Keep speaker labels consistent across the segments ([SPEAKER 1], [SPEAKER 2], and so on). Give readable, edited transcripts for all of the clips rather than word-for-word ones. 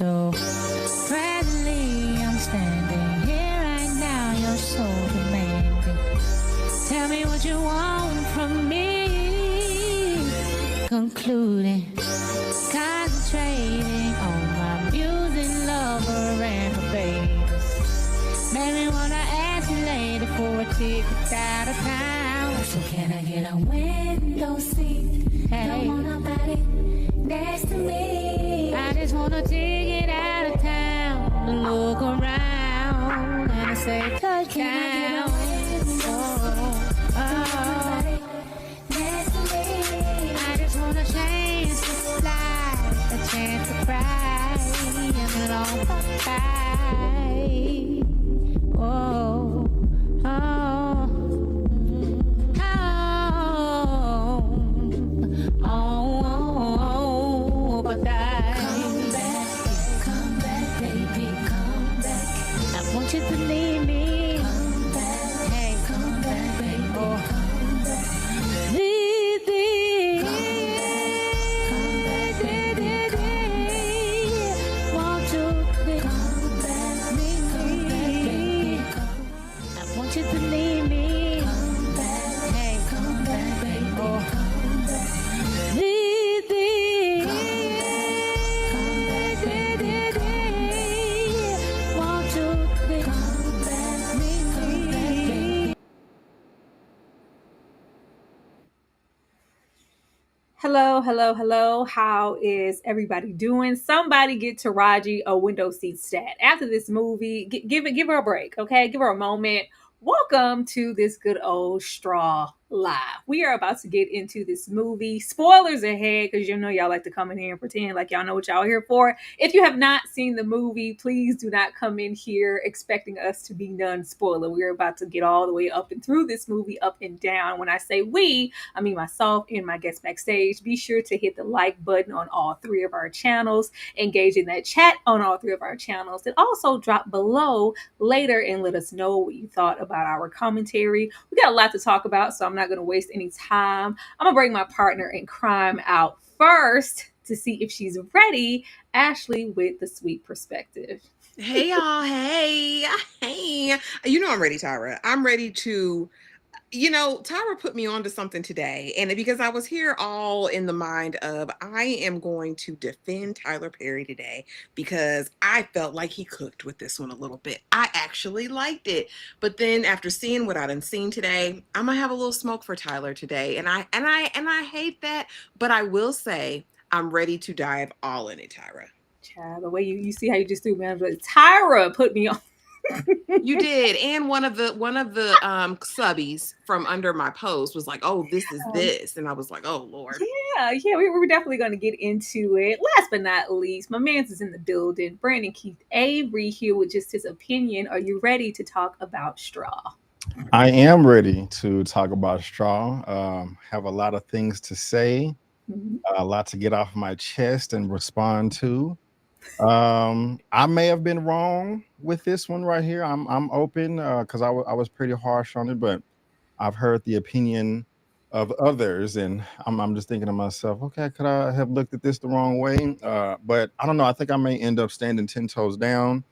[SPEAKER 1] So presently I'm standing here right now, you're so demanding. Tell me what you want from me. Concluding, concentrating on my music lover and my babies. Made me wanna ask you later for a ticket out of town. So can I get a window seat? Hey. Don't want nobody next to me. I just want a ticket out of town to look around and I say touchdown. I just want a chance to fly, a chance to cry, and then I'll bye. Oh, oh, but come back, baby, come back. I want you to leave me. Come back, hey, come back, baby, come back. Leave me. Come back, baby, want you to come back, baby, I want you to leave me. Come back, hey, come back, baby, come back. Leave me. Come back, baby, want you to come back, baby.
[SPEAKER 2] Hello, hello, hello. How is everybody doing? Somebody get Taraji a window seat stat. After this movie, give her a break, okay? Give her a moment. Welcome to this good old Straw Live. We are about to get into this movie. Spoilers ahead, because you know y'all like to come in here and pretend like y'all know what y'all here for. If you have not seen the movie, please do not come in here expecting us to be non-spoiler. We're about to get all the way up and through this movie, up and down. When I say we, I mean myself and my guests backstage. Be sure to hit the like button on all three of our channels, engage in that chat on all three of our channels, and also drop below later and let us know what you thought about our commentary. We got a lot to talk about, so I'm not going to waste any time. I'm going to bring my partner in crime out first to see if she's ready. Ashley with the sweet perspective.
[SPEAKER 3] Hey y'all, hey. You know I'm ready, Tyra. I'm ready to, Tyra put me onto something today. And because I was here all in the mind of I am going to defend Tyler Perry today because I felt like he cooked with this one a little bit. I actually liked it. But then after seeing what I done seen today, I'm gonna have a little smoke for Tyler today. And I hate that, but I will say I'm ready to dive all in it, Tyra.
[SPEAKER 2] Child, the way you see how you just threw me under, Tyra put me on.
[SPEAKER 3] You did, and one of the subbies from under my post was like, "Oh, this is this," and I was like, "Oh Lord."
[SPEAKER 2] Yeah, we're definitely going to get into it. Last but not least, my man's is in the building. Brandon Keith Avery here with just his opinion. Are you ready to talk about Straw?
[SPEAKER 4] I am ready to talk about Straw. Have a lot of things to say,
[SPEAKER 2] Mhm.
[SPEAKER 4] a lot to get off my chest and respond to. I may have been wrong with this one right here. I'm open because I was pretty harsh on it, but I've heard the opinion of others, and I'm just thinking to myself, okay, could I have looked at this the wrong way? But I don't know. I think I may end up standing 10 toes down.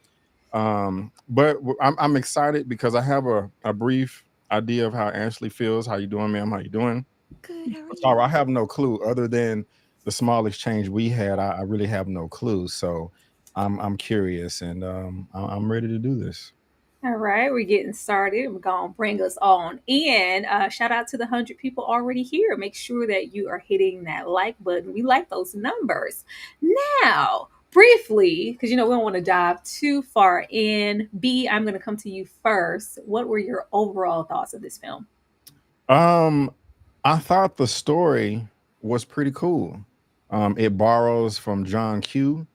[SPEAKER 4] But I'm excited because I have a brief idea of how Ashley feels. How you doing, ma'am? How you doing?
[SPEAKER 3] Good. How are
[SPEAKER 4] Sorry,
[SPEAKER 3] you?
[SPEAKER 4] I have no clue other than the small exchange we had. I really have no clue. So I'm curious and I'm ready to do this.
[SPEAKER 2] All right, we're getting started. We're going to bring us on in. Shout out to the 100 people already here. Make sure that you are hitting that like button. We like those numbers. Now, briefly, because we don't want to dive too far in. B, I'm going to come to you first. What were your overall thoughts of this film?
[SPEAKER 4] Um, I thought the story was pretty cool. It borrows from John Q.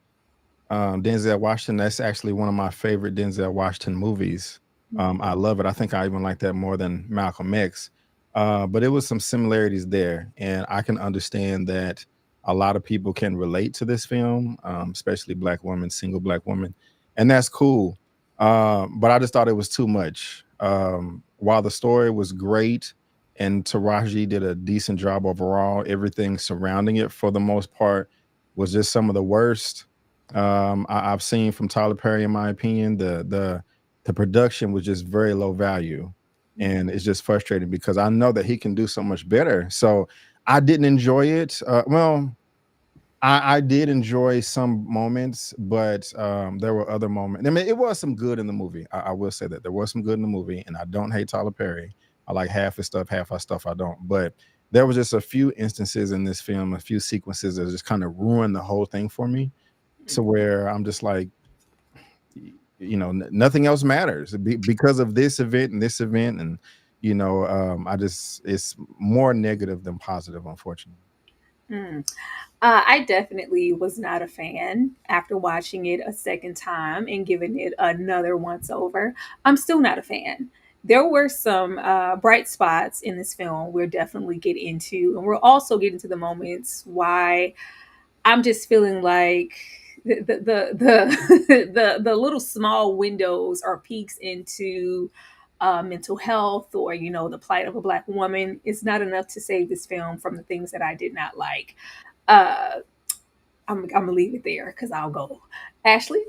[SPEAKER 4] Denzel Washington. That's actually one of my favorite Denzel Washington movies. I love it. I think I even like that more than Malcolm X. But it was some similarities there, and I can understand that a lot of people can relate to this film, especially black women, single black women, and that's cool. But I just thought it was too much. While the story was great and Taraji did a decent job overall, everything surrounding it for the most part was just some of the worst. I've seen from Tyler Perry, in my opinion, the production was just very low value, and it's just frustrating because I know that he can do so much better. So I didn't enjoy it. Well, I did enjoy some moments, but there were other moments. I mean, it was some good in the movie. I will say that there was some good in the movie, and I don't hate Tyler Perry. I like half his stuff, half his stuff I don't. But there was just a few instances in this film, a few sequences that just kind of ruined the whole thing for me, to where I'm just like, nothing else matters because of this event and this event, and I just it's more negative than positive, unfortunately.
[SPEAKER 2] Mm. I definitely was not a fan after watching it a second time and giving it another once over. I'm still not a fan. There were some bright spots in this film we'll definitely get into, and we'll also get into the moments why I'm just feeling like the little small windows or peeks into mental health or the plight of a black woman is not enough to save this film from the things that I did not like. Uh, I'm gonna leave it there because I'll go. Ashley.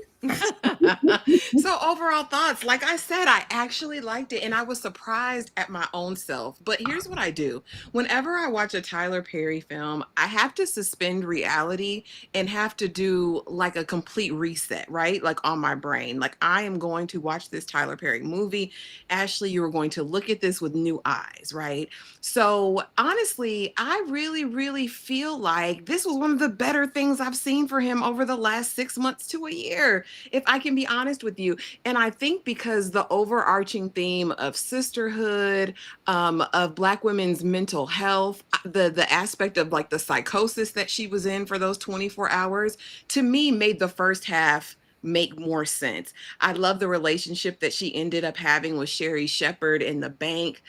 [SPEAKER 3] So overall thoughts, like I said, I actually liked it and I was surprised at my own self. But here's what I do. Whenever I watch a Tyler Perry film, I have to suspend reality and have to do like a complete reset, right? Like on my brain. Like I am going to watch this Tyler Perry movie. Ashley, you are going to look at this with new eyes, right? So honestly, I really, really feel like this was one of the better things I've seen for him over the last 6 months to a year, if I can be honest with you. And I think because the overarching theme of sisterhood, of Black women's mental health, the aspect of like the psychosis that she was in for those 24 hours, to me made the first half make more sense. I love the relationship that she ended up having with Sherry Shepherd in the bank,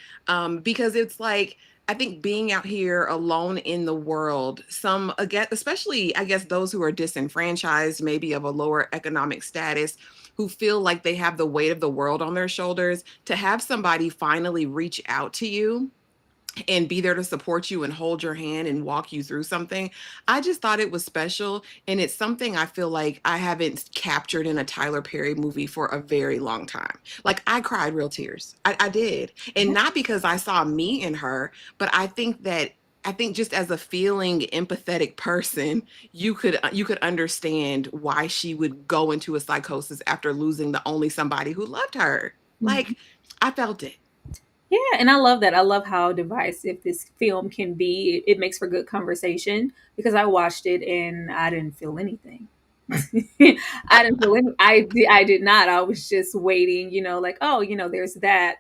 [SPEAKER 3] because it's like, I think being out here alone in the world, some again, especially I guess those who are disenfranchised, maybe of a lower economic status, who feel like they have the weight of the world on their shoulders, to have somebody finally reach out to you and be there to support you and hold your hand and walk you through something. I just thought it was special. And it's something I feel like I haven't captured in a Tyler Perry movie for a very long time. Like I cried real tears. I did. And not because I saw me in her, but I think just as a feeling empathetic person, you could understand why she would go into a psychosis after losing the only somebody who loved her.
[SPEAKER 2] Mhm.
[SPEAKER 3] Like I felt it.
[SPEAKER 2] Yeah, and I love that. I love how divisive this film can be. It makes for good conversation because I watched it and I didn't feel anything. I didn't feel any. I did not. I was just waiting. Like, oh, there's that,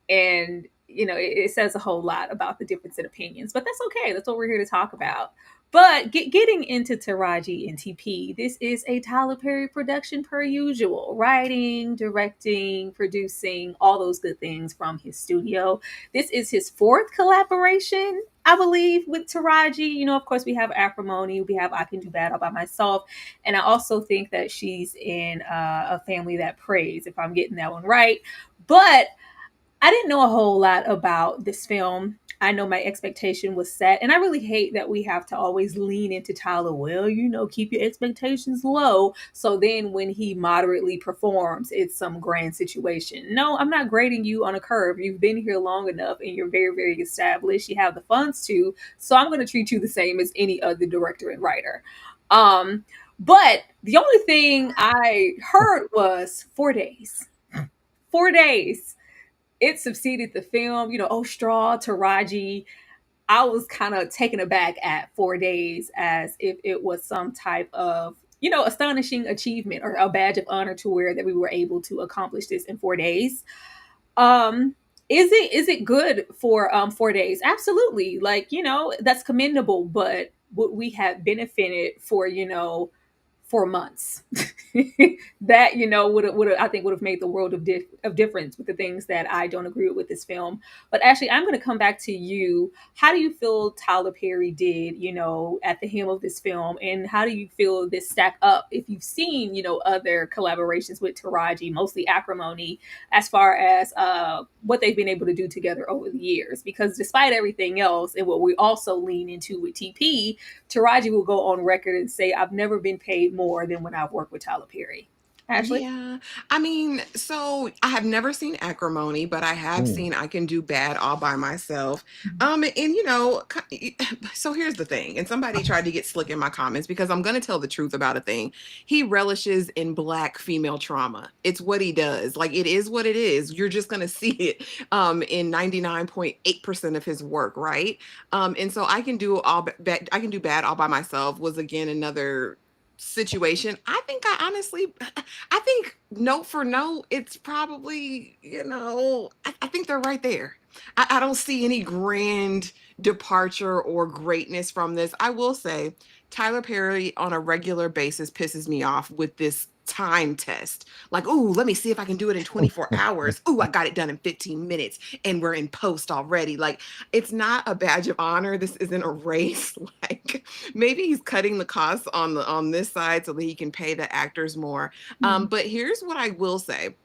[SPEAKER 2] and it says a whole lot about the difference in opinions, but that's okay. That's what we're here to talk about. But getting into Taraji and TP, this is a Tyler Perry production per usual. Writing, directing, producing, all those good things from his studio. This is his fourth collaboration, I believe, with Taraji. Of course, we have Acrimony, we have I Can Do Bad All By Myself, and I also think that she's in A Family That Prays, if I'm getting that one right. But I didn't know a whole lot about this film. I know my expectation was set, and I really hate that we have to always lean into Tyler. Well, keep your expectations low. So then when he moderately performs, it's some grand situation. No, I'm not grading you on a curve. You've been here long enough and you're very, very established. You have the funds too. So I'm going to treat you the same as any other director and writer. But the only thing I heard was 4 days. 4 days it succeeded the film. Oh, Straw, Taraji. I was kind of taken aback at 4 days as if it was some type of, astonishing achievement or a badge of honor to wear that we were able to accomplish this in 4 days. Is it good for 4 days? Absolutely. Like, that's commendable, but would we have benefited for, for months? that would I think would have made the world of difference with the things that I don't agree with this film. But actually, I'm going to come back to you. How do you feel Tyler Perry did, at the helm of this film, and how do you feel this stack up if you've seen, other collaborations with Taraji, mostly Acrimony, as far as what they've been able to do together over the years? Because despite everything else, and what we also lean into with TP, Taraji will go on record and say, "I've never been paid more than when I've worked with Tyler Perry." Ashley?
[SPEAKER 3] Yeah. I mean, so I have never seen Acrimony, but I have
[SPEAKER 4] Mm.
[SPEAKER 3] seen I Can Do Bad All by Myself. And so here's the thing. And somebody tried to get slick in my comments because I'm going to tell the truth about a thing. He relishes in black female trauma. It's what he does. Like, it is what it is. You're just going to see it in 99.8% of his work, right? And so I Can Do Bad All by Myself was again another situation. I think note for note, it's probably, I think they're right there. I don't see any grand departure or greatness from this. I will say Tyler Perry on a regular basis pisses me off with this time test. Like, ooh, let me see if I can do it in 24 hours. Ooh, I got it done in 15 minutes and we're in post already. Like, it's not a badge of honor. This isn't a race. Like, maybe he's cutting the costs on this side so that he can pay the actors more.
[SPEAKER 2] Mhm.
[SPEAKER 3] But here's what I will say.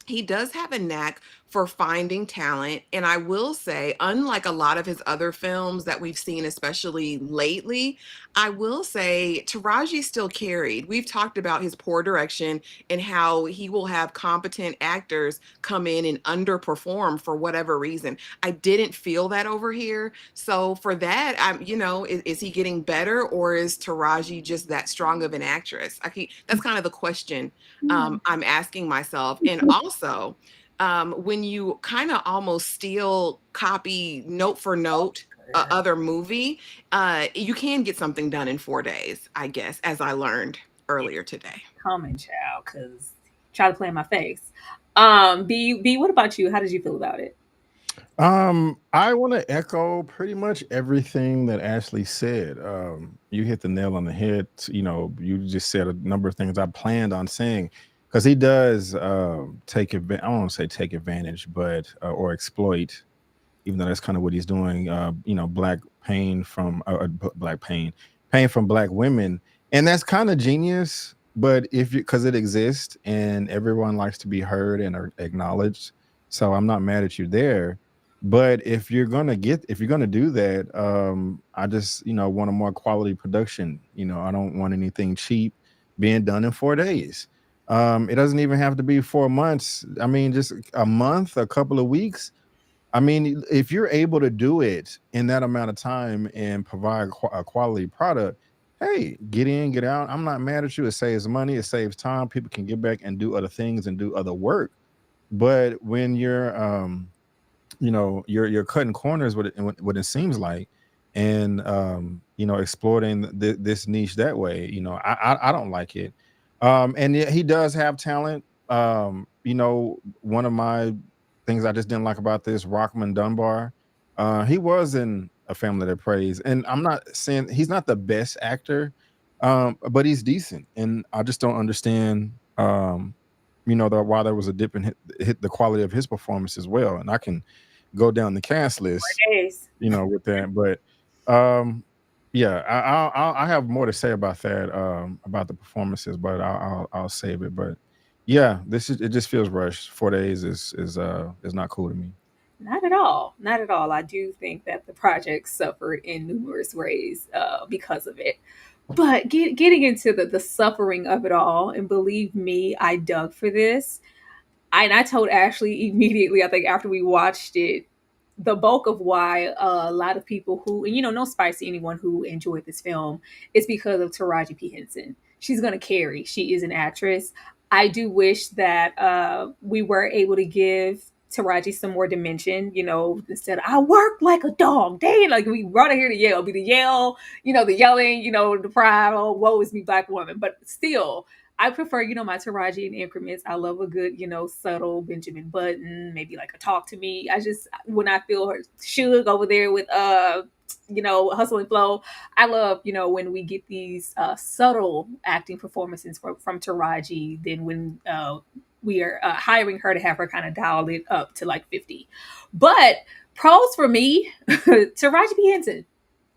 [SPEAKER 3] He does have a knack for finding talent. And I will say, unlike a lot of his other films that we've seen, especially lately, I will say Taraji still carried. We've talked about his poor direction and how he will have competent actors come in and underperform for whatever reason. I didn't feel that over here. So for that, is he getting better, or is Taraji just that strong of an actress? That's kind of the question I'm asking myself. And also, when you kind of almost steal, copy note for note other movie, you can get something done in 4 days, I guess, as I learned earlier today.
[SPEAKER 2] Comment, child, because try to play in my face. B, what about you? How did you feel about it?
[SPEAKER 4] I want to echo pretty much everything that Ashley said. You hit the nail on the head. You just said a number of things I planned on saying because he does take advantage. I don't want to say take advantage, but or exploit, even though that's kind of what he's doing. Black pain from black pain from black women, and that's kind of genius. But if you because it exists and everyone likes to be heard and are acknowledged, so I'm not mad at you there. But if you're gonna do that, I just want a more quality production. I don't want anything cheap being done in 4 days. It doesn't even have to be 4 months. I mean, just a month, a couple of weeks. I mean, if you're able to do it in that amount of time and provide a quality product, hey, get in, get out. I'm not mad at you. It saves money, it saves time. People can get back and do other things and do other work. But when you're cutting corners with what it seems like, and exploiting this niche that way, I don't like it. And yet he does have talent. One of my things I just didn't like about this, Rockman Dunbar, he was in A Family That Prays, and I'm not saying he's not the best actor, but he's decent, and I just don't understand why there was a dip in hit the quality of his performance as well. And I can go down the cast list,
[SPEAKER 2] Yes.
[SPEAKER 4] with that. But yeah, I have more to say about that, about the performances, but I'll save it. But yeah, it just feels rushed. 4 days is not cool to me.
[SPEAKER 2] Not at all. Not at all. I do think that the project suffered in numerous ways because of it. But getting into the suffering of it all, and believe me, I dug for this. I told Ashley immediately, I think after we watched it, the bulk of why a lot of people who, and no spice to anyone who enjoyed this film, is because of Taraji P. Henson. She's going to carry. She is an actress. I do wish that we were able to give Taraji some more dimension, instead of, I work like a dog. Dang, like we brought her here to yell, be the yell, the yelling, the pride, oh, woe is me, black woman. But still, I prefer, my Taraji in increments. I love a good, subtle Benjamin Button, maybe like a talk to me. I just, when I feel her Suge over there with hustle and flow. I love, when we get these subtle acting performances from Taraji, then when we are hiring her to have her kind of dial it up to like 50. But pros for me, Taraji P. Henson.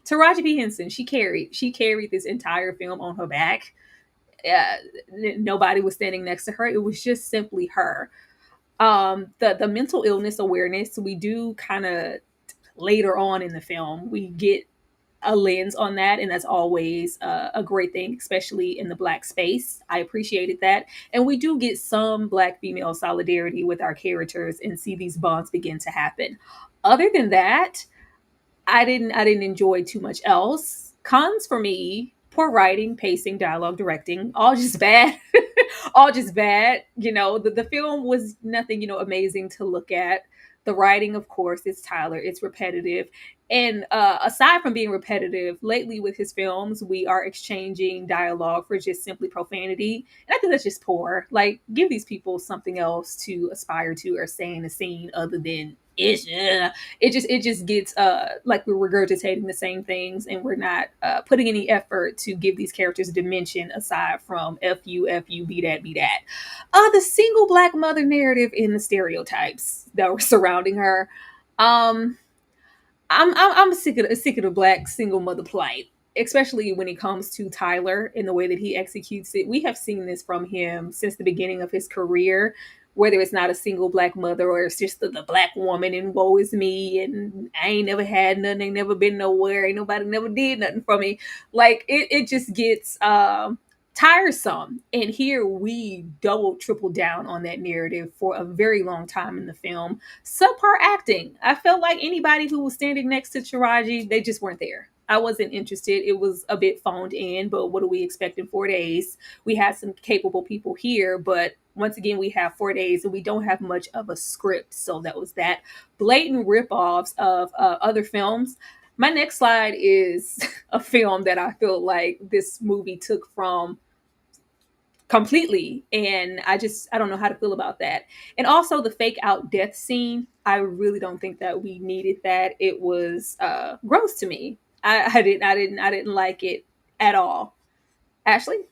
[SPEAKER 2] Taraji P. Henson, she carried this entire film on her back. Uh, Nobody was standing next to her. It was just simply her. The mental illness awareness, we do kind of later on in the film, we get a lens on that, and that's always a great thing, especially in the Black space. I appreciated that, and we do get some Black female solidarity with our characters and see these bonds begin to happen. Other than that, I didn't enjoy too much else. Cons for me: poor writing, pacing, dialogue, directing, all just bad. All just bad. The film was nothing, amazing to look at. The writing, of course, is Tyler. It's repetitive. And aside from being repetitive, lately with his films, we are exchanging dialogue for just simply profanity. And I think that's just poor. Like, give these people something else to aspire to or say in a scene other than ish. It just gets like we're regurgitating the same things, and we're not putting any effort to give these characters dimension aside from fu be that be that. The single Black mother narrative and the stereotypes that were surrounding her. um I'm sick of the Black single mother plight, especially when it comes to Tyler and the way that he executes it. We have seen this from him since the beginning of his career, whether it's not a single Black mother or it's just the Black woman and woe is me and I ain't never had nothing, ain't never been nowhere, ain't nobody never did nothing for me. Like it just gets tiresome. And here we double, triple down on that narrative for a very long time in the film. Subpar acting. I felt like anybody who was standing next to Taraji, they just weren't there. I wasn't interested. It was a bit phoned in, but what do we expect in 4 days? We had some capable people here, but once again, we have 4 days and we don't have much of a script. So that was that. Blatant ripoffs of other films. My next slide is a film that I feel like this movie took from completely, and I don't know how to feel about that. And also the fake out death scene, I really don't think that we needed that. It was gross to me. I didn't like it at all. Ashley.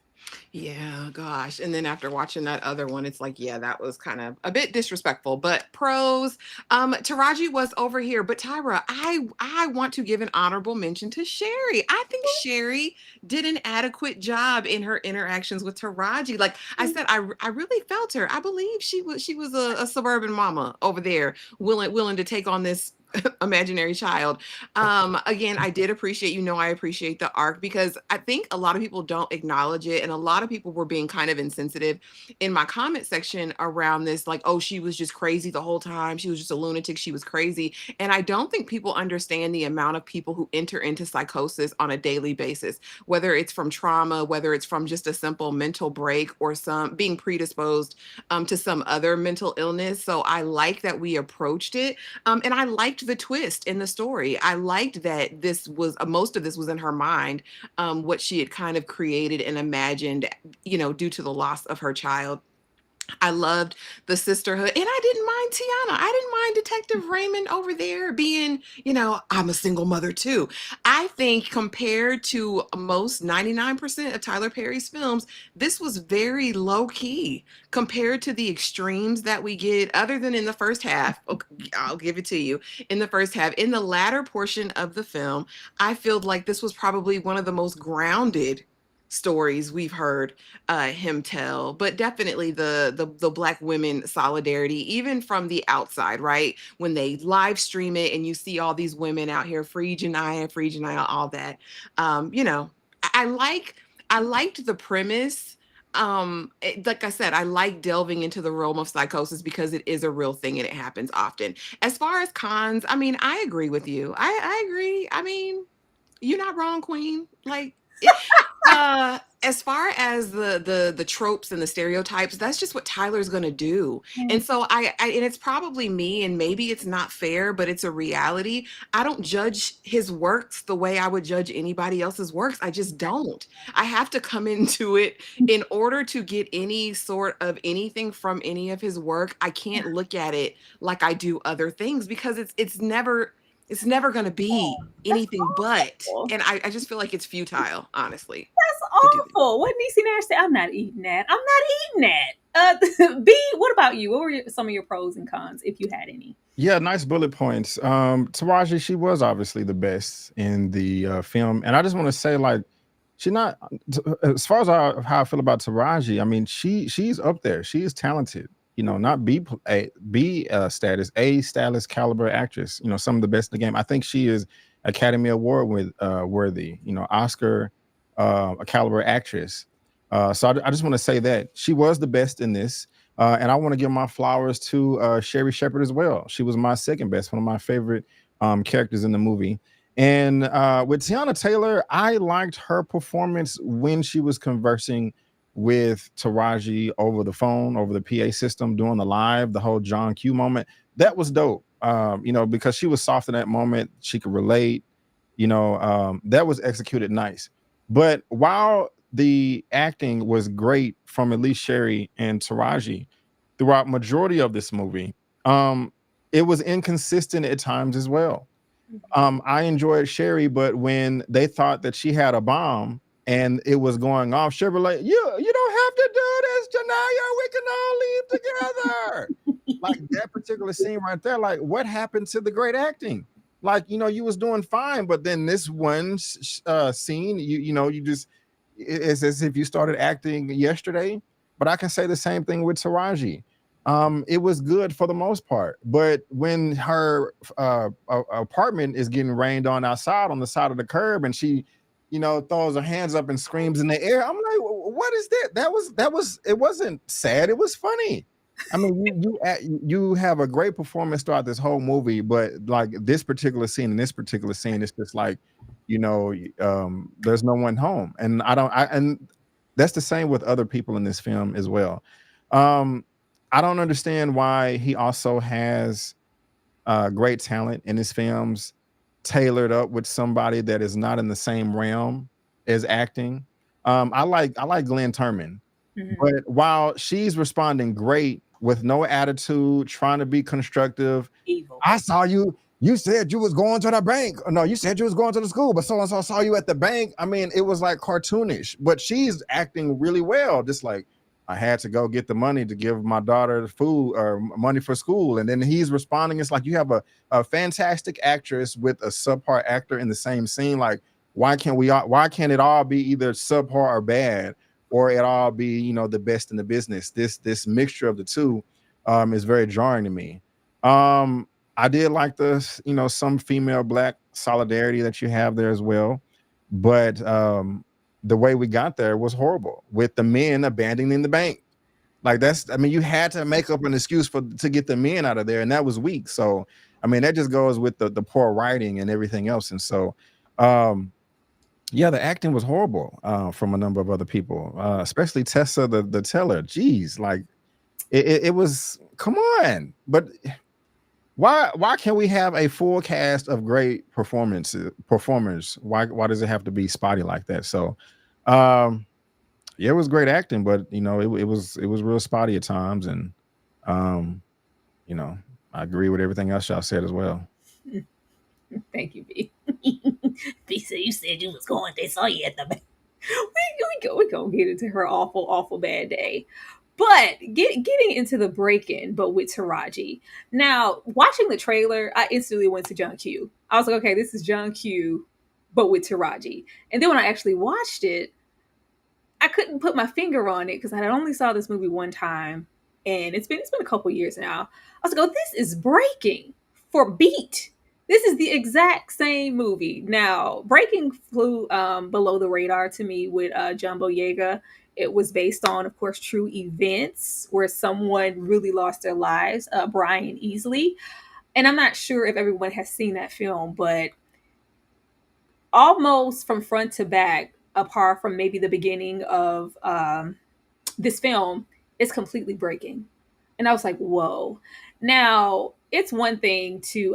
[SPEAKER 3] Yeah, gosh. And then after watching that other one, it's like, yeah, that was kind of a bit disrespectful. But pros, Taraji was over here. But Tyra, I want to give an honorable mention to Sherry. I think Sherry did an adequate job in her interactions with Taraji. Like I said, I really felt her. I believe she was a suburban mama over there, willing to take on this imaginary child. Again, I did appreciate, I appreciate the arc, because I think a lot of people don't acknowledge it, and a lot of people were being kind of insensitive in my comment section around this, like, oh, she was just crazy the whole time, she was just a lunatic, she was crazy. And I don't think people understand the amount of people who enter into psychosis on a daily basis, whether it's from trauma, whether it's from just a simple mental break, or some being predisposed to some other mental illness. So I like that we approached it, and I liked the twist in the story. I liked that this was most of this was in her mind, what she had kind of created and imagined, due to the loss of her child. I loved the sisterhood, and I didn't mind Tiana. I didn't mind Detective Raymond over there being, I'm a single mother too. I think compared to most 99% of Tyler Perry's films, this was very low key compared to the extremes that we get, other than in the first half. Okay, I'll give it to you. In the first half, in the latter portion of the film, I feel like this was probably one of the most grounded stories we've heard him tell. But definitely the Black women solidarity, even from the outside, right? When they live stream it and you see all these women out here, free Janiyah, all that. I liked the premise. Like I said, I like delving into the realm of psychosis because it is a real thing and it happens often. As far as cons, I mean, I agree with you. I agree. I mean, you're not wrong, Queen. Like, as far as the tropes and the stereotypes, that's just what Tyler's gonna do. And so and it's probably me, and maybe it's not fair, but it's a reality. I don't judge his works the way I would judge anybody else's works. I just don't. I have to come into it in order to get any sort of anything from any of his work. I can't look at it like I do other things, because it's never It's never going to be
[SPEAKER 2] That's
[SPEAKER 3] anything but.
[SPEAKER 2] awful.
[SPEAKER 3] And I just feel like it's futile, honestly,
[SPEAKER 2] That's
[SPEAKER 3] to do that.
[SPEAKER 2] awful. What Niecy Nash said, I'm not eating that. I'm not eating that. B, what about you? What were some of your pros and cons, if you had any?
[SPEAKER 4] Yeah, nice bullet points. Taraji, she was obviously the best in the film, and I just want to say, like, she not as far as how I feel about Taraji. I mean, she's up there. She is talented. You know, not B status, A status caliber actress. You know, some of the best in the game. I think she is Academy Award with worthy. You know, Oscar a caliber actress. So I just want to say that she was the best in this. And I want to give my flowers to Sherry Shepherd as well. She was my second best, one of my favorite characters in the movie. And with Tiana Taylor, I liked her performance when she was conversing with Taraji over the phone, over the PA system, doing the live, the whole John Q moment. That was dope. You know, because she was soft in that moment, she could relate. You know, that was executed nice. But while the acting was great from at least Sherry and Taraji throughout majority of this movie, it was inconsistent at times as well. I enjoyed Sherry, but when they thought that she had a bomb and it was going off, Sherry was like, you don't have to do this, Janaya. We can all leave together. Like that particular scene right there, like what happened to the great acting? Like, you know, you was doing fine, but then this one scene, you know, you just it's as if you started acting yesterday. But I can say the same thing with Taraji. It was good for the most part, but when her apartment is getting rained on outside on the side of the curb, and she, you know, throws her hands up and screams in the air, I'm like, what is that? That was it wasn't sad, it was funny. I mean, you have a great performance throughout this whole movie, but like this particular scene and this particular scene, it's just like, you know, there's no one home, and and that's the same with other people in this film as well. Um, I don't understand why he also has great talent in his films tailored up with somebody that is not in the same realm as acting. I like Glenn Turman,
[SPEAKER 2] Mhm.
[SPEAKER 4] but while she's responding great with no attitude, trying to be constructive,
[SPEAKER 2] Evil.
[SPEAKER 4] I saw you. You said you was going to the bank. No, you said you was going to the school, but so and so saw you at the bank. I mean, it was like cartoonish, but she's acting really well. Just like I had to go get the money to give my daughter food or money for school, and then he's responding. It's like you have a fantastic actress with a subpar actor in the same scene. Like, why can't it all be either subpar or bad, or it all be, you know, the best in the business? This mixture of the two is very jarring to me. Um, I did like the, you know, some female black solidarity that you have there as well, but the way we got there was horrible with the men abandoning the bank. Like that's, I mean, you had to make up an excuse for to get the men out of there, and that was weak. So, I mean, that just goes with the poor writing and everything else. And so, um, yeah, the acting was horrible from a number of other people, especially Tessa the teller. Jeez, like it was. Come on, but why can't we have a full cast of great performers? Why does it have to be spotty like that? So um yeah, it was great acting, but you know, it was real spotty at times. And um, you know, I agree with everything else y'all said as well.
[SPEAKER 2] Thank you, B. B said you said you was going. They saw you at the back. We go get into her awful, awful bad day. But getting into the break-in, but with Taraji. Now, watching the trailer, I instantly went to John Q. I was like, okay, this is John Q, but with Taraji. And then when I actually watched it, I couldn't put my finger on it because I had only saw this movie one time, and it's been a couple years now. I was like, oh, this is breaking for Beat. This is the exact same movie. Now, Breaking flew below the radar to me with Jumbo Yega. It was based on, of course, true events where someone really lost their lives, Brian Easley. And I'm not sure if everyone has seen that film, but almost from front to back, apart from maybe the beginning of this film, is completely breaking. And I was like, whoa. Now, it's one thing to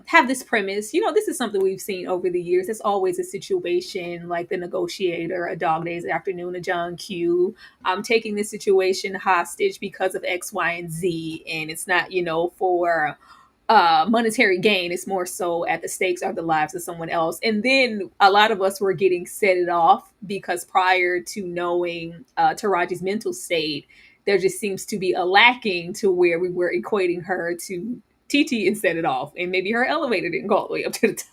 [SPEAKER 2] have this premise. You know, this is something we've seen over the years. It's always a situation like The Negotiator, A Dog Days Afternoon, A John Q. I'm taking this situation hostage because of X, Y, and Z. And it's not, you know, for monetary gain. It's more so at the stakes are the lives of someone else. And then a lot of us were getting set it off because prior to knowing Taraji's mental state, there just seems to be a lacking to where we were equating her to TT and set it off, and maybe her elevator didn't go all the way up to the top.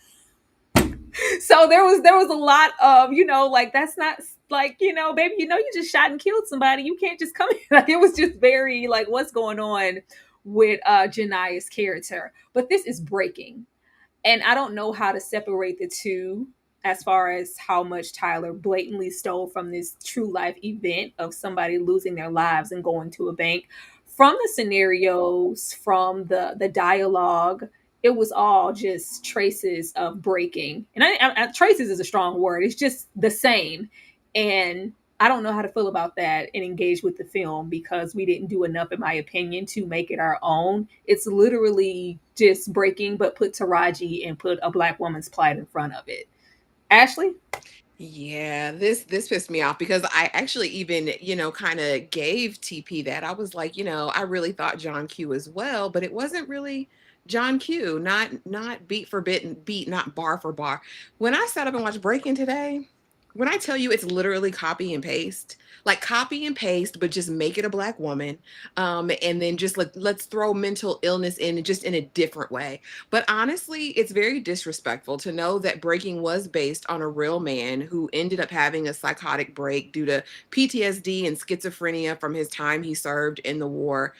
[SPEAKER 2] So there was a lot of, like, that's not, like, baby, you just shot and killed somebody, you can't just come in. Like, it was just very like, what's going on with Jania's character. But this is breaking, and I don't know how to separate the two as far as how much Tyler blatantly stole from this true life event of somebody losing their lives and going to a bank. From the scenarios, from the dialogue, it was all just traces of breaking. And traces is a strong word. It's just the same. And I don't know how to feel about that and engage with the film because we didn't do enough, in my opinion, to make it our own. It's literally just breaking, but put Taraji and put a black woman's plight in front of it. Ashley?
[SPEAKER 3] Yeah, this pissed me off because I actually even, kind of gave TP that. I was like, I really thought John Q as well, but it wasn't really John Q, not beat for bit and beat, not bar for bar. When I sat up and watched Breaking today, when I tell you it's literally copy and paste, like copy and paste, but just make it a black woman, and then just let's throw mental illness in just in a different way. But honestly, it's very disrespectful to know that Breaking was based on a real man who ended up having a psychotic break due to PTSD and schizophrenia from his time he served in the war.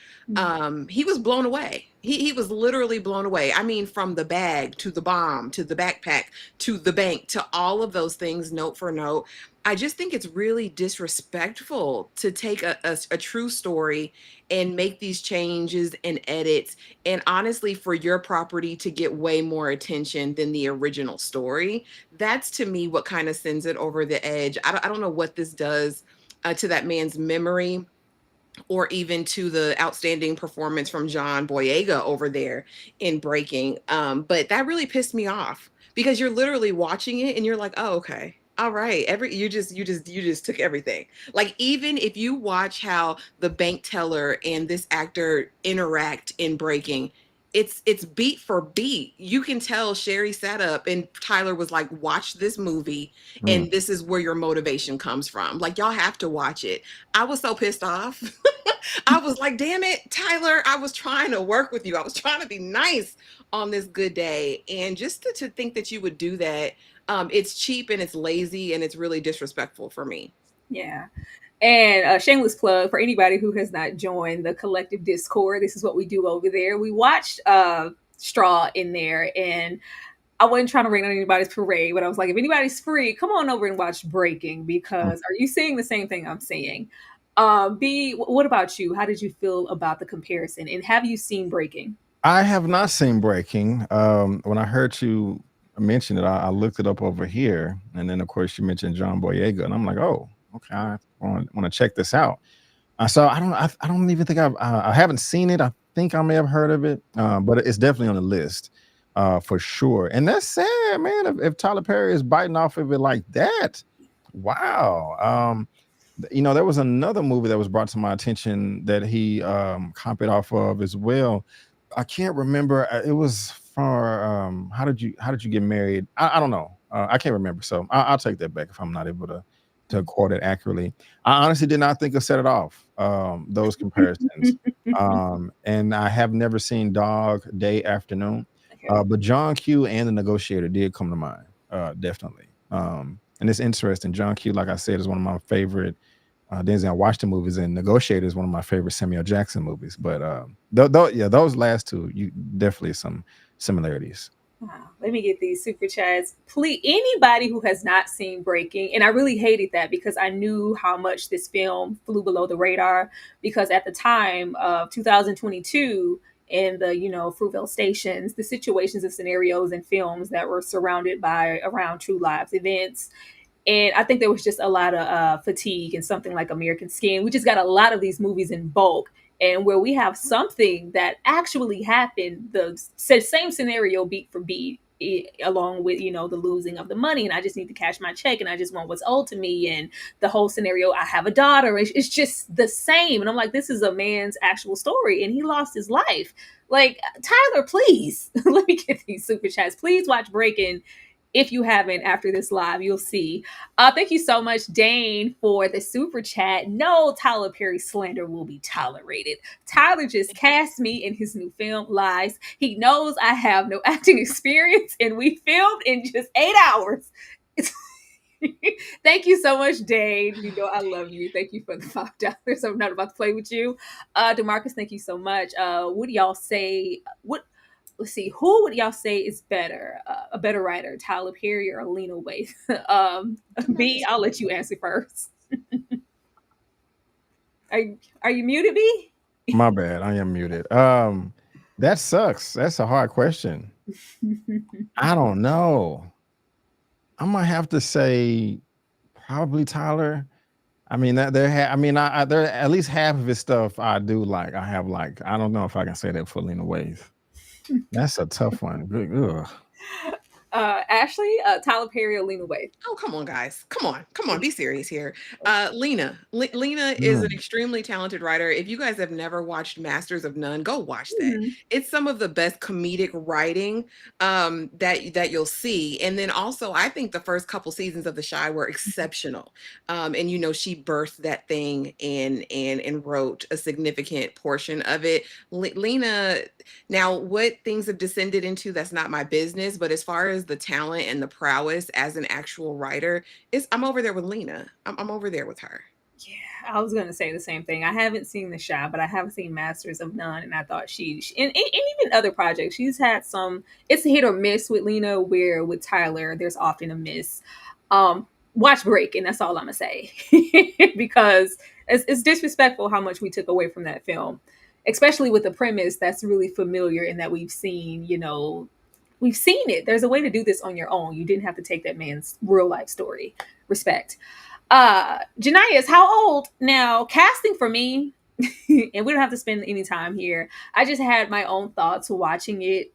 [SPEAKER 3] He was blown away. He was literally blown away. I mean, from the bag to the bomb to the backpack to the bank to all of those things, note for note. I just think it's really disrespectful to take a true story and make these changes and edits, and honestly for your property to get way more attention than the original story. That's to me what kind of sends it over the edge. I don't know what this does to that man's memory, or even to the outstanding performance from John Boyega over there in Breaking. But that really pissed me off because you're literally watching it and you're like, oh, okay. All right. You just took everything. Like, even if you watch how the bank teller and this actor interact in Breaking, it's beat for beat. You can tell Sherry sat up and Tyler was like, watch this movie,
[SPEAKER 4] Mm.
[SPEAKER 3] and this is where your motivation comes from. Like, y'all have to watch it. I was so pissed off. I was like, damn it, Tyler, I was trying to work with you. I was trying to be nice on this good day. And just to think that you would do that, it's cheap and it's lazy and it's really disrespectful for me.
[SPEAKER 2] Yeah. And a shameless plug for anybody who has not joined the collective Discord. This is what we do over there. We watched Straw in there, and I wasn't trying to rain on anybody's parade, but I was like, if anybody's free, come on over and watch Breaking, because are you seeing the same thing I'm seeing? B, what about you? How did you feel about the comparison? And have you seen Breaking?
[SPEAKER 4] I have not seen Breaking. When I heard you mention it, I looked it up over here, and then of course you mentioned John Boyega, and I'm like, oh, okay, I want to check this out. So I don't even think I haven't seen it. I think I may have heard of it, but it's definitely on the list for sure. And that's sad, man. If Tyler Perry is biting off of it like that, wow. There was another movie that was brought to my attention that he copied off of as well. I can't remember. It was for how did you get married? I don't know. I can't remember. So I'll take that back if I'm not able to quote it accurately. I honestly did not think of Set It Off. Those comparisons. And I have never seen Dog Day Afternoon.
[SPEAKER 2] Okay.
[SPEAKER 4] But John Q and The Negotiator did come to mind. Definitely. And it's interesting. John Q, like I said, is one of my favorite Denzel Washington movies, and Negotiator is one of my favorite Samuel Jackson movies. But yeah, those last two, you definitely some similarities.
[SPEAKER 2] Wow. Let me get these super chats. Please, anybody who has not seen Breaking, and I really hated that because I knew how much this film flew below the radar. Because at the time of 2022, in the Fruitvale stations, the situations and scenarios and films that were surrounded by around true lives events, and I think there was just a lot of fatigue and something like American Skin. We just got a lot of these movies in bulk. And where we have something that actually happened, the same scenario beat for beat, along with, the losing of the money, and I just need to cash my check, and I just want what's owed to me, and the whole scenario, I have a daughter, it's just the same. And I'm like, this is a man's actual story, and he lost his life. Like, Tyler, please, let me get these super chats. Please watch Breaking. If you haven't, after this live, you'll see. Thank you so much, Dane, for the super chat. No Tyler Perry slander will be tolerated. Tyler just cast me in his new film, Lies. He knows I have no acting experience, and we filmed in just 8 hours. Thank you so much, Dane. You know I love you. Thank you for the $5. I'm not about to play with you. Demarcus, thank you so much. What do y'all say? Let's see, who would y'all say is better, a better writer, Tyler Perry or Lena Waithe? B, I'll let you answer first. Are you muted, B?
[SPEAKER 4] My bad, I am muted. That sucks. That's a hard question. I don't know. I might have to say probably Tyler. I mean that I mean, there at least half of his stuff I do like. I have like, I don't know if I can say that for Lena Waithe. That's a tough one. Ugh.
[SPEAKER 2] Ashley, Tyler Perry or Lena Waithe?
[SPEAKER 3] Oh, come on, guys. Come on. Be serious here. Lena is an
[SPEAKER 4] Mm.
[SPEAKER 3] extremely talented writer. If you guys have never watched Masters of None, go watch that.
[SPEAKER 2] Mhm.
[SPEAKER 3] It's some of the best comedic writing that you'll see. And then also, I think the first couple seasons of The Shy were exceptional. And she birthed that thing and wrote a significant portion of it. Lena, now, what things have descended into, that's not my business. But as far as the talent and the prowess as an actual writer, I'm over there with Lena. I'm over there with her.
[SPEAKER 2] Yeah, I was gonna say the same thing. I haven't seen The Shy, but I have seen Masters of None, and I thought and even other projects, she's had some. It's a hit or miss with Lena, where with Tyler, there's often a miss. Watch Break, and that's all I'm gonna say, because it's disrespectful how much we took away from that film, especially with the premise that's really familiar and that we've seen. We've seen it. There's a way to do this on your own. You didn't have to take that man's real life story. Respect. Janaya is how old now? Casting for me, and we don't have to spend any time here. I just had my own thoughts watching it.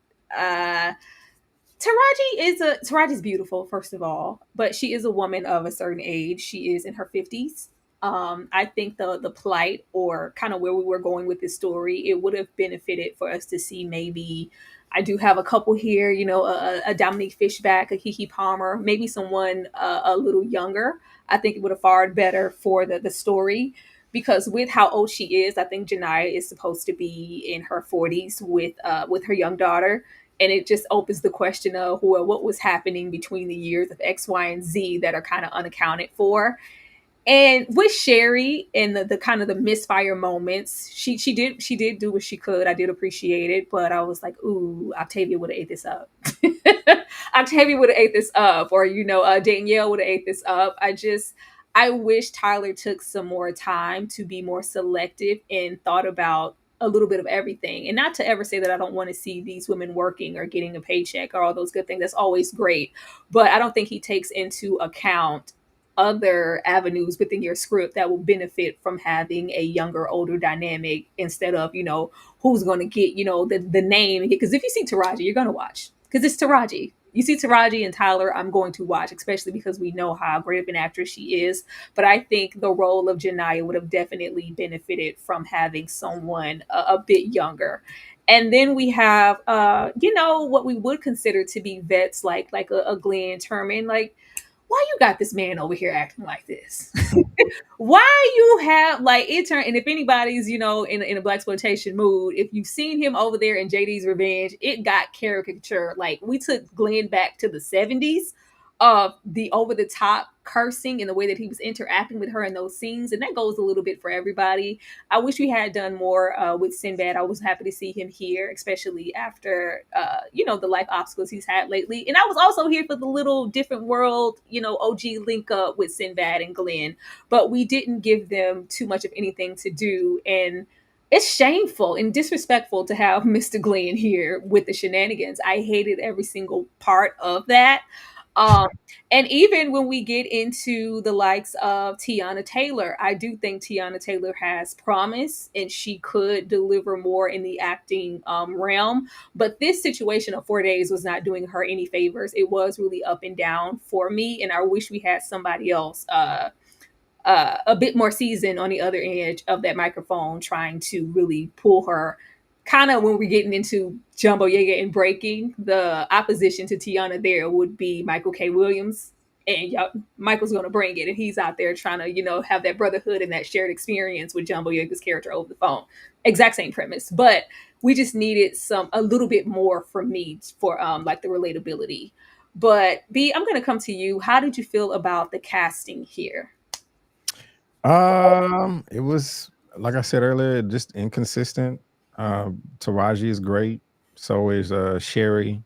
[SPEAKER 2] Taraji's beautiful, first of all, but she is a woman of a certain age. She is in her 50s. I think the plight, or kind of where we were going with this story, it would have benefited for us to see, maybe, I do have a couple here, a Dominique Fishback, a Keke Palmer, maybe someone a little younger. I think it would have fared better for the story, because with how old she is, I think Janaya is supposed to be in her 40s with her young daughter. And it just opens the question of, well, what was happening between the years of X, Y, and Z that are kind of unaccounted for. And with Sherry and the kind of the misfire moments, she did do what she could. I did appreciate it, but I was like, ooh, Octavia would have ate this up. Octavia would have ate this up, or Danielle would have ate this up. I wish Tyler took some more time to be more selective and thought about a little bit of everything. And not to ever say that I don't want to see these women working or getting a paycheck or all those good things. That's always great. But I don't think he takes into account other avenues within your script that will benefit from having a younger, older dynamic, instead of, who's going to get, the name. Because if you see Taraji, you're going to watch, because it's Taraji. You see Taraji and Tyler, I'm going to watch, especially because we know how great of an actress she is. But I think the role of Janaya would have definitely benefited from having someone a bit younger. And then we have, what we would consider to be vets, like a Glenn Turman. Like, why you got this man over here acting like this? Why you have, like, it turned, and if anybody's, in a blaxploitation mood, if you've seen him over there in JD's Revenge, it got caricature. Like, we took Glenn back to the 70s of the over the top cursing and the way that he was interacting with her in those scenes. And that goes a little bit for everybody. I wish we had done more with Sinbad. I was happy to see him here, especially after, the life obstacles he's had lately. And I was also here for the little different world, OG link up with Sinbad and Glenn. But we didn't give them too much of anything to do. And it's shameful and disrespectful to have Mr. Glenn here with the shenanigans. I hated every single part of that. Um, and even when we get into the likes of Tiana Taylor, I do think Tiana Taylor has promise and she could deliver more in the acting realm. But this situation of 4 days was not doing her any favors. It was really up and down for me. And I wish we had somebody else a bit more seasoned on the other edge of that microphone, trying to really pull her. Kind of when we're getting into Jumbo Yeager and breaking, the opposition to Tiana there would be Michael K. Williams. And y'all, Michael's going to bring it. And he's out there trying to, have that brotherhood and that shared experience with Jumbo Yeager's character over the phone. Exact same premise. But we just needed a little bit more from me for like the relatability. But B, I'm going to come to you. How did you feel about the casting here?
[SPEAKER 4] It was like I said earlier, just inconsistent. Taraji is great. So is Sherry.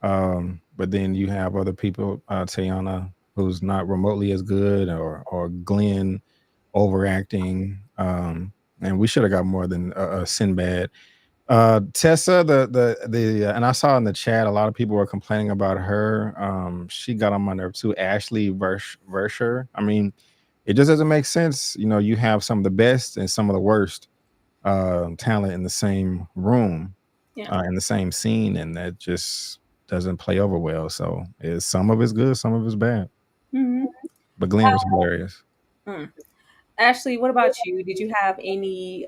[SPEAKER 4] But then you have other people, Tayana, who's not remotely as good, or Glenn overacting. And we should have got more than Sinbad. Tessa, and I saw in the chat a lot of people were complaining about her. She got on my nerve too. Ashley Versher. I mean, it just doesn't make sense. You have some of the best and some of the worst talent in the same room,
[SPEAKER 2] Yeah.
[SPEAKER 4] in the same scene, and that just doesn't play over well. So some of it's good, some of it's bad.
[SPEAKER 2] Mhm.
[SPEAKER 4] But Glenn was hilarious.
[SPEAKER 2] Mm. Ashley, what about you? Did you have any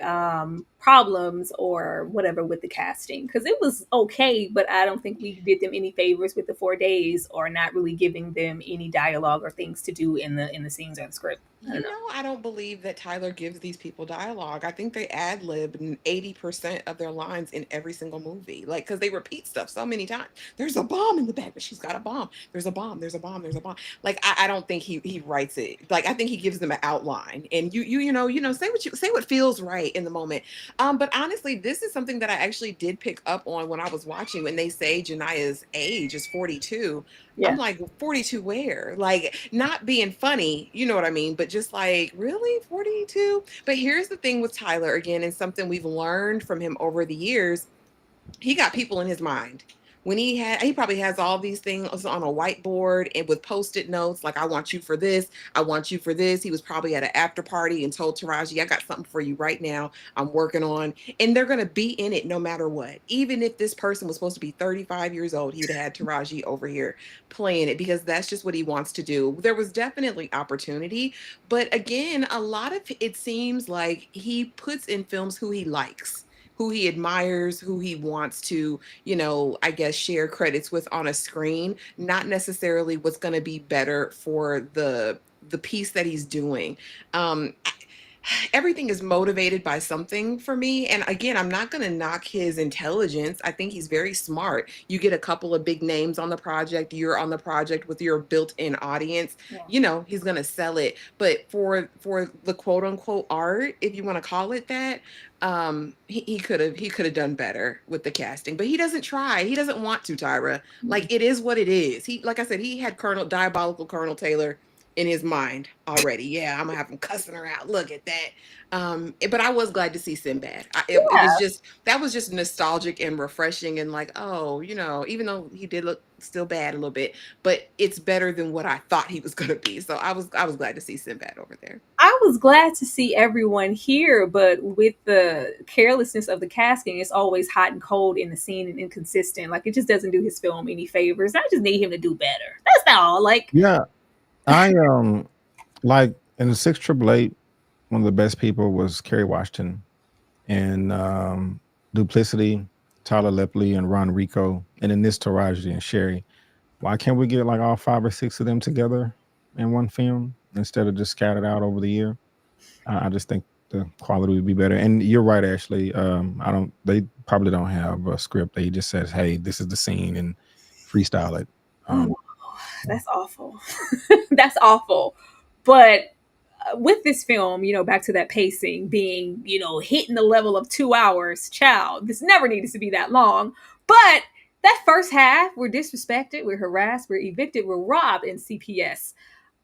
[SPEAKER 2] problems or whatever with the casting? Because it was okay, but I don't think we did them any favors with the 4 days, or not really giving them any dialogue or things to do in the scenes or the script. I don't know.
[SPEAKER 3] I don't believe that Tyler gives these people dialogue. I think they ad lib 80% of their lines in every single movie. Like, because they repeat stuff so many times. There's a bomb in the bag, but she's got a bomb. There's a bomb. There's a bomb. There's a bomb. Like, I don't think he writes it. Like, I think he gives them an outline, and say what feels right in the moment. But honestly, this is something that I actually did pick up on when I was watching. When they say Jania's age is 42, I'm
[SPEAKER 2] Yeah.
[SPEAKER 3] like, 42 where? Like, not being funny, you know what I mean? But just like, really? 42? But here's the thing with Tyler, again, and something we've learned from him over the years. He got people in his mind. When he probably has all these things on a whiteboard and with post-it notes, like, I want you for this, I want you for this. He was probably at an after party and told Taraji, I got something for you right now, I'm working on. And they're gonna be in it no matter what. Even if this person was supposed to be 35 years old, he'd had Taraji over here playing it, because that's just what he wants to do. There was definitely opportunity, but again, a lot of it seems like he puts in films who he likes, who he admires, who he wants to, I guess, share credits with on a screen, not necessarily what's going to be better for the piece that he's doing. Um, Everything is motivated by something for me. And again, I'm not going to knock his intelligence. I think he's very smart. You get a couple of big names on the project, you're on the project with your built-in audience,
[SPEAKER 2] Yeah.
[SPEAKER 3] he's going to sell it. But for the quote unquote art, if you want to call it that, he could have done better with the casting, but he doesn't try. He doesn't want to, Tyra. Like, it is what it is. Like I said, he had diabolical Colonel Taylor in his mind already. Yeah, I'm gonna have him cussing her out. Look at that. But I was glad to see Sinbad. It was just, that was just nostalgic and refreshing, and like, oh, even though he did look still bad a little bit, but it's better than what I thought he was gonna be. So I was glad to see Sinbad over there.
[SPEAKER 2] I was glad to see everyone here, but with the carelessness of the casting, it's always hot and cold in the scene and inconsistent. Like, it just doesn't do his film any favors. I just need him to do better. That's all. Like,
[SPEAKER 4] Yeah, I like in the 688, one of the best people was Kerry Washington, and Duplicity, Tyler Lepley, and Ron Rico, and in this Taraji and Sherry. Why can't we get like all 5 or 6 of them together in one film instead of just scattered out over the year? I just think the quality would be better. And you're right, Ashley. They probably don't have a script. They just says, "Hey, this is the scene," and freestyle it.
[SPEAKER 2] oh, that's awful. That's awful. But with this film, back to that pacing being, hitting the level of 2 hours, child, this never needed to be that long. But that first half, we're disrespected, we're harassed, we're evicted, we're robbed in CPS.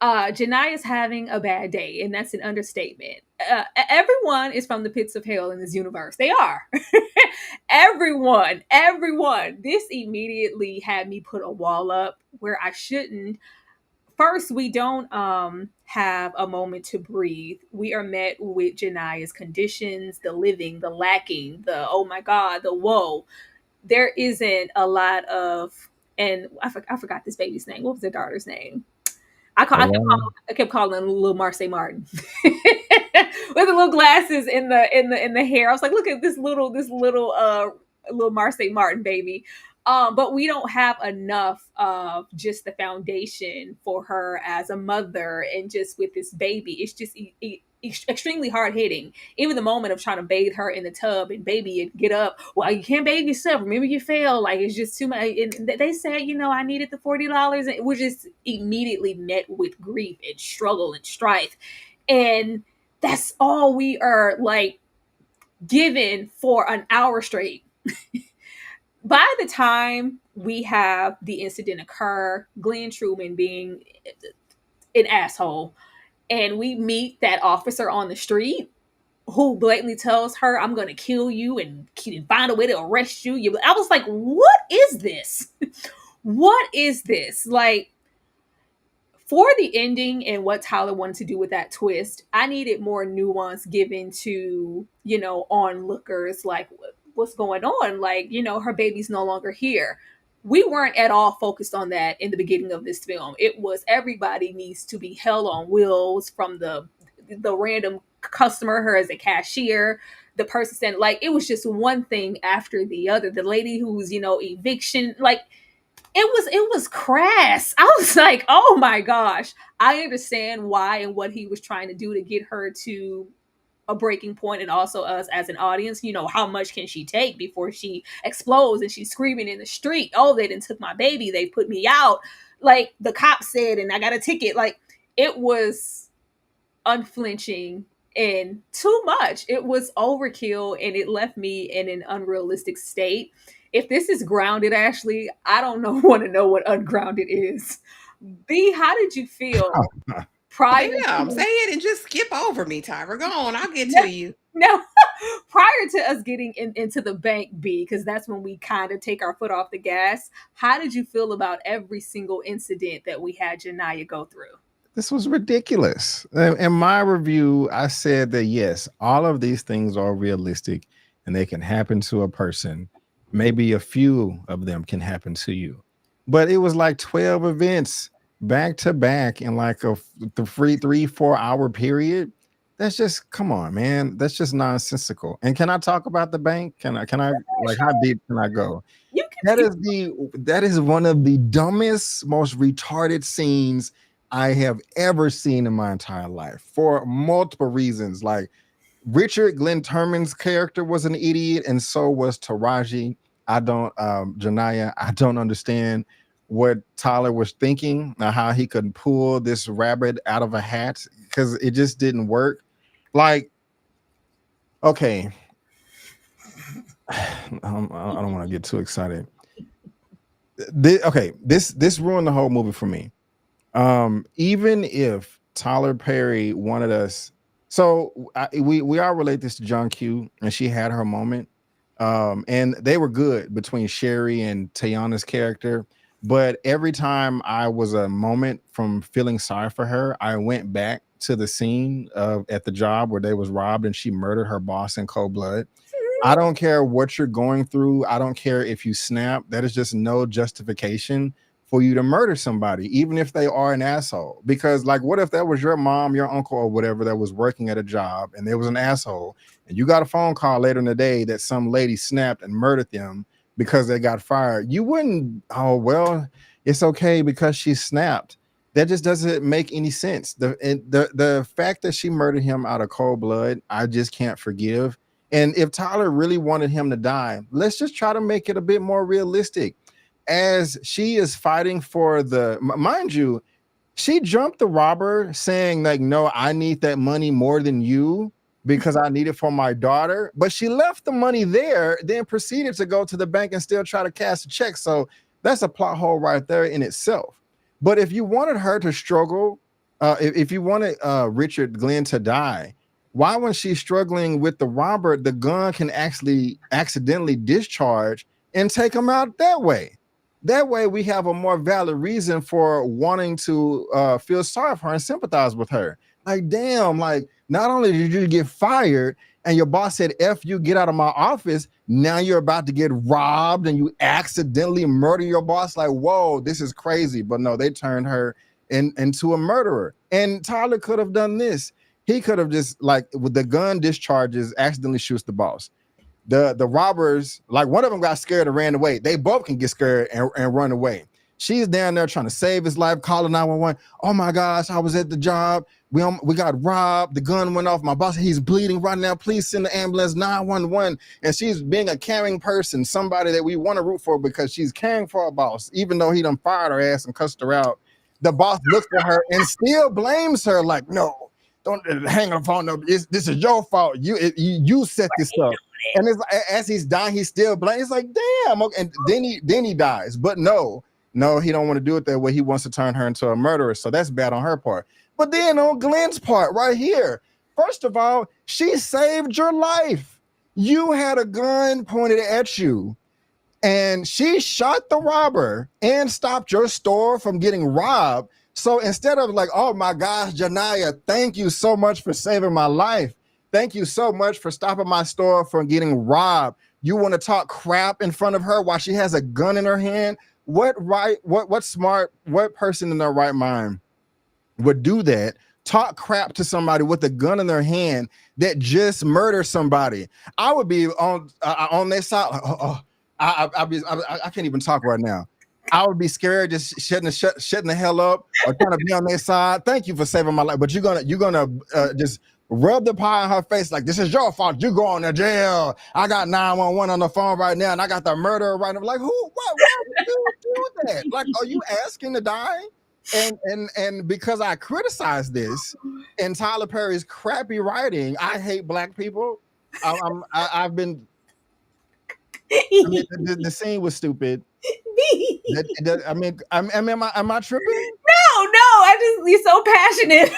[SPEAKER 2] Jania's having a bad day, and that's an understatement. Everyone is from the pits of hell in this universe. They are. Everyone. This immediately had me put a wall up where I shouldn't. First, we don't have a moment to breathe. We are met with Jania's conditions, the living, the lacking, the oh my god, the whoa. There isn't a lot of, and I forgot this baby's name. What was their daughter's name? I kept calling him little Marseille Martin with the little glasses in the hair. I was like, look at this little Marseille Martin baby. But we don't have enough of just the foundation for her as a mother, and just with this baby, it's just extremely hard hitting. Even the moment of trying to bathe her in the tub and baby and get up, well, you can't bathe yourself. Remember, you failed. Like, it's just too much. And they said, I needed the $40, and we're just immediately met with grief and struggle and strife, and that's all we are like given for an hour straight. By the time we have the incident occur, Glenn Truman being an asshole, and we meet that officer on the street who blatantly tells her, I'm going to kill you and find a way to arrest you. I was like, what is this? What is this? Like, for the ending and what Tyler wanted to do with that twist, I needed more nuance given to, onlookers, like what's going on? Like, her baby's no longer here. We weren't at all focused on that in the beginning of this film. It was everybody needs to be held on wheels, from the random customer, her as a cashier, the person saying, like, it was just one thing after the other. The lady who's, eviction, like, it was crass. I was like, oh my gosh. I understand why and what he was trying to do to get her to a breaking point, and also us as an audience. How much can she take before she explodes and she's screaming in the street, oh, they didn't took my baby, they put me out, like the cop said, and I got a ticket. Like, it was unflinching and too much. It was overkill, and it left me in an unrealistic state. If this is grounded, Ashley, I don't know want to know what ungrounded is. B, how did you feel prior
[SPEAKER 3] Damn, say
[SPEAKER 2] to
[SPEAKER 3] it and just skip over me, Tyra. Go on, I'll get
[SPEAKER 2] no,
[SPEAKER 3] to you.
[SPEAKER 2] no, prior to us getting into the bank, B, because that's when we kind of take our foot off the gas. How did you feel about every single incident that we had Janaya go through?
[SPEAKER 4] This was ridiculous. In my review, I said that yes, all of these things are realistic and they can happen to a person. Maybe a few of them can happen to you. But it was like 12 events back to back in like the free 3-4 hour period. That's just, come on, man. That's just nonsensical. And can I talk about the bank? Can I like, how deep can I go?
[SPEAKER 2] You
[SPEAKER 4] That
[SPEAKER 2] can.
[SPEAKER 4] is one of the dumbest, most retarded scenes I have ever seen in my entire life for multiple reasons. Like, Richard Glenn Turman's character was an idiot, and so was Taraji. Janaya, I don't understand what Tyler was thinking, how he could pull this rabbit out of a hat, because it just didn't work. Like, okay, I don't want to get too excited. This ruined the whole movie for me. Even if Tyler Perry wanted us, so we all relate this to John Q, and she had her moment, and they were good between Sherry and Tayana's character. But every time I was a moment from feeling sorry for her, I went back to the scene at the job where they was robbed and she murdered her boss in cold blood. I don't care what you're going through. I don't care if you snap. That is just no justification for you to murder somebody, even if they are an asshole. Because, like, what if that was your mom, your uncle, or whatever that was working at a job and there was an asshole, and you got a phone call later in the day that some lady snapped and murdered them because they got fired? You wouldn't, oh, well, it's okay because she snapped. That just doesn't make any sense. The fact that she murdered him out of cold blood, I just can't forgive. And if Tyler really wanted him to die, let's just try to make it a bit more realistic. As she is fighting for mind you, she jumped the robber saying, like, no, I need that money more than you because I need it for my daughter. But she left the money there, then proceeded to go to the bank and still try to cash a check. So that's a plot hole right there in itself. But if you wanted her to struggle, if you wanted Richard Glenn to die, why, when she's struggling with the robber, the gun can actually accidentally discharge and take him out that way? That way, we have a more valid reason for wanting to feel sorry for her and sympathize with her. Like, damn, like, not only did you get fired and your boss said, F you, get out of my office, now you're about to get robbed and you accidentally murder your boss. Like, whoa, this is crazy. But no, they turned her into a murderer. And Tyler could have done this. He could have just, like, with the gun discharges, accidentally shoots the boss. The robbers, like one of them got scared and ran away. They both can get scared and run away. She's down there trying to save his life, calling 911. Oh my gosh, I was at the job. We got robbed. The gun went off. My boss, he's bleeding right now. Please send the ambulance, 911. And she's being a caring person, somebody that we want to root for because she's caring for our boss, even though he done fired her ass and cussed her out. The boss looks at her and still blames her, like, no, don't hang on the phone. No, this is your fault. You set this up. And it's as he's dying, he's still blamed. It's like, damn. Okay. And then he dies. But no, he don't want to do it that way. He wants to turn her into a murderer. So that's bad on her part. But then on Glenn's part, right here, first of all, she saved your life. You had a gun pointed at you, and she shot the robber and stopped your store from getting robbed. So instead of like, oh my gosh, Janaya, thank you so much for saving my life. Thank you so much for stopping my store from getting robbed. You want to talk crap in front of her while she has a gun in her hand? What smart, what person in their right mind would do that? Talk crap to somebody with a gun in their hand that just murdered somebody. I would be on their side. Like, I can't even talk right now. I would be scared, just shutting the hell up or trying to be on their side. Thank you for saving my life, but you're gonna just rub the pie in her face like, this is your fault. You going to jail. I got 911 on the phone right now, and I got the murderer right now. Like, who? Why would you do that? Like, are you asking to die? And because I criticized this in Tyler Perry's crappy writing, I hate black people. I've been. I mean, the scene was stupid. I mean, am I tripping?
[SPEAKER 2] No, you're so passionate.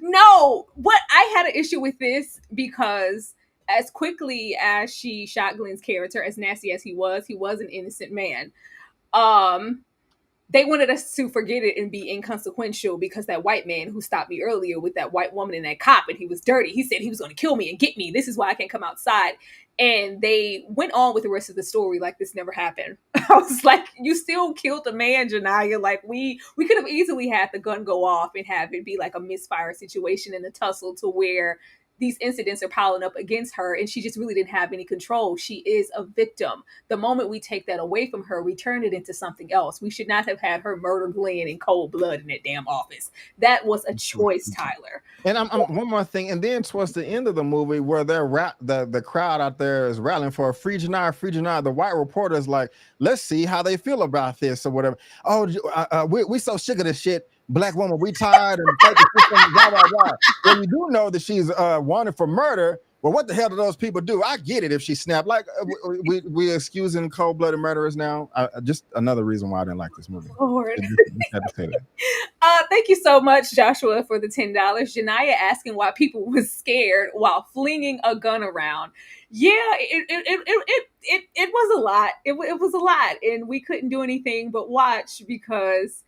[SPEAKER 2] No, what I had an issue with this because as quickly as she shot Glenn's character, as nasty as he was an innocent man. They wanted us to forget it and be inconsequential because that white man who stopped me earlier with that white woman and that cop, and he was dirty. He said he was going to kill me and get me. This is why I can't come outside. And they went on with the rest of the story like this never happened. I was like, you still killed the man, Janaya. Like we could have easily had the gun go off and have it be like a misfire situation in a tussle to where these incidents are piling up against her and she just really didn't have any control. She is a victim. The moment we take that away from her, we turn it into something else. We should not have had her murder Glenn in cold blood in that damn office. That was a choice, Tyler.
[SPEAKER 4] And I'm one more thing, and then towards the end of the movie, where the crowd out there is rallying for a free Janaya, the white reporter is like, let's see how they feel about this or whatever. Oh, we so sick of this shit. Black woman, we tired and fight the system, blah, blah, blah. Well, you do know that she's wanted for murder. Well, what the hell do those people do? I get it if she snapped. Like, we excusing cold-blooded murderers now. Just another reason why I didn't like this movie.
[SPEAKER 2] Lord. Thank you so much, Joshua, for the $10. Janaya asking why people was scared while flinging a gun around. Yeah, it was a lot. It was a lot, and we couldn't do anything but watch because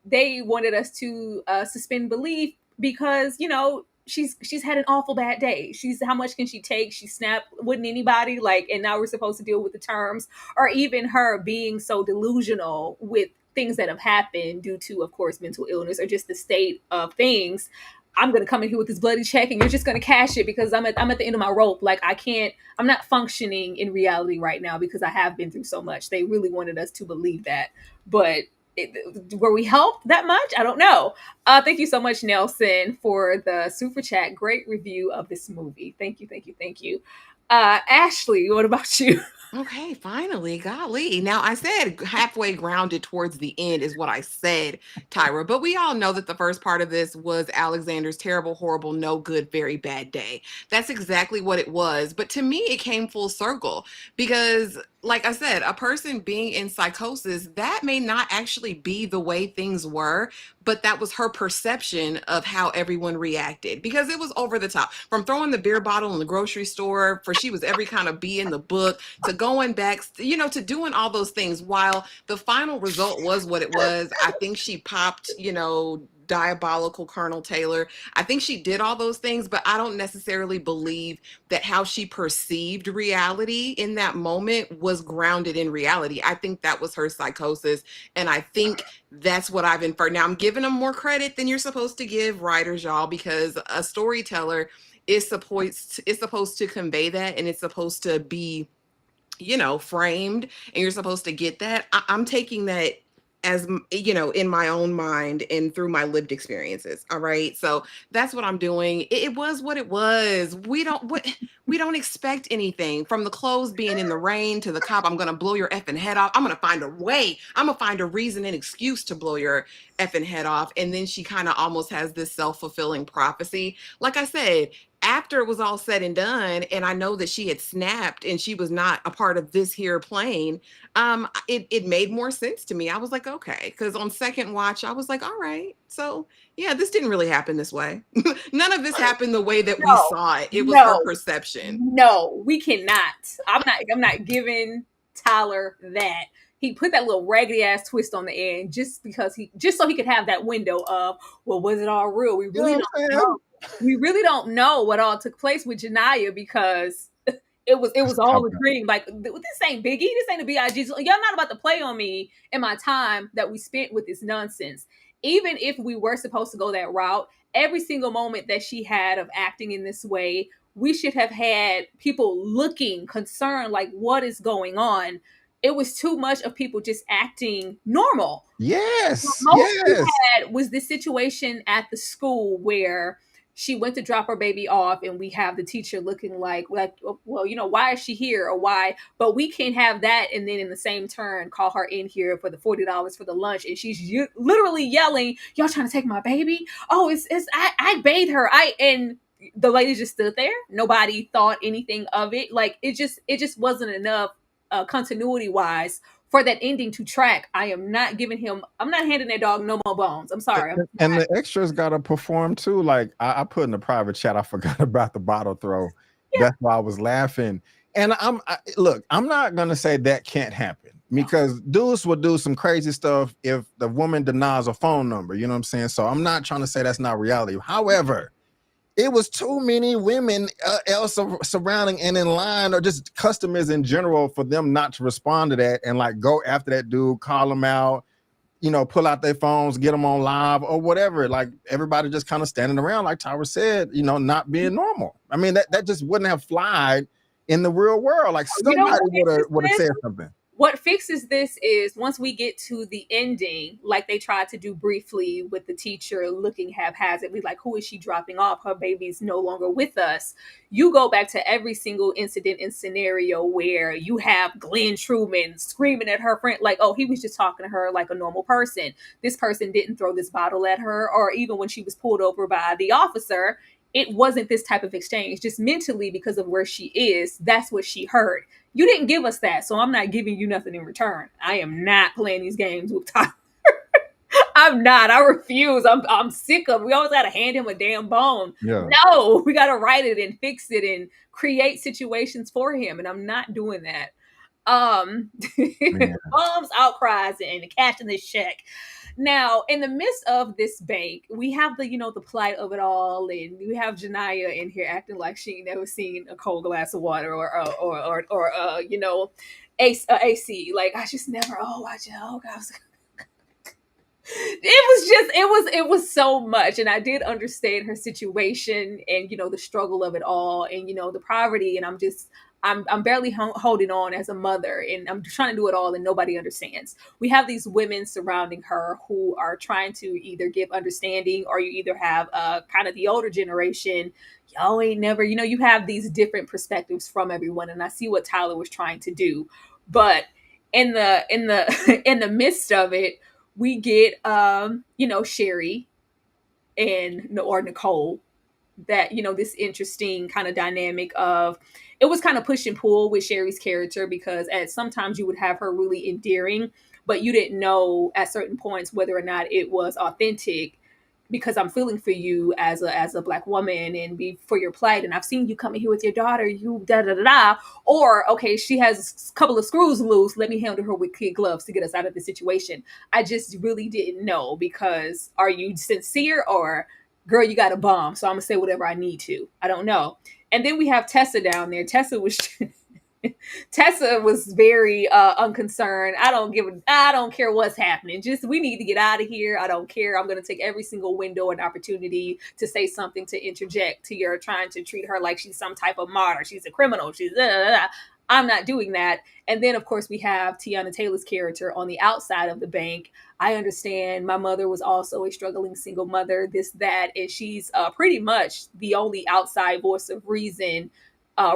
[SPEAKER 2] they wanted us to suspend belief because, you know, she's had an awful bad day. How much can she take? She snapped. Wouldn't anybody like? And now we're supposed to deal with the terms, or even her being so delusional with things that have happened due to, of course, mental illness or just the state of things. I'm going to come in here with this bloody check and you're just going to cash it because I'm at the end of my rope. Like I'm not functioning in reality right now because I have been through so much. They really wanted us to believe that, but were we helped that much? I don't know. Thank you so much, Nelson, for the super chat. Great review of this movie. Thank you. Ashley, what about you?
[SPEAKER 3] Okay, finally, golly. Now, I said halfway grounded towards the end is what I said, Tyra, but we all know that the first part of this was Alexander's terrible, horrible, no good, very bad day. That's exactly what it was. But to me, it came full circle because, like I said, a person being in psychosis, that may not actually be the way things were, but that was her perception of how everyone reacted because it was over the top. From throwing the beer bottle in the grocery store, for she was every kind of bee in the book, to going back, to doing all those things. While the final result was what it was, I think she popped, diabolical Colonel Taylor. I think she did all those things, but I don't necessarily believe that how she perceived reality in that moment was grounded in reality. I think that was her psychosis. And I think that's what I've inferred. Now, I'm giving them more credit than you're supposed to give writers, y'all, because a storyteller is supposed to convey that, and it's supposed to be, framed, and you're supposed to get that. I'm taking that as, in my own mind and through my lived experiences. All right. So that's what I'm doing. It was what it was. We don't expect anything from the clothes being in the rain to the cop. I'm going to blow your effing head off. I'm going to find a way. I'm going to find a reason and excuse to blow your effing head off. And then she kind of almost has this self-fulfilling prophecy. Like I said, after it was all said and done, and I know that she had snapped and she was not a part of this here plane, it made more sense to me. I was like, okay, because on second watch, I was like, all right, so yeah, this didn't really happen this way. None of this happened the way that we
[SPEAKER 2] No,
[SPEAKER 3] saw it. It was her
[SPEAKER 2] no,
[SPEAKER 3] perception.
[SPEAKER 2] no, we cannot. I'm not giving Tyler that. He put that little raggedy ass twist on the end just so he could have that window of, well, was it all real? We
[SPEAKER 4] You know
[SPEAKER 2] really
[SPEAKER 4] what
[SPEAKER 2] don't
[SPEAKER 4] I'm saying?
[SPEAKER 2] know. We really don't know what all took place with Janiyah, because it was all a
[SPEAKER 4] Tough.
[SPEAKER 2] dream. Like, this ain't Biggie. This ain't a Big. Y'all not about to play on me and my time that we spent with this nonsense. Even if we were supposed to go that route, every single moment that she had of acting in this way, we should have had people looking concerned, like, what is going on? It was too much of people just acting normal.
[SPEAKER 4] Yes,
[SPEAKER 2] Most we
[SPEAKER 4] yes.
[SPEAKER 2] had was this situation at the school where she went to drop her baby off, and we have the teacher looking like, well, why is she here, or why? But we can't have that, and then in the same turn call her in here for the $40 for the lunch, and she's literally yelling, "Y'all trying to take my baby? Oh, it's I bathed her. And the lady just stood there. Nobody thought anything of it. Like, it just wasn't enough, continuity wise, for that ending to track. I'm not handing that dog no more bones. I'm sorry.
[SPEAKER 4] And the extras gotta perform too. Like I put in the private chat, I forgot about the bottle throw.
[SPEAKER 2] Yeah.
[SPEAKER 4] That's why I was laughing. And look, I'm not gonna say that can't happen, because dudes will do some crazy stuff if the woman denies a phone number. You know what I'm saying? So I'm not trying to say that's not reality. However, it was too many women else surrounding and in line, or just customers in general, for them not to respond to that and like go after that dude, call him out, pull out their phones, get them on live or whatever. Like everybody just kind of standing around, like Tyra said, not being normal. I mean, that just wouldn't have flied in the real world. Like somebody would have said something.
[SPEAKER 2] What fixes this is, once we get to the ending, like they tried to do briefly with the teacher looking haphazardly, like, who is she dropping off? Her baby's no longer with us. You go back to every single incident and scenario where you have Glenn Truman screaming at her friend, like, oh, he was just talking to her like a normal person. This person didn't throw this bottle at her. Or even when she was pulled over by the officer, it wasn't this type of exchange. Just mentally, because of where she is, that's what she heard. You didn't give us that, so I'm not giving you nothing in return. I am not playing these games with Tyler. I'm not. I refuse. I'm sick of. We always got to hand him a damn bone.
[SPEAKER 4] Yeah.
[SPEAKER 2] No, we got to write it and fix it and create situations for him, and I'm not doing that. Bombs, outcries, and the cash in this check. Now, in the midst of this bank, we have the plight of it all, and we have Janiyah in here acting like she ain't never seen a cold glass of water, or AC. Like, I just never. Oh, God. It was so much, and I did understand her situation, and the struggle of it all, and the poverty, and I'm barely holding on as a mother, and I'm trying to do it all, and nobody understands. We have these women surrounding her who are trying to either give understanding, or you either have kind of the older generation. Y'all ain't never, you have these different perspectives from everyone, and I see what Tyler was trying to do, but in the in the midst of it, we get Sherry or Nicole, that this interesting kind of dynamic of, it was kind of push and pull with Sherry's character, because at sometimes you would have her really endearing, but you didn't know at certain points whether or not it was authentic. because I'm feeling for you as a black woman and be for your plight, and I've seen you coming here with your daughter, you da da da da. Or okay, she has a couple of screws loose. Let me handle her with kid gloves to get us out of the situation. I just really didn't know, because are you sincere, or girl, you got a bomb, so I'm gonna say whatever I need to. I don't know. And then we have Tessa down there. Tessa was Tessa was very unconcerned. I don't care what's happening. Just we need to get out of here. I don't care. I'm going to take every single window and opportunity to say something, to interject to your trying to treat her like she's some type of martyr. She's a criminal. She's I'm not doing that. And then of course we have Tiana Taylor's character on the outside of the bank. I understand my mother was also a struggling single mother, this, that, and she's pretty much the only outside voice of reason,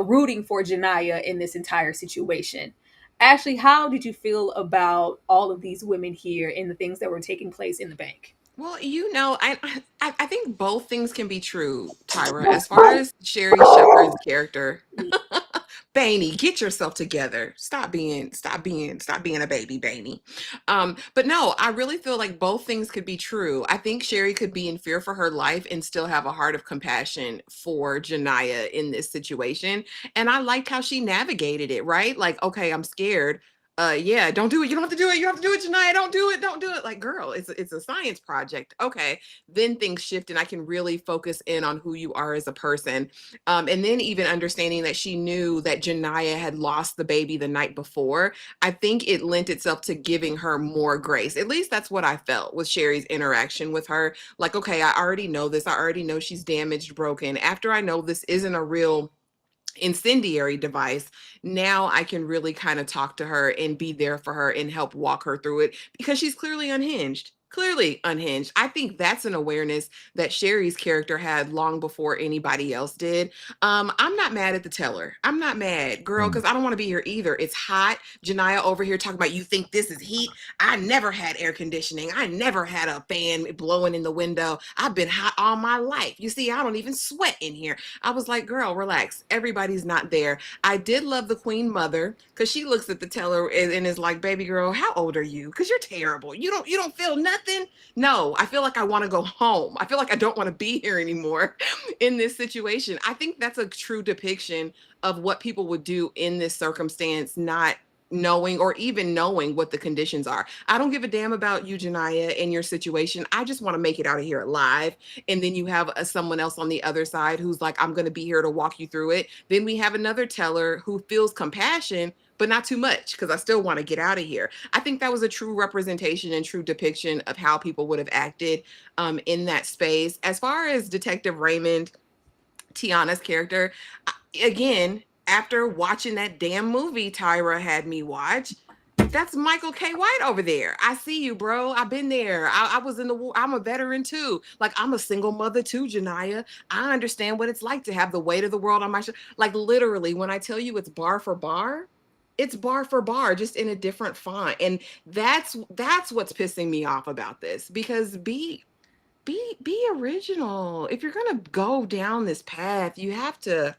[SPEAKER 2] rooting for Janiyah in this entire situation. Ashley, how did you feel about all of these women here and the things that were taking place in the bank?
[SPEAKER 3] Well, I think both things can be true, Tyra. As far as Sherry Shepherd's character, Baney, get yourself together. Stop being a baby, Baney. But no, I really feel like both things could be true. I think Sherry could be in fear for her life and still have a heart of compassion for Janiyah in this situation. And I liked how she navigated it, right? Like, okay, I'm scared. Yeah, don't do it. You don't have to do it. You have to do it, Janiyah. Don't do it. Don't do it. Like, girl, it's a science project. Okay. Then things shift and I can really focus in on who you are as a person. And then even understanding that she knew that Janiyah had lost the baby the night before, I think it lent itself to giving her more grace. At least that's what I felt with Sherry's interaction with her. Like, okay, I already know this. I already know she's damaged, broken. After I know this isn't a real incendiary device, now I can really kind of talk to her and be there for her and help walk her through it, because she's clearly unhinged. Clearly unhinged. I think that's an awareness that Sherry's character had long before anybody else did. I'm not mad at the teller. I'm not mad, girl,
[SPEAKER 4] Mm.
[SPEAKER 3] because I don't want to be here either. It's hot. Janiyah over here talking about, you think this is heat? I never had air conditioning. I never had a fan blowing in the window. I've been hot all my life. You see, I don't even sweat in here. I was like, girl, relax. Everybody's not there. I did love the queen mother, because she looks at the teller and is like, baby girl, how old are you? Because you're terrible. You don't feel nothing. No, I feel like I want to go home. I feel like I don't want to be here anymore in this situation. I think that's a true depiction of what people would do in this circumstance, not knowing or even knowing what the conditions are. I don't give a damn about you, Janiyah, and your situation. I just want to make it out of here alive. And then you have someone else on the other side who's like, I'm going to be here to walk you through it. Then we have another teller who feels compassion, but not too much, because I still want to get out of here. I think that was a true representation and true depiction of how people would have acted in that space. As far as Detective Raymond, Tiana's character, again, after watching that damn movie Tyra had me watch, that's Michael K. White over there. I see you, bro. I've been there. I was in the war. I'm a veteran too. Like, I'm a single mother too, Janiyah. I understand what it's like to have the weight of the world on my shoulder. Like, literally, when I tell you it's bar for bar, it's bar for bar, just in a different font. And that's what's pissing me off about this. Because be original. If you're gonna go down this path, you have to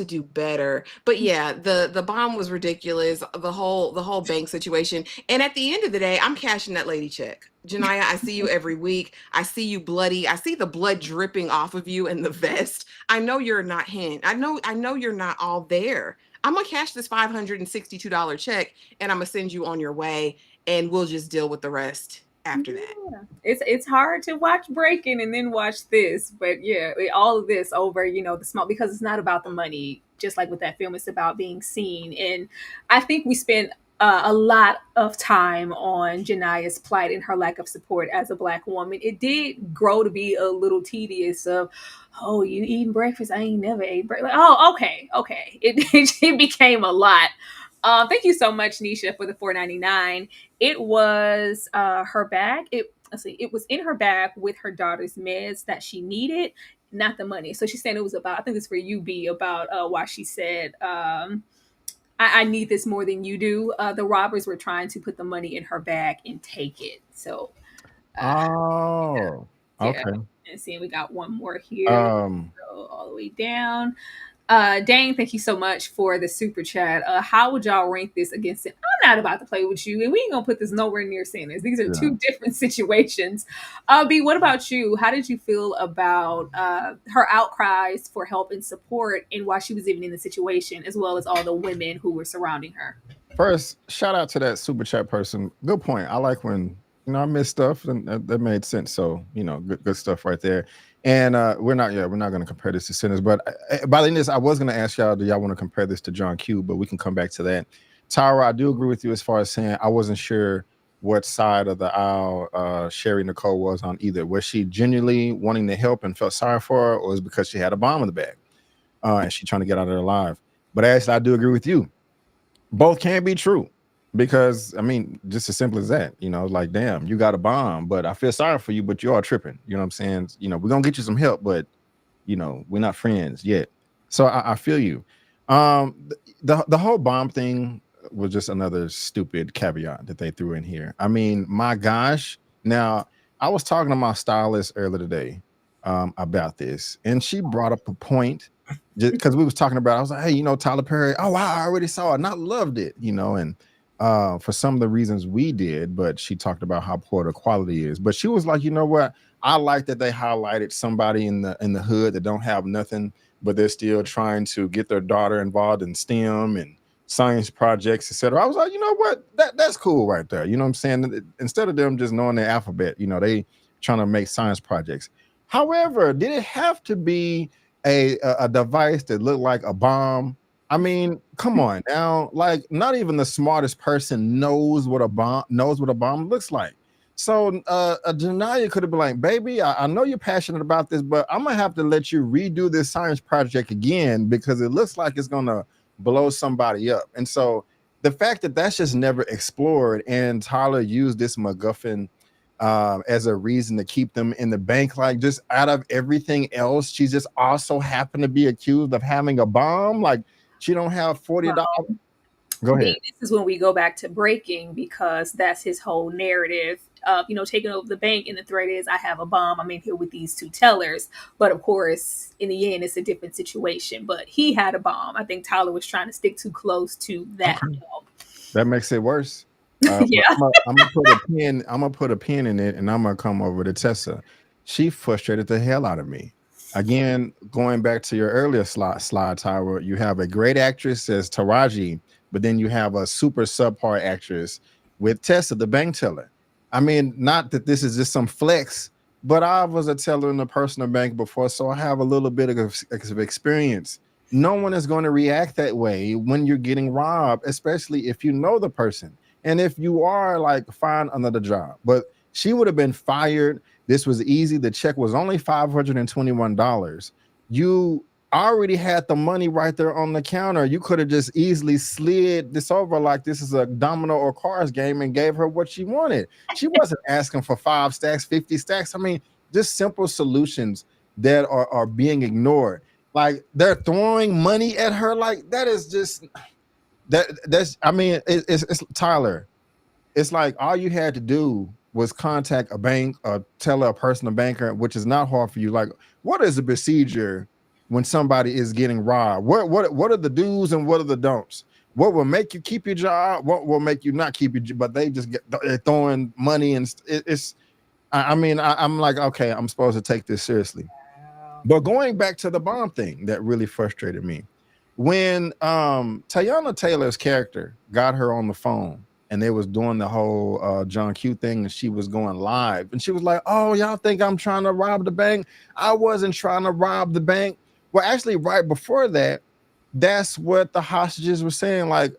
[SPEAKER 3] do better. But yeah, the bomb was ridiculous. The whole bank situation. And at the end of the day, I'm cashing that lady check. Janiyah, I see you every week. I see you bloody. I see the blood dripping off of you in the vest. I know you're not hint. I know you're not all there. I'm gonna cash this $562 check and I'm gonna send you on your way, and we'll just deal with the rest after that.
[SPEAKER 2] Yeah. It's hard to watch Breaking and then watch this, but yeah, all of this over, the small, because it's not about the money. Just like with that film, it's about being seen, and I think we spent a lot of time on Janiyah's plight and her lack of support as a black woman. It did grow to be a little tedious. Of, oh, you eating breakfast? I ain't never ate breakfast. Like, oh, okay. It became a lot. Thank you so much, Nisha, for the $4.99. It was her bag. It was in her bag with her daughter's meds that she needed, not the money. So she's saying it was about, I think it's for UB, about why she said, I need this more than you do. The robbers were trying to put the money in her bag and take it. So,
[SPEAKER 4] Oh,
[SPEAKER 2] yeah.
[SPEAKER 4] okay.
[SPEAKER 2] And seeing we got one more here.
[SPEAKER 4] Um,
[SPEAKER 2] Go all the way down. Dane, thank you so much for the super chat. How would y'all rank this against it? I'm not about to play with you, and we ain't gonna put this nowhere near sentence. These are
[SPEAKER 4] Yeah.
[SPEAKER 2] two different situations. B, what about you? How did you feel about her outcries for help and support, and why she was even in the situation, as well as all the women who were surrounding her?
[SPEAKER 4] First, shout out to that super chat person. Good point. I like when I miss stuff, and that made sense. So good stuff right there. And we're not going to compare this to Sinners, but by the end of this, I was going to ask y'all, do y'all want to compare this to John Q? But we can come back to that. Tyra, I do agree with you as far as saying I wasn't sure what side of the aisle Sherry Nicole was on either. Was she genuinely wanting to help and felt sorry for her, or was it because she had a bomb in the bag and she trying to get out of there alive? But actually, I do agree with you. Both can be true, because I mean, just as simple as that. Like, damn, you got a bomb, but I feel sorry for you, but you are tripping. You know what I'm saying? We're gonna get you some help, but we're not friends yet. So I feel you. The whole bomb thing was just another stupid caveat that they threw in here. I mean, my gosh. Now, I was talking to my stylist earlier today about this, and she brought up a point, just because we was talking about, I was like, hey, Tyler Perry, oh wow, I already saw it and I loved it, and for some of the reasons we did, but she talked about how poor the quality is. But she was like, you know what? I like that they highlighted somebody in the hood that don't have nothing, but they're still trying to get their daughter involved in STEM and science projects, etc. I was like, you know what? That's cool right there. You know what I'm saying? Instead of them just knowing their alphabet, they trying to make science projects. However, did it have to be a device that looked like a bomb? I mean, come on now. Like, not even the smartest person knows what a bomb looks like. So Janaya could have been like, baby, I know you're passionate about this, but I'm gonna have to let you redo this science project again, because it looks like it's gonna blow somebody up. And so the fact that that's just never explored, and Tyler used this MacGuffin as a reason to keep them in the bank, like, just out of everything else, she just also happened to be accused of having a bomb. Like, she don't have $40. Go ahead.
[SPEAKER 2] This is when we go back to breaking, because that's his whole narrative of, taking over the bank. And the threat is, I have a bomb. I'm in here with these two tellers. But of course, in the end, it's a different situation. But he had a bomb. I think Tyler was trying to stick too close to that.
[SPEAKER 4] Okay. That makes it worse.
[SPEAKER 2] Yeah.
[SPEAKER 4] I'm gonna put a pin. I'm gonna put a pin in it, and I'm gonna come over to Tessa. She frustrated the hell out of me. Again, going back to your earlier slide, Tyra, you have a great actress as Taraji, but then you have a super subpar actress with Tessa, the bank teller. I mean, not that this is just some flex, but I was a teller in a personal bank before, so I have a little bit of experience. No one is going to react that way when you're getting robbed, especially if you know the person. And if you are, like, find another job. But she would have been fired. This was easy. The check was only $521. You already had the money right there on the counter. You could have just easily slid this over like this is a domino or cards game and gave her what she wanted. She wasn't asking for 5 stacks, 50 stacks. I mean, just simple solutions that are being ignored. Like, they're throwing money at her. Like, that is just that's I mean, it's Tyler. It's like all you had to do was contact a bank or tell a personal banker, which is not hard for you. Like, what is the procedure when somebody is getting robbed? What are the do's and what are the don'ts? What will make you keep your job? What will make you not keep your job? But they just they're throwing money, and it's. I mean, I'm like, okay, I'm supposed to take this seriously. But going back to the bomb thing, that really frustrated me. When Tayana Taylor's character got her on the phone and they was doing the whole John Q thing, and she was going live, and she was like, oh, y'all think I'm trying to rob the bank? I wasn't trying to rob the bank. Well, actually, right before that, that's what the hostages were saying. Like,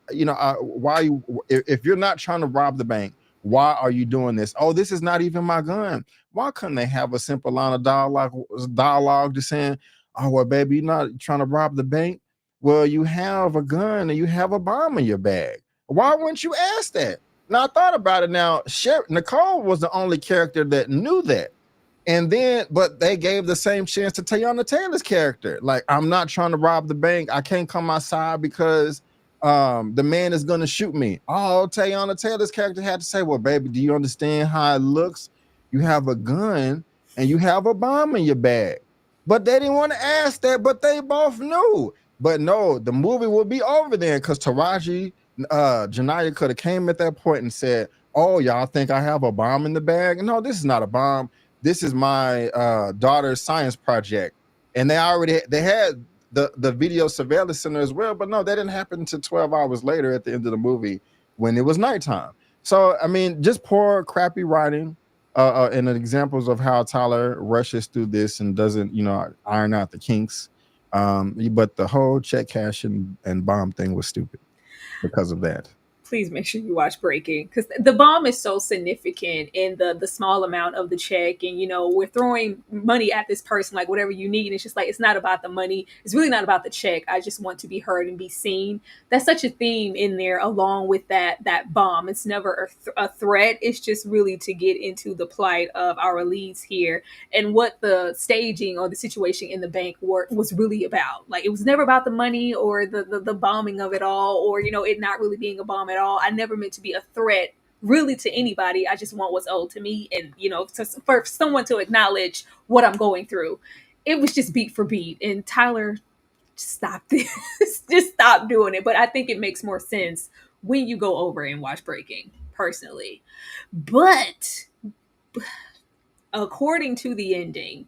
[SPEAKER 4] why you, if you're not trying to rob the bank, why are you doing this? Oh, this is not even my gun. Why couldn't they have a simple line of dialogue just saying, oh, well, baby, you're not trying to rob the bank? Well, you have a gun and you have a bomb in your bag. Why wouldn't you ask that? Now, I thought about it. Now, Nicole was the only character that knew that. And then, but they gave the same chance to Tayana Taylor's character. Like, I'm not trying to rob the bank. I can't come outside because the man is going to shoot me. Oh, Tayana Taylor's character had to say, well, baby, do you understand how it looks? You have a gun and you have a bomb in your bag. But they didn't want to ask that, but they both knew. But no, the movie will be over then because Taraji Janaya could have came at that point and said, "Oh, y'all think I have a bomb in the bag? No, this is not a bomb. This is my daughter's science project." And they had the video surveillance center as well, but no, that didn't happen until 12 hours later at the end of the movie when it was nighttime. So I mean, just poor, crappy writing. And examples of how Tyler rushes through this and doesn't, iron out the kinks. But the whole check cash and bomb thing was stupid because of that.
[SPEAKER 2] Please make sure you watch Breaking, because the bomb is so significant in the small amount of the check, and we're throwing money at this person like whatever you need. And it's just like, it's not about the money, it's really not about the check. I just want to be heard and be seen. That's such a theme in there, along with that bomb. It's never a threat, it's just really to get into the plight of our leads here and what the staging or the situation in the bank was really about. Like, it was never about the money or the bombing of it all, or it not really being a bomb at all. I never meant to be a threat really to anybody. I just want what's owed to me, and for someone to acknowledge what I'm going through. It was just beat for beat, and Tyler, stop this. Just stop doing it. But I think it makes more sense when you go over and watch Breaking, personally. But according to the ending,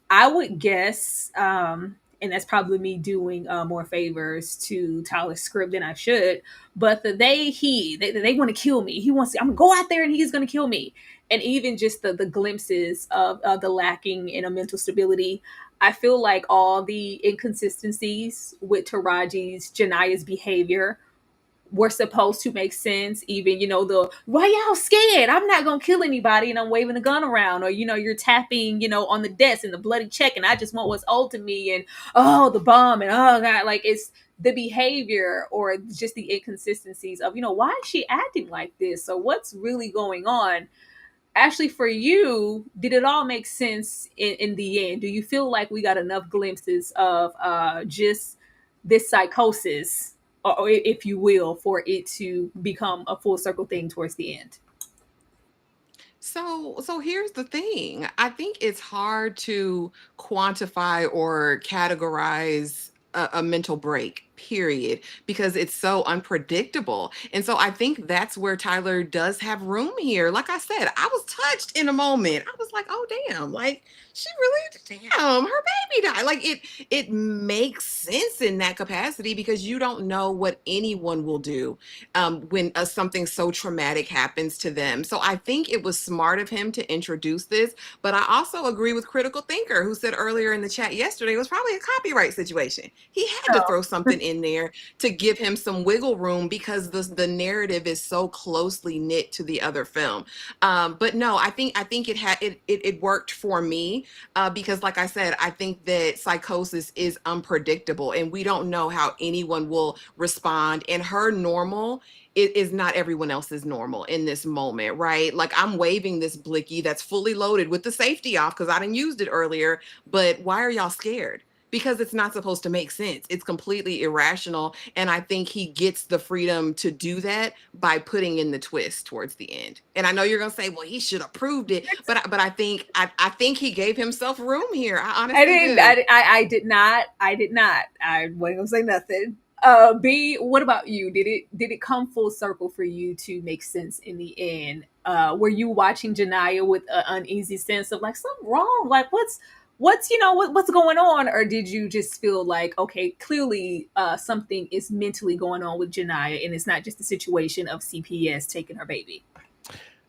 [SPEAKER 2] I would guess, and that's probably me doing more favors to Tyler's script than I should. But they want to kill me. He wants to. I'm gonna go out there and he's gonna kill me. And even just the glimpses of the lacking in a mental stability, I feel like all the inconsistencies with Taraji's Janaya's behavior were supposed to make sense. Even, the why y'all scared? I'm not gonna kill anybody and I'm waving a gun around, or you're tapping, on the desk and the bloody check and I just want what's owed to me, and oh, the bomb, and oh god, like, it's the behavior or just the inconsistencies of, why is she acting like this? So what's really going on? Ashley, for you, did it all make sense in the end? Do you feel like we got enough glimpses of just this psychosis, or if you will, for it to become a full circle thing towards the end?
[SPEAKER 3] So here's the thing. I think it's hard to quantify or categorize a mental break, period, because it's so unpredictable. And so I think that's where Tyler does have room here. Like I said, I was touched in a moment. I was like, oh damn, like she really, damn, her baby died. Like it makes sense in that capacity, because you don't know what anyone will do when something so traumatic happens to them. So I think it was smart of him to introduce this. But I also agree with Critical Thinker, who said earlier in the chat yesterday it was probably a copyright situation. He had to throw something in there to give him some wiggle room, because the narrative is so closely knit to the other film. But no, I think it worked for me, because like I said, I think that psychosis is unpredictable and we don't know how anyone will respond. And her normal is not everyone else's normal in this moment, right? Like, I'm waving this blicky that's fully loaded with the safety off because I didn't used it earlier. But why are y'all scared? Because it's not supposed to make sense. It's completely irrational. And I think he gets the freedom to do that by putting in the twist towards the end. And I know you're gonna say, well, he should have proved it, but I think he gave himself room here. I honestly
[SPEAKER 2] I didn't.
[SPEAKER 3] do.
[SPEAKER 2] I did not. I did not. I wasn't gonna say nothing. B, what about you? Did it come full circle for you to make sense in the end? Were you watching Janaya with an uneasy sense of like something wrong? Like, what's going on? Or did you just feel like, okay, clearly something is mentally going on with Janaya, and it's not just a situation of CPS taking her baby?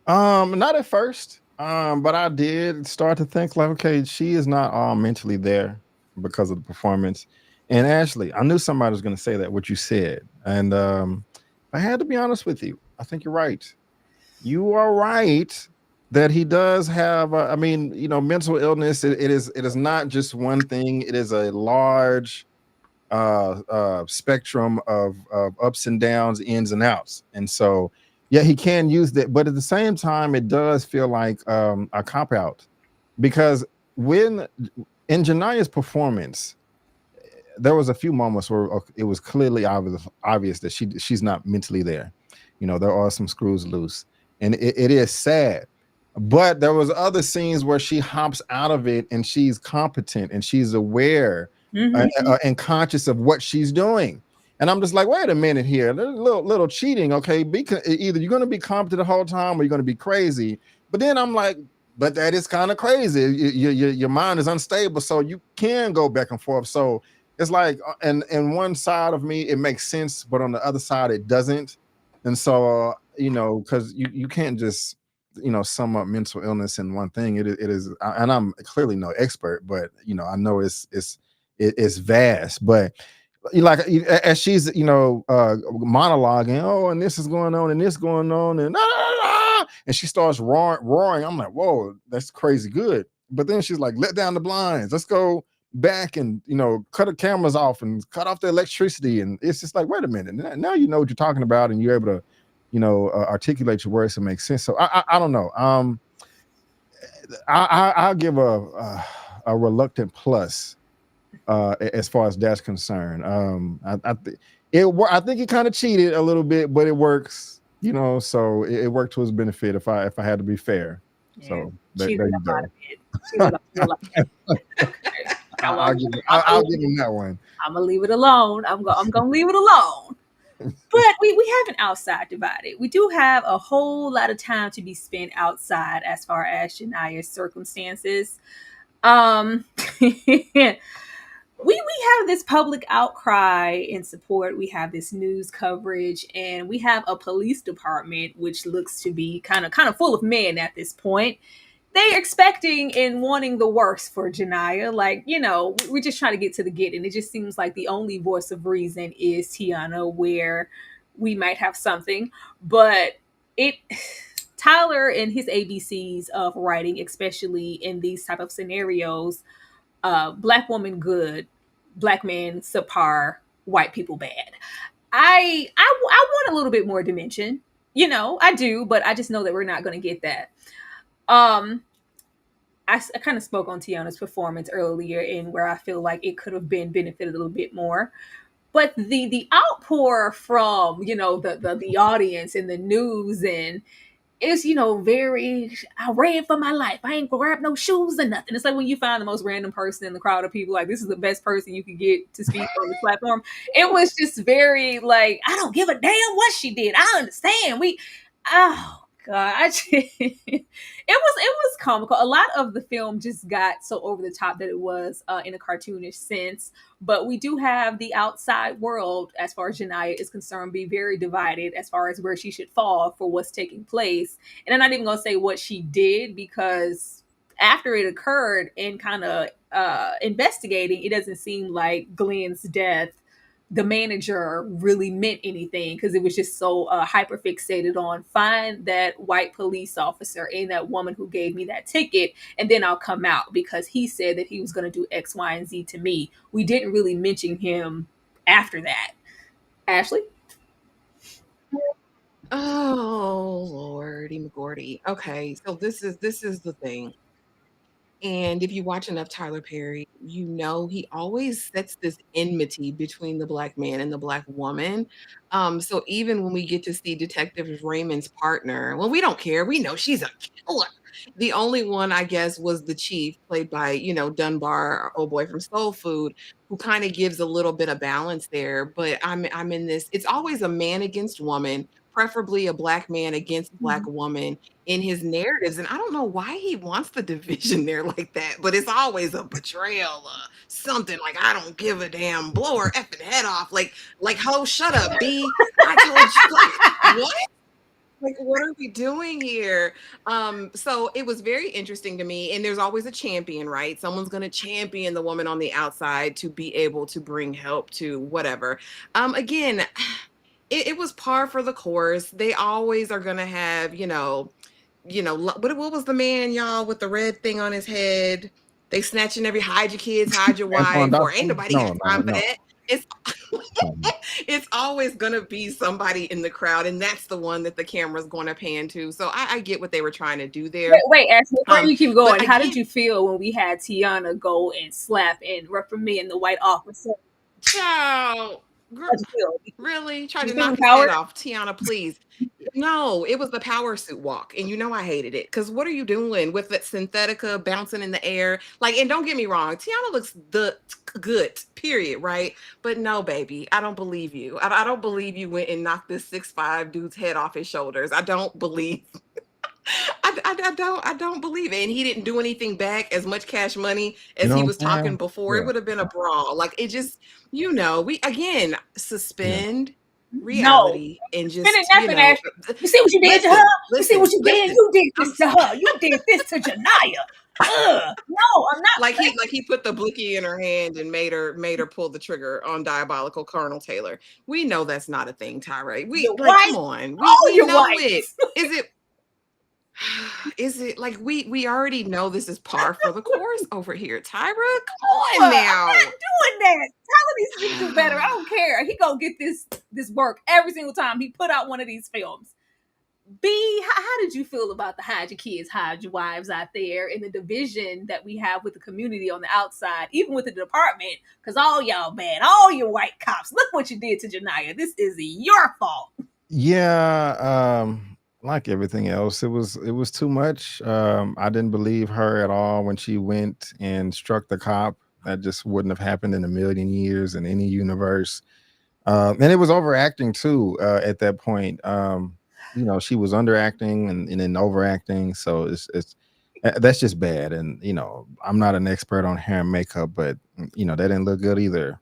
[SPEAKER 4] Not at first. But I did start to think like, okay, she is not all mentally there because of the performance. And Ashley, I knew somebody was going to say that, what you said. And I had to be honest with you. I think you're right. You are right that he does have, I mean, mental illness. It is not just one thing. It is a large spectrum of ups and downs, ins and outs. And so, yeah, he can use that, but at the same time, it does feel like a cop out, because when in Janaya's performance, there was a few moments where it was clearly obvious that she's not mentally there. There are some screws loose, and it is sad. But there was other scenes where she hops out of it and she's competent and she's aware and conscious of what she's doing. And I'm just like, wait a minute here, there's a little cheating, okay? Either you're gonna be competent the whole time or you're gonna be crazy. But then I'm like, but that is kind of crazy. Your mind is unstable, so you can go back and forth. So it's like, and one side of me it makes sense, but on the other side it doesn't. And so because you can't just sum up mental illness in one thing. It is, and I'm clearly no expert, but I know it's vast. But like as she's monologuing, oh, and this is going on and this going on and and she starts roaring. I'm like, whoa, that's crazy good. But then she's like, let down the blinds, let's go back and cut the cameras off and cut off the electricity. And it's just like, wait a minute, now you know what you're talking about and you're able to articulate your words to make sense. So I don't know. I'll give a reluctant plus as far as that's concerned. I think he kind of cheated a little bit, but it works, so it worked to his benefit if I had to be fair.
[SPEAKER 2] Yeah,
[SPEAKER 4] So there
[SPEAKER 2] cheated
[SPEAKER 4] you
[SPEAKER 2] a
[SPEAKER 4] go.
[SPEAKER 2] lot of it. Cheated a whole lot. Okay.
[SPEAKER 4] I'll give him that one.
[SPEAKER 2] I'm gonna leave it alone. I'm gonna leave it alone. But we have an outside divided. We do have a whole lot of time to be spent outside as far as Shania's circumstances. We have this public outcry in support. We have this news coverage, and we have a police department which looks to be kind of full of men at this point. They're expecting and wanting the worst for Janiyah. Like, we're just trying to get to the get. And it just seems like the only voice of reason is Tiana, where we might have something. But it Tyler and his ABCs of writing, especially in these type of scenarios, black woman good, black man subpar, white people bad. I want a little bit more dimension. I do, but I just know that we're not going to get that. Um, I kind of spoke on Tiana's performance earlier, in where I feel like it could have been benefited a little bit more. But the outpour from the audience and the news and it's very, I ran for my life. I ain't grab no shoes or nothing. It's like when you find the most random person in the crowd of people, like this is the best person you could get to speak on the platform. It was just very like, I don't give a damn what she did. I understand. Oh God, it was comical. A lot of the film just got so over the top that it was in a cartoonish sense. But we do have the outside world, as far as Janiyah is concerned, be very divided as far as where she should fall for what's taking place. And I'm not even gonna say what she did, because after it occurred and kind of investigating, it doesn't seem like Glenn's death, the manager, really meant anything, because it was just so hyper fixated on find that white police officer and that woman who gave me that ticket, and then I'll come out, because he said that he was going to do X, Y, and Z to me. We didn't really mention him after that. Ashley?
[SPEAKER 3] Oh Lordy McGordy. Okay, so this is the thing. And if you watch enough Tyler Perry, he always sets this enmity between the black man and the black woman. So even when we get to see Detective Raymond's partner, well, we don't care. We know she's a killer. The only one, I guess, was the chief, played by, Dunbar, old boy from Soul Food, who kind of gives a little bit of balance there. But I'm in this, it's always a man against woman, preferably a black man against a black woman in his narratives. And I don't know why he wants the division there like that, but it's always a betrayal, something like, I don't give a damn, blow her effing head off. Like, ho, shut up, B. I told you, like, what? Like, what are we doing here? So it was very interesting to me. And there's always a champion, right? Someone's going to champion the woman on the outside to be able to bring help to whatever. Again, it was par for the course. They always are going to have, what was the man, y'all, with the red thing on his head? They snatching hide your kids, hide your
[SPEAKER 4] Antoine
[SPEAKER 3] wife, or ain't
[SPEAKER 4] Dawson?
[SPEAKER 3] nobody
[SPEAKER 4] No,
[SPEAKER 3] got time for
[SPEAKER 4] no,
[SPEAKER 3] that. It's
[SPEAKER 4] no.
[SPEAKER 3] it's always gonna be somebody in the crowd, and that's the one that the camera's going to pan to. So I get what they were trying to do there.
[SPEAKER 2] Wait, Ashley, before you keep going,
[SPEAKER 3] But
[SPEAKER 2] how did
[SPEAKER 3] again,
[SPEAKER 2] you feel when we had Tiana go and slap and reprimand the white officer?
[SPEAKER 3] child,
[SPEAKER 2] How'd you feel?
[SPEAKER 3] really try
[SPEAKER 2] You
[SPEAKER 3] to
[SPEAKER 2] feel
[SPEAKER 3] knock his head
[SPEAKER 2] empowered?
[SPEAKER 3] off, Tiana, please. No, it was the power suit walk, and you know I hated it. Cause what are you doing with that Synthetica bouncing in the air? Like, and don't get me wrong, Tiana looks the good, period, right? But no, baby, I don't believe you. I don't believe you went and knocked this 6'5" dude's head off his shoulders. I don't believe. I don't believe it. And he didn't do anything back as much cash money
[SPEAKER 4] You
[SPEAKER 3] as
[SPEAKER 4] know
[SPEAKER 3] he
[SPEAKER 4] what
[SPEAKER 3] was
[SPEAKER 4] I'm
[SPEAKER 3] talking
[SPEAKER 4] saying?
[SPEAKER 3] before. It
[SPEAKER 4] Yeah,
[SPEAKER 3] would have been a brawl. Like it just, we again
[SPEAKER 4] yeah.
[SPEAKER 3] suspend
[SPEAKER 2] No,
[SPEAKER 3] reality and
[SPEAKER 2] spending
[SPEAKER 3] just,
[SPEAKER 2] nothing, Ashley. You see what you did to her?
[SPEAKER 3] listen,
[SPEAKER 2] You see what
[SPEAKER 3] listen,
[SPEAKER 2] you did?
[SPEAKER 3] listen.
[SPEAKER 2] You did
[SPEAKER 3] I'm
[SPEAKER 2] this to her. You did this to Janaya. No, I'm not.
[SPEAKER 3] like he put the blicky in her hand and made her pull the trigger on diabolical Colonel Taylor. We know that's not a thing, Tyra. We
[SPEAKER 2] You're
[SPEAKER 3] like,
[SPEAKER 2] right.
[SPEAKER 3] come on. We
[SPEAKER 2] Oh,
[SPEAKER 3] we
[SPEAKER 2] you're
[SPEAKER 3] know
[SPEAKER 2] right.
[SPEAKER 3] it. Is it is it like we already know this is par for the course over here, Tyra? Come on
[SPEAKER 2] I'm not
[SPEAKER 3] now.
[SPEAKER 2] doing that. Tyler needs to do better. I don't care. He gonna get this work every single time he put out one of these films. B, how did you feel about the hide your kids, hide your wives out there and the division that we have with the community on the outside, even with the department? Because all y'all bad, all you white cops. Look what you did to Janaya. This is your fault.
[SPEAKER 4] Yeah, like everything else, it was too much. I didn't believe her at all when she went and struck the cop. That just wouldn't have happened in a million years in any universe. And it was overacting too at that point. She was underacting and then overacting. So that's just bad. And I'm not an expert on hair and makeup, but that didn't look good either.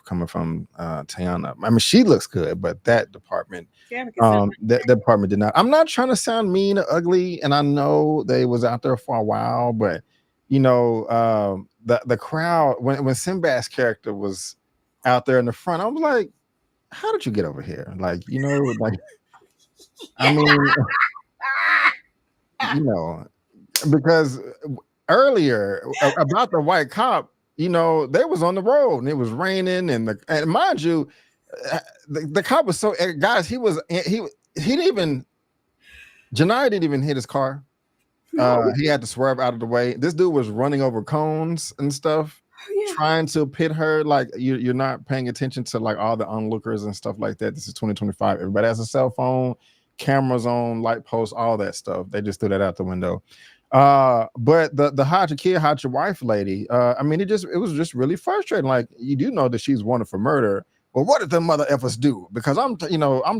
[SPEAKER 4] Coming from Tiana. I mean, she looks good, but that department,
[SPEAKER 2] Yeah, because
[SPEAKER 4] that department did not. I'm not trying to sound mean or ugly, and I know they was out there for a while, but the crowd when Sinbad's character was out there in the front, I was like, how did you get over here? Like, like, I mean, you know, because earlier about the white cop, they was on the road and it was raining and mind you, the cop was so guys, he didn't even Janai didn't even hit his car.
[SPEAKER 2] no,
[SPEAKER 4] He had to swerve out of the way. This dude was running over cones and stuff,
[SPEAKER 2] yeah,
[SPEAKER 4] trying to pit her. Like you're not paying attention to like all the onlookers and stuff like that. This is 2025. Everybody has a cell phone, cameras on, light posts, all that stuff. They just threw that out the window. But the hide your kid, hide your wife lady. I mean, it was just really frustrating. Like you do know that she's wanted for murder. Well, what did the mother effers do? Because I'm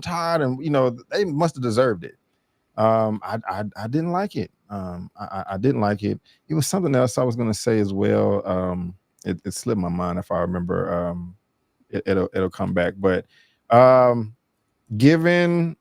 [SPEAKER 4] tired, and they must have deserved it. I didn't like it. I didn't like it. It was something else I was going to say as well. It slipped my mind. If I remember, it'll come back. But given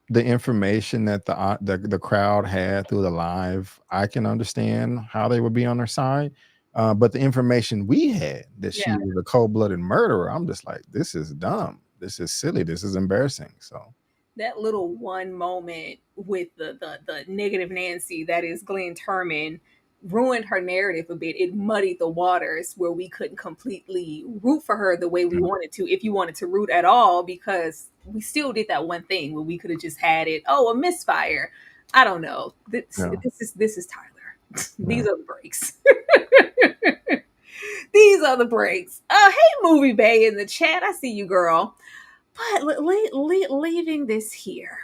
[SPEAKER 4] the information that the crowd had through the live, I can understand how they would be on their side. But the information we had that she
[SPEAKER 2] yeah.
[SPEAKER 4] was a cold-blooded murderer, I'm just like, this is dumb. This is silly. This is embarrassing. So
[SPEAKER 2] That little one moment with the negative Nancy that is Glenn Turman ruined her narrative a bit. It muddied the waters where we couldn't completely root for her the way we wanted to, if you wanted to root at all, because we still did that one thing where we could have just had it. Oh, a misfire. I don't know.
[SPEAKER 4] yeah,
[SPEAKER 2] This is Tyler.
[SPEAKER 4] yeah.
[SPEAKER 2] These are the breaks. These are the breaks. Hey, Movie Bay in the chat. I see you, girl. But leaving this here,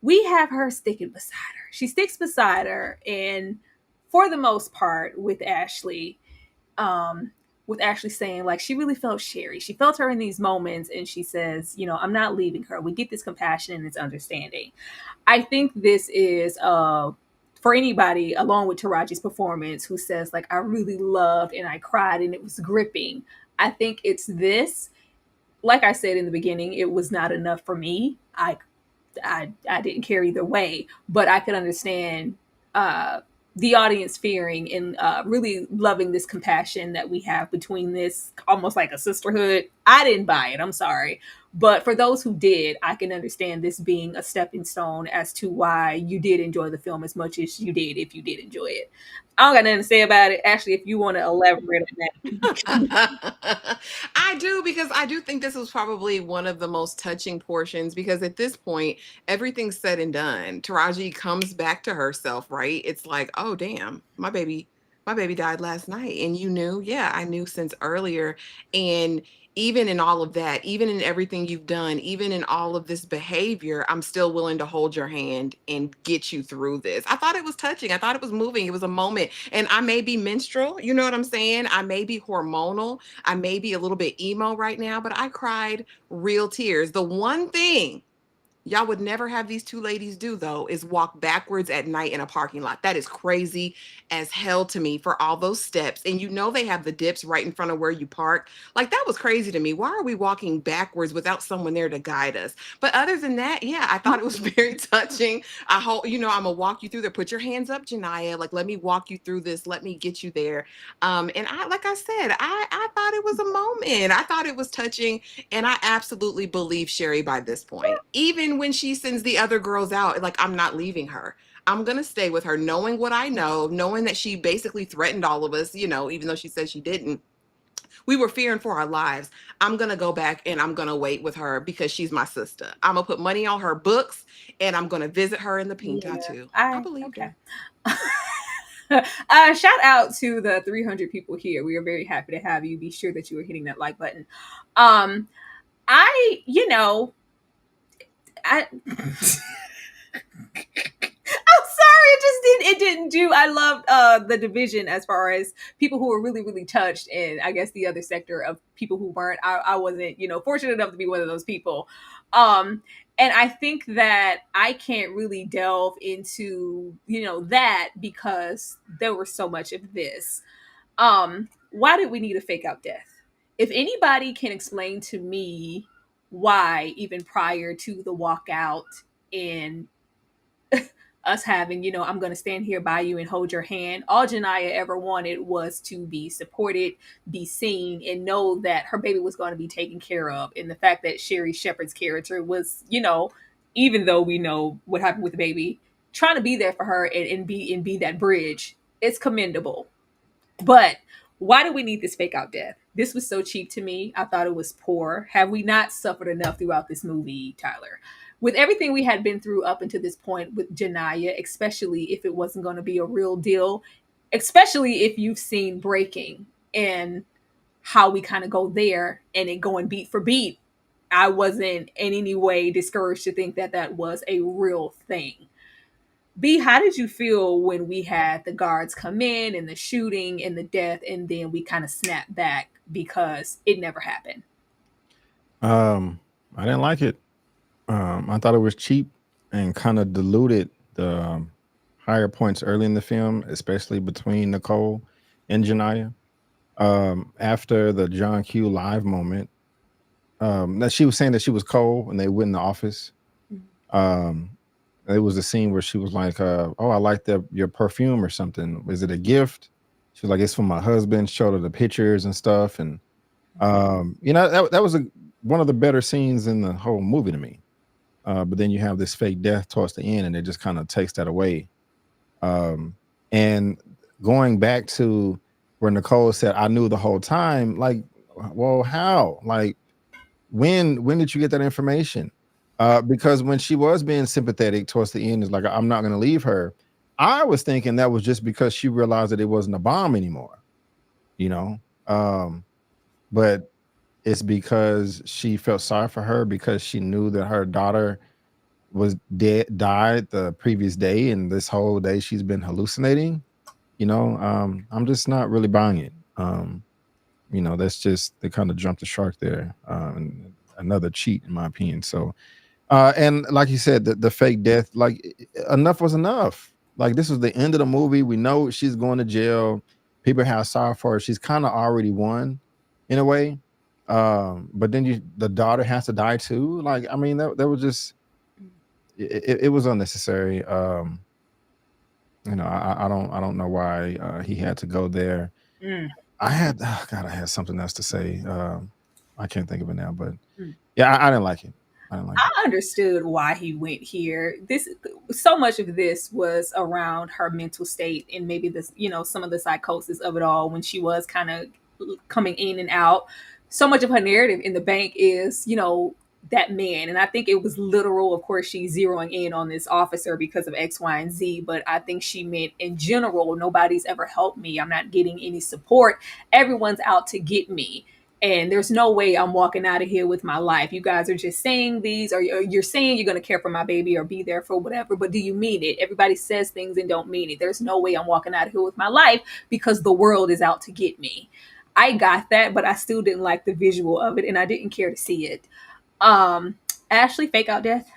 [SPEAKER 2] we have her sticking beside her. She sticks beside her, and for the most part, um, with Ashley saying like she really felt Sherry. She felt her in these moments, and she says, I'm not leaving her. We get this compassion and this understanding. I think this is for anybody, along with Taraji's performance, who says like I really loved and I cried and it was gripping. I think it's this. Like I said in the beginning, it was not enough for me. I didn't care either way, but I could understand uh, the audience fearing and really loving this compassion that we have between this almost like a sisterhood. I didn't buy it. I'm sorry. But for those who did, I can understand this being a stepping stone as to why you did enjoy the film as much as you did if you did enjoy it. I don't got nothing to say about it. Actually, if you want to elaborate on that.
[SPEAKER 3] I do, because I do think this was probably one of the most touching portions, because at this point everything's said and done. Taraji comes back to herself, right? It's like, oh damn, my baby died last night, and you knew. Yeah, I knew since earlier. And even in all of that, even in everything you've done, even in all of this behavior, I'm still willing to hold your hand and get you through this. I thought it was touching. I thought it was moving. It was a moment. And I may be menstrual, you know what I'm saying? I may be hormonal. I may be a little bit emo right now, but I cried real tears. The one thing y'all would never have these two ladies do, though, is walk backwards at night in a parking lot. That is crazy as hell to me for all those steps. And you know they have the dips right in front of where you park. Like that was crazy to me. Why are we walking backwards without someone there to guide us? But other than that, yeah, I thought it was very touching. I hope, you know, I'm gonna walk you through there. Put your hands up, Janiyah. Like, let me walk you through this. Let me get you there. And I, like I said, I thought it was a moment. I thought it was touching, and I absolutely believe Sherry by this point. Even when she sends the other girls out, like, I'm not leaving her. I'm going to stay with her, knowing what I know, knowing that she basically threatened all of us, you know, even though she said she didn't. We were fearing for our lives. I'm going to go back and I'm going to wait with her because she's my sister. I'm going to put money on her books and I'm going to visit her in the Pinta
[SPEAKER 2] Yeah,
[SPEAKER 3] too. I
[SPEAKER 2] I
[SPEAKER 3] believed
[SPEAKER 2] okay.
[SPEAKER 3] her.
[SPEAKER 2] Shout out to the 300 people here. We are very happy to have you. Be sure that you are hitting that like button. I, you know, I I'm sorry, it didn't do. I loved the division as far as people who were really, really touched, and I guess the other sector of people who weren't. I wasn't, you know, fortunate enough to be one of those people. And I think that I can't really delve into, you know, that because there was so much of this. Why did we need a fake out death? If anybody can explain to me why, even prior to the walkout in us having, you know, I'm going to stand here by you and hold your hand. All Janiyah ever wanted was to be supported, be seen, and know that her baby was going to be taken care of. And the fact that Sherry Shepherd's character was, you know, even though we know what happened with the baby, trying to be there for her and be that bridge, it's commendable. But why do we need this fake out death? This was so cheap to me. I thought it was poor. Have we not suffered enough throughout this movie, Tyler? With everything we had been through up until this point with Janiyah, especially if it wasn't going to be a real deal, especially if you've seen Breaking and how we kind of go there and it going beat for beat, I wasn't in any way discouraged to think that that was a real thing. B, how did you feel when we had the guards come in and the shooting and the death, and then we kind of snapped back because it never happened?
[SPEAKER 4] Um, I didn't like it. I thought it was cheap and kind of diluted the higher points early in the film, especially between Nicole and Janiyah. After the John Q live moment, that she was saying that she was cold when they went in the office. Um, it was a scene where she was like, "Oh, I like your perfume or something. Is it a gift?" She was like, "It's from my husband." Showed her the pictures and stuff, and you know that was one of the better scenes in the whole movie to me. But then you have this fake death towards the end, and it just kind of takes that away. And going back to where Nicole said, "I knew the whole time," like, well, how? Like, when did you get that information? Because when she was being sympathetic towards the end, is like, I'm not going to leave her. I was thinking that was just because she realized that it wasn't a bomb anymore, you know. But it's because she felt sorry for her because she knew that her daughter was died the previous day, and this whole day she's been hallucinating. You know, I'm just not really buying it. You know, that's just they kind of jumped the shark there, and another cheat in my opinion. So, and like you said, the fake death, like enough was enough. Like this was the end of the movie. We know she's going to jail. People have sorry for her. She's kind of already won, in a way. But then the daughter has to die too. Like, I mean, that was just it was unnecessary. You know, I don't know why he had to go there.
[SPEAKER 2] Mm,
[SPEAKER 4] I had God, I had something else to say. I can't think of it now, but
[SPEAKER 2] mm.
[SPEAKER 4] yeah, I didn't like it. I didn't like it.
[SPEAKER 2] I understood why he went here. This so much of this was around her mental state and maybe this, you know, some of the psychosis of it all when she was kind of coming in and out. So much of her narrative in the bank is, you know, that man. And I think it was literal. Of course, she's zeroing in on this officer because of X, Y, and Z. But I think she meant in general, nobody's ever helped me. I'm not getting any support. Everyone's out to get me. And there's no way I'm walking out of here with my life. You guys are just saying these, or you're saying you're going to care for my baby or be there for whatever, but do you mean it? Everybody says things and don't mean it. There's no way I'm walking out of here with my life because the world is out to get me. I got that, but I still didn't like the visual of it and I didn't care to see it. Ashley, fake out death.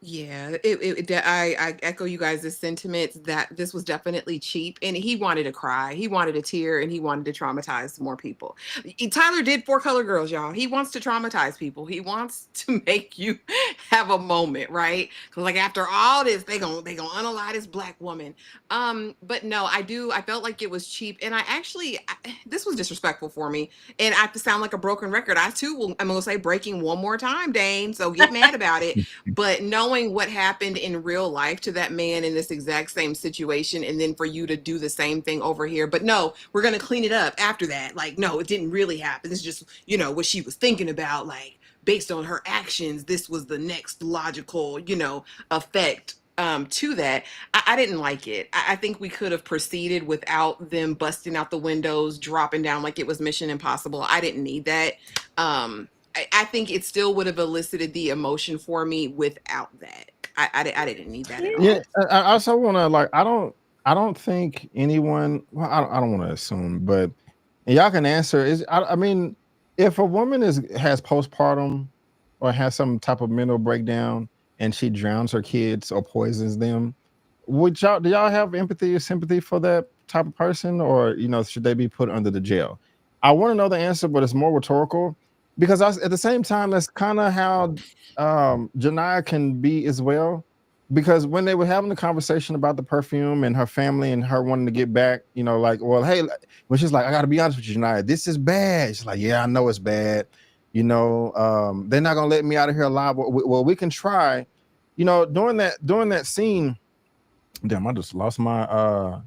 [SPEAKER 3] Yeah, I echo you guys' sentiments that this was definitely cheap, and he wanted to cry, he wanted a tear, and he wanted to traumatize more people. Tyler did Four Color Girls, y'all. He wants to traumatize people. He wants to make you have a moment, right? Because like after all this, they gonna unalive this black woman. But no, I felt like it was cheap, and this was disrespectful for me, and I have to sound like a broken record. I'm gonna say breaking one more time, Dane. So get mad about it. But knowing what happened in real life to that man in this exact same situation, and then for you to do the same thing over here, but no, we're going to clean it up after that. Like, no, it didn't really happen. This is just, what she was thinking about. Like, based on her actions, this was the next logical, effect to that. I didn't like it. I think we could have proceeded without them busting out the windows, dropping down like it was Mission Impossible. I didn't need that. I think it still would have elicited the emotion for me without that. I didn't need that at
[SPEAKER 4] Yeah,
[SPEAKER 3] all.
[SPEAKER 4] I also want to like I don't think anyone. Well, I don't want to assume, but and y'all can answer. I mean, if a woman has postpartum or has some type of mental breakdown and she drowns her kids or poisons them, would y'all do y'all have empathy or sympathy for that type of person, or should they be put under the jail? I want to know the answer, but it's more rhetorical because at the same time, that's kind of how Janiyah can be as well, because when they were having the conversation about the perfume and her family and her wanting to get back, like, well, hey, when she's like, I got to be honest with you, Janiyah, this is bad. She's like, yeah, I know it's bad. They're not gonna let me out of here alive. Well, we can try. During that scene, damn, I just lost my.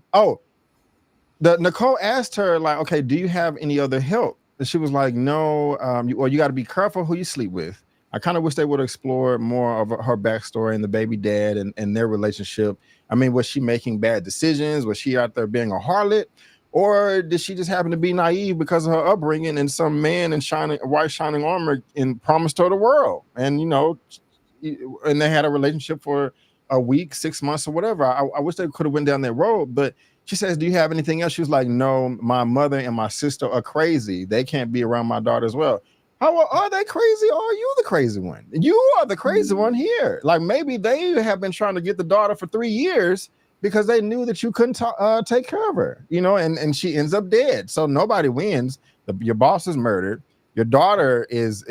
[SPEAKER 4] The Nicole asked her like, okay, do you have any other help? And she was like, no. You got to be careful who you sleep with. I kind of wish they would explore more of her backstory and the baby dad and their relationship. I mean, was she making bad decisions? Was she out there being a harlot? Or did she just happen to be naive because of her upbringing and some man in white shining armor and promised her the world? And and they had a relationship for a week, 6 months, or whatever. I wish they could have went down that road. But she says, do you have anything else? She was like, no, my mother and my sister are crazy. They can't be around my daughter as well. How are they crazy, or are you the crazy one? You are the crazy one here. Like, maybe they have been trying to get the daughter for 3 years because they knew that you couldn't take care of her, and she ends up dead. So nobody wins. Your boss is murdered. Your daughter is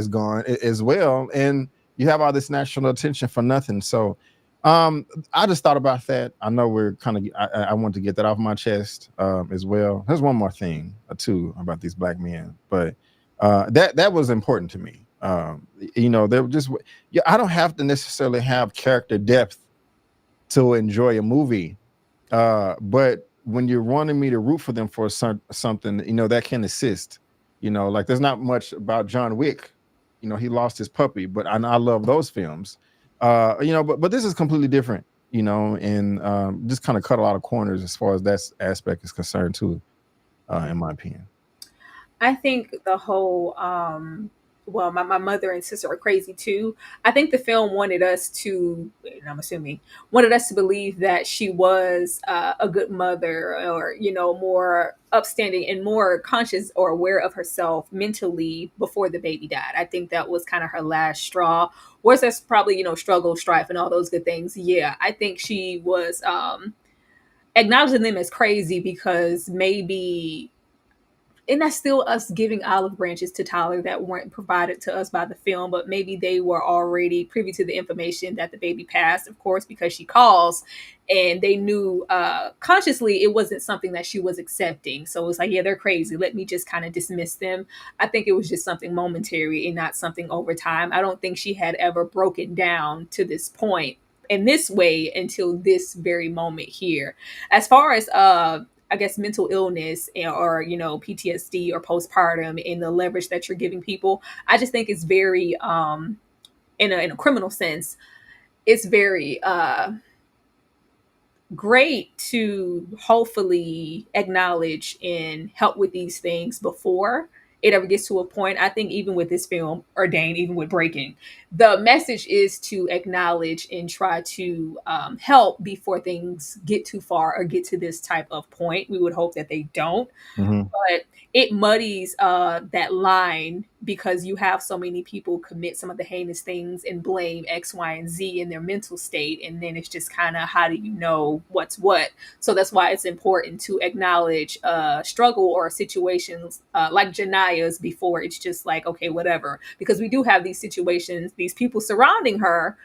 [SPEAKER 4] gone as well, and you have all this national attention for nothing. So I just thought about that. I know we're kind of I want to get that off my chest as well. There's one more thing too about these black men, but that was important to me. They were just, yeah, I don't have to necessarily have character depth to enjoy a movie, but when you're wanting me to root for them for something, that can assist. Like, there's not much about John Wick. He lost his puppy, but I love those films. But this is completely different, and just kind of cut a lot of corners as far as that aspect is concerned too, in my opinion.
[SPEAKER 2] I think the whole well, my mother and sister are crazy too. I think the film wanted us to, and I'm assuming, wanted us to believe that she was a good mother, or more upstanding and more conscious or aware of herself mentally before the baby died. I think that was kind of her last straw. Was that's probably struggle, strife, and all those good things. Yeah, I think she was acknowledging them as crazy because maybe, and that's still us giving olive branches to Tyler that weren't provided to us by the film, but maybe they were already privy to the information that the baby passed, of course, because she calls, and they knew consciously it wasn't something that she was accepting. So it was like, yeah, they're crazy. Let me just kind of dismiss them. I think it was just something momentary and not something over time. I don't think she had ever broken down to this point in this way until this very moment here. As far as I guess mental illness or PTSD or postpartum and the leverage that you're giving people, I just think it's very in a criminal sense, it's very great to hopefully acknowledge and help with these things before it ever gets to a point. I think even with this film, Ordained, even with Breaking, the message is to acknowledge and try to help before things get too far or get to this type of point. We would hope that they don't,
[SPEAKER 4] Mhm.
[SPEAKER 2] but it muddies that line because you have so many people commit some of the heinous things and blame X, Y, and Z in their mental state. And then it's just kind of how do you know what's what? So that's why it's important to acknowledge struggle or situations like Janaya's before it's just like, okay, whatever. Because we do have these situations, these people surrounding her,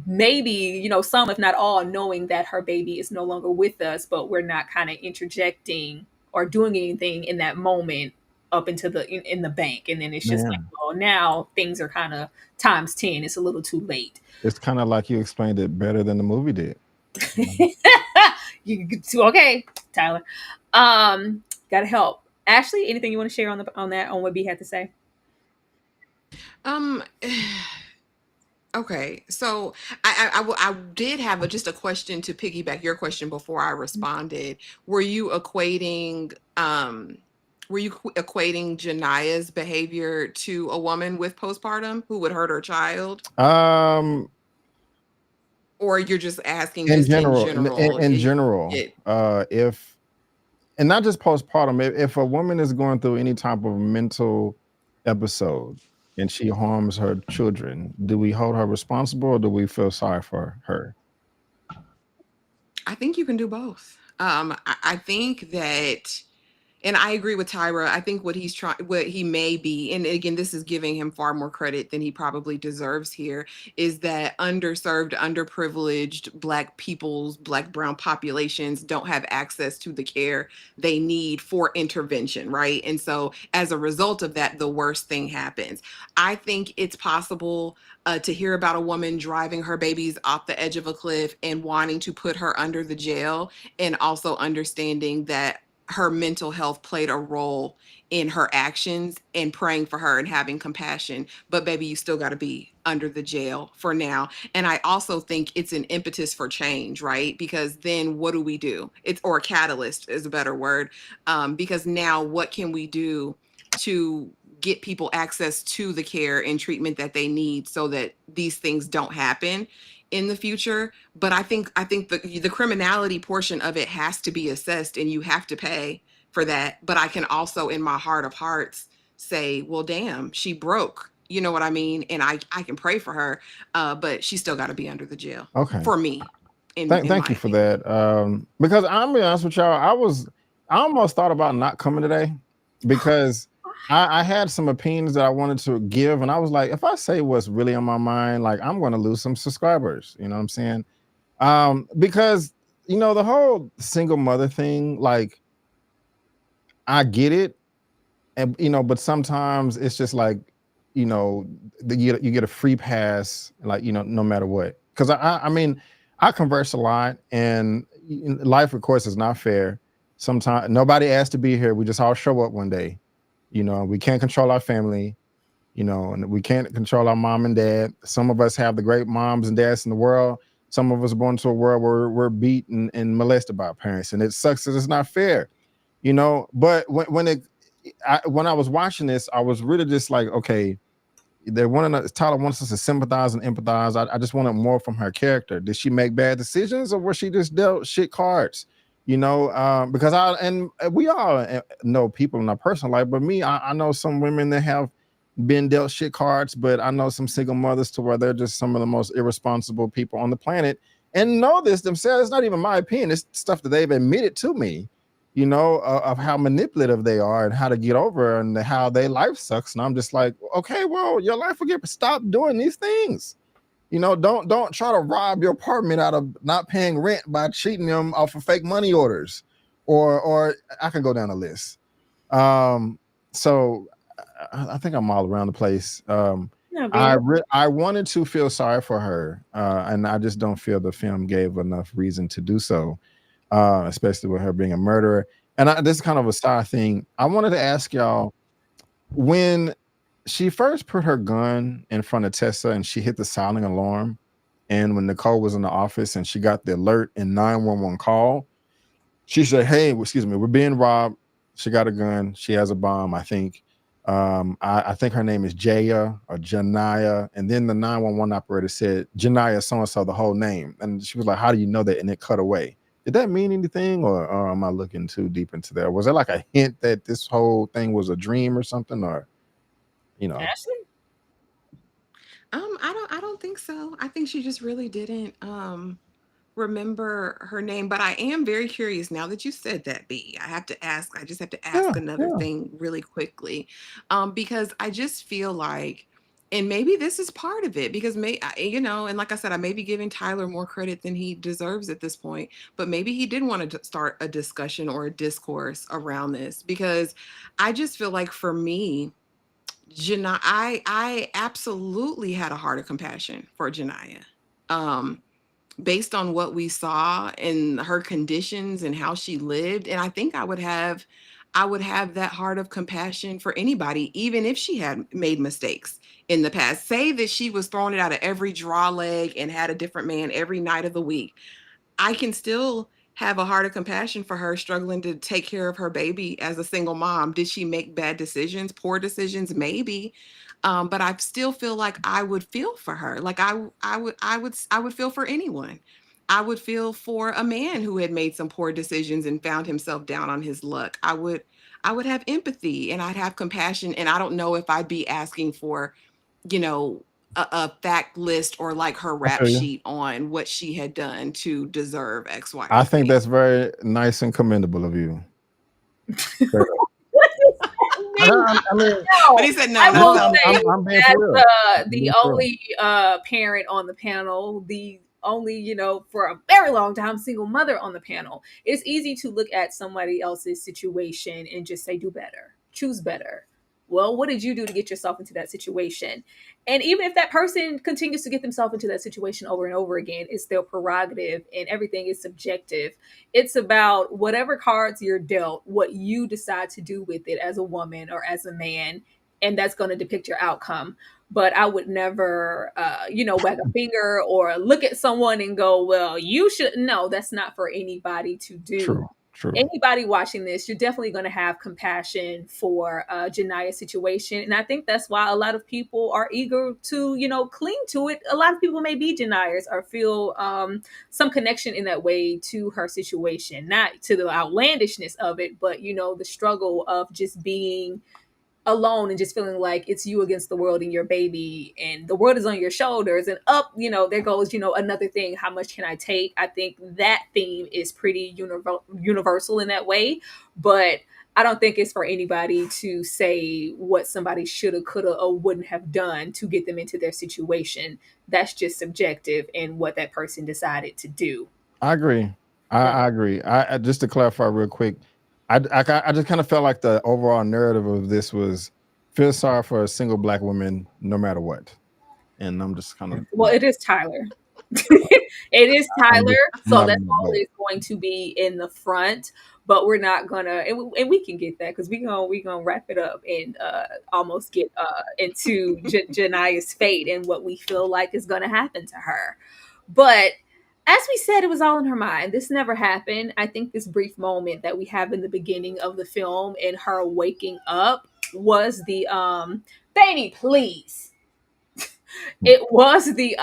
[SPEAKER 2] maybe, you know, some, if not all, knowing that her baby is no longer with us, but we're not kind of interjecting or doing anything in that moment up into the in the bank. And then it's just like,
[SPEAKER 4] Man,
[SPEAKER 2] well, now things are kind of times 10. It's a little too late.
[SPEAKER 4] it's kind of like you explained it better than the movie did. Mhm.
[SPEAKER 2] Okay, Tyler. Gotta help. Ashley, anything you want to share on the on that on what B had to say?
[SPEAKER 3] Um, okay, so I did have just a question to piggyback your question before I responded. Were you equating equating Janaya's behavior to a woman with postpartum who would hurt her child,
[SPEAKER 4] Um,
[SPEAKER 3] or you're just asking
[SPEAKER 4] in
[SPEAKER 3] just in
[SPEAKER 4] general,
[SPEAKER 3] general?
[SPEAKER 4] in general,
[SPEAKER 3] It
[SPEAKER 4] if and not just postpartum, if a woman is going through any type of mental episode and she harms her children, do we hold her responsible or do we feel sorry for her?
[SPEAKER 3] I think you can do both. I think that, and I agree with Tyra. I think what he's trying, what he may be, and again, this is giving him far more credit than he probably deserves here, is that underserved, underprivileged Black peoples, Black brown populations don't have access to the care they need for intervention, right? And so as a result of that, the worst thing happens. I think it's possible to hear about a woman driving her babies off the edge of a cliff and wanting to put her under the jail, and also understanding that her mental health played a role in her actions, and praying for her and having compassion. But baby, you still got to be under the jail for now. And I also think it's an impetus for change, right? Because then what do we do? It's, or a catalyst is a better word. Because now what can we do to get people access to the care and treatment that they need so that these things don't happen in the future? But I think the criminality portion of it has to be assessed, and you have to pay for that. But I can also, in my heart of hearts, say, well, damn, she broke. You know what I mean? And I can pray for her, but she still got to be under the jail
[SPEAKER 4] Okay.
[SPEAKER 3] for me, in
[SPEAKER 4] Thank
[SPEAKER 3] my
[SPEAKER 4] you for
[SPEAKER 3] opinion.
[SPEAKER 4] that. Because I'm gonna be honest with y'all, I almost thought about not coming today because I had some opinions that I wanted to give, and I was like, if I say what's really on my mind, like I'm gonna lose some subscribers. You know what I'm saying? Because the whole single mother thing, like I get it, and but sometimes it's just like, you know, you get a free pass, like no matter what. Because I mean, I converse a lot, and life, of course, is not fair. Sometimes nobody asked to be here. We just all show up one day. We can't control our family. And we can't control our mom and dad. Some of us have the great moms and dads in the world. Some of us are born into a world where we're beaten and molested by our parents, and it sucks that it's not fair. But when I was watching this, I was really just like, okay, Tyler wants us to sympathize and empathize. I just wanted more from her character. Did she make bad decisions, or was she just dealt shit cards? Because we all know people in our personal life, but me, I know some women that have been dealt shit cards, but I know some single mothers to where they're just some of the most irresponsible people on the planet, and know this themselves. It's not even my opinion. It's stuff that they've admitted to me, of how manipulative they are and how to get over and how their life sucks. And I'm just like, okay, well, your life will get, stop doing these things. Don't try to rob your apartment out of not paying rent by cheating them off of fake money orders, or I can go down the list. So I think I'm all around the place.
[SPEAKER 2] No, B.
[SPEAKER 4] I wanted to feel sorry for her, and I just don't feel the film gave enough reason to do so, especially with her being a murderer. And this is kind of a side thing. I wanted to ask y'all, when she first put her gun in front of Tessa and she hit the silent alarm, And when Nicole was in the office and she got the alert and 911 call, she said, "Hey, excuse me, we're being robbed." She got a gun. She has a bomb, I think. I think her name is Jaya or Janaya. And then the 911 operator said, Janaya so and so, the whole name. And she was like, "How do you know that?" And it cut away. Did that mean anything, or am I looking too deep into that? Was there like a hint that this whole thing was a dream or something, or you know?
[SPEAKER 2] Ashley?
[SPEAKER 3] I don't think so. I think she just really didn't remember her name, but I am very curious now that you said that, B. I just have to ask
[SPEAKER 4] Yeah,
[SPEAKER 3] another
[SPEAKER 4] yeah.
[SPEAKER 3] thing really quickly. Because I just feel like, and maybe this is part of it, because and like I said, I may be giving Tyler more credit than he deserves at this point, but maybe he did want to start a discussion or a discourse around this, because I just feel like for me, I absolutely had a heart of compassion for Janiyah. Um, Based on what we saw in her conditions and how she lived, and I would have that heart of compassion for anybody, even if she had made mistakes in the past. Say that she was throwing it out of every draw leg and had a different man every night of the week. I can still have a heart of compassion for her struggling to take care of her baby as a single mom. Did she make bad decisions, poor decisions? Maybe. But I still feel like I would feel for her. Like I would feel for anyone. I would feel for a man who had made some poor decisions and found himself down on his luck. I would have empathy and I'd have compassion. And I don't know if I'd be asking for, you know, a fact list or like her
[SPEAKER 4] I
[SPEAKER 3] rap
[SPEAKER 4] feel you.
[SPEAKER 3] sheet on what she had done to deserve X, Y, or
[SPEAKER 4] I think
[SPEAKER 3] Z.
[SPEAKER 4] that's very nice and commendable of you.
[SPEAKER 2] What does that mean?
[SPEAKER 4] I mean,
[SPEAKER 3] But
[SPEAKER 2] No,
[SPEAKER 3] he said,
[SPEAKER 2] I
[SPEAKER 3] no, not
[SPEAKER 2] will
[SPEAKER 3] so.
[SPEAKER 2] say
[SPEAKER 4] I'm being for
[SPEAKER 2] as
[SPEAKER 4] real. I'm
[SPEAKER 2] the
[SPEAKER 4] being for real.
[SPEAKER 2] only parent on the panel, the only, for a very long time single mother on the panel, it's easy to look at somebody else's situation and just say, do better, choose better. Well, what did you do to get yourself into that situation? And even if that person continues to get themselves into that situation over and over again, it's their prerogative and everything is subjective. It's about whatever cards you're dealt, what you decide to do with it as a woman or as a man, and that's going to depict your outcome. But I would never, wag a finger or look at someone and go, well, you should. No, that's not for anybody to do.
[SPEAKER 4] True, true.
[SPEAKER 2] Anybody watching this, you're definitely going to have compassion for Jania's situation. And I think that's why a lot of people are eager to, cling to it. A lot of people may be Janias or feel some connection in that way to her situation, not to the outlandishness of it, but, the struggle of just being alone and just feeling like it's you against the world and your baby and the world is on your shoulders and up, there goes, another thing. How much can I take? I think that theme is pretty universal in that way, but I don't think it's for anybody to say what somebody shoulda, coulda, or wouldn't have done to get them into their situation. That's just subjective and what that person decided to do.
[SPEAKER 4] I agree.
[SPEAKER 2] So,
[SPEAKER 4] I agree. I just to clarify real quick, I just kind of felt like the overall narrative of this was feel sorry for a single black woman no matter what, and I'm just kind of
[SPEAKER 2] well, it is Tyler. It is
[SPEAKER 4] I'm
[SPEAKER 2] Tyler,
[SPEAKER 4] just I'm
[SPEAKER 2] so
[SPEAKER 4] not in
[SPEAKER 2] that's
[SPEAKER 4] that boat.
[SPEAKER 2] always going to be in the front. But we're not gonna, and we can get that because we gonna wrap it up and almost get into Jania's fate and what we feel like is gonna happen to her. But as we said, it was all in her mind. This never happened. I think this brief moment that we have in the beginning of the film and her waking up was the baby, please. It was the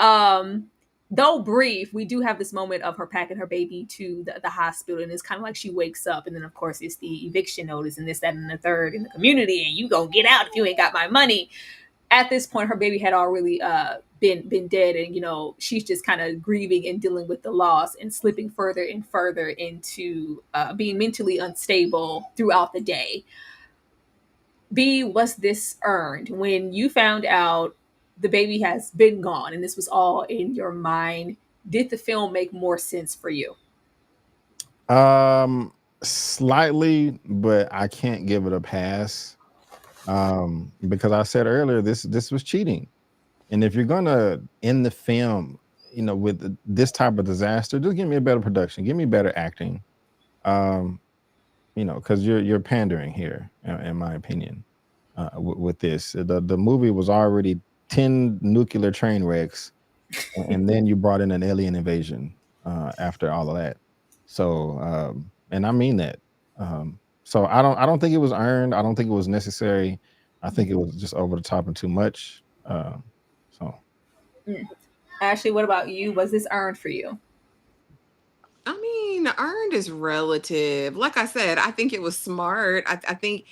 [SPEAKER 2] though brief, we do have this moment of her packing her baby to the hospital, and it's kind of like she wakes up, and then of course it's the eviction notice and this, that, and the third in the community, and you gonna get out if you ain't got my money. At this point, her baby had already been dead, and she's just kind of grieving and dealing with the loss and slipping further and further into being mentally unstable throughout the day. B, was this earned when you found out the baby has been gone and this was all in your mind? Did the film make more sense for you?
[SPEAKER 4] Slightly, but I can't give it a pass. Because I said earlier this was cheating, and if you're gonna end the film, with this type of disaster, just give me a better production, give me better acting. Um, because you're pandering here, in my opinion. With this, the movie was already 10 nuclear train wrecks, and then you brought in an alien invasion after all of that. So, and I mean that. So I don't think it was earned. I don't think it was necessary. I think it was just over the top and too much. So
[SPEAKER 2] Mm. Ashley, what about you? Was this earned for you?
[SPEAKER 3] I mean, earned is relative. Like I said, I think it was smart. I think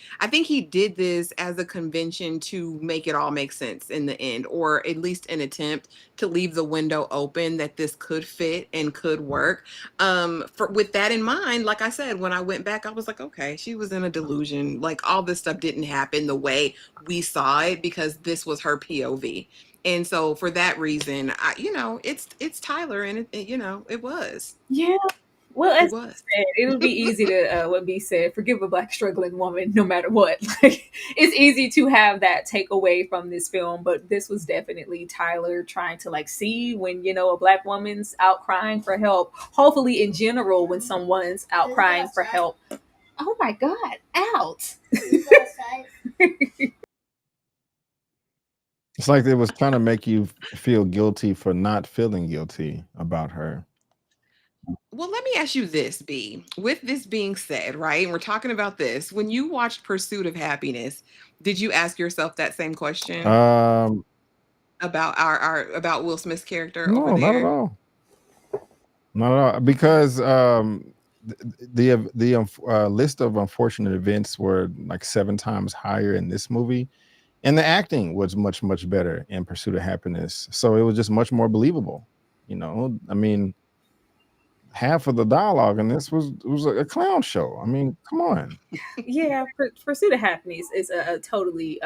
[SPEAKER 3] he did this as a convention to make it all make sense in the end, or at least an attempt to leave the window open that this could fit and could work. For with that in mind, like I said, when I went back, I was like, okay, she was in a delusion. Like all this stuff didn't happen the way we saw it because this was her POV. And so for that reason, it's Tyler, and it was.
[SPEAKER 2] Yeah. Well,
[SPEAKER 3] It
[SPEAKER 2] as you
[SPEAKER 3] was.
[SPEAKER 2] said, it would be easy to what be said, forgive a black struggling woman no matter what. Like it's easy to have that takeaway from this film, but this was definitely Tyler trying to like see when a black woman's out crying for help. Hopefully, in general, when someone's out crying for help. Oh my God! Out.
[SPEAKER 4] it's like they was trying to make you feel guilty for not feeling guilty about her.
[SPEAKER 3] Well, let me ask you this, B. With this being said, right, and we're talking about this, when you watched Pursuit of Happiness, did you ask yourself that same question
[SPEAKER 4] Um,
[SPEAKER 3] about our about Will Smith's character over
[SPEAKER 4] no, not at
[SPEAKER 3] there?
[SPEAKER 4] all. Not at all. Because the list of unfortunate events were like 7 times higher in this movie, and the acting was much better in Pursuit of Happiness. So it was just much more believable. I mean, half of the dialogue in this was a clown show. I mean, come on.
[SPEAKER 2] Yeah, Pursuit of Happiness is a totally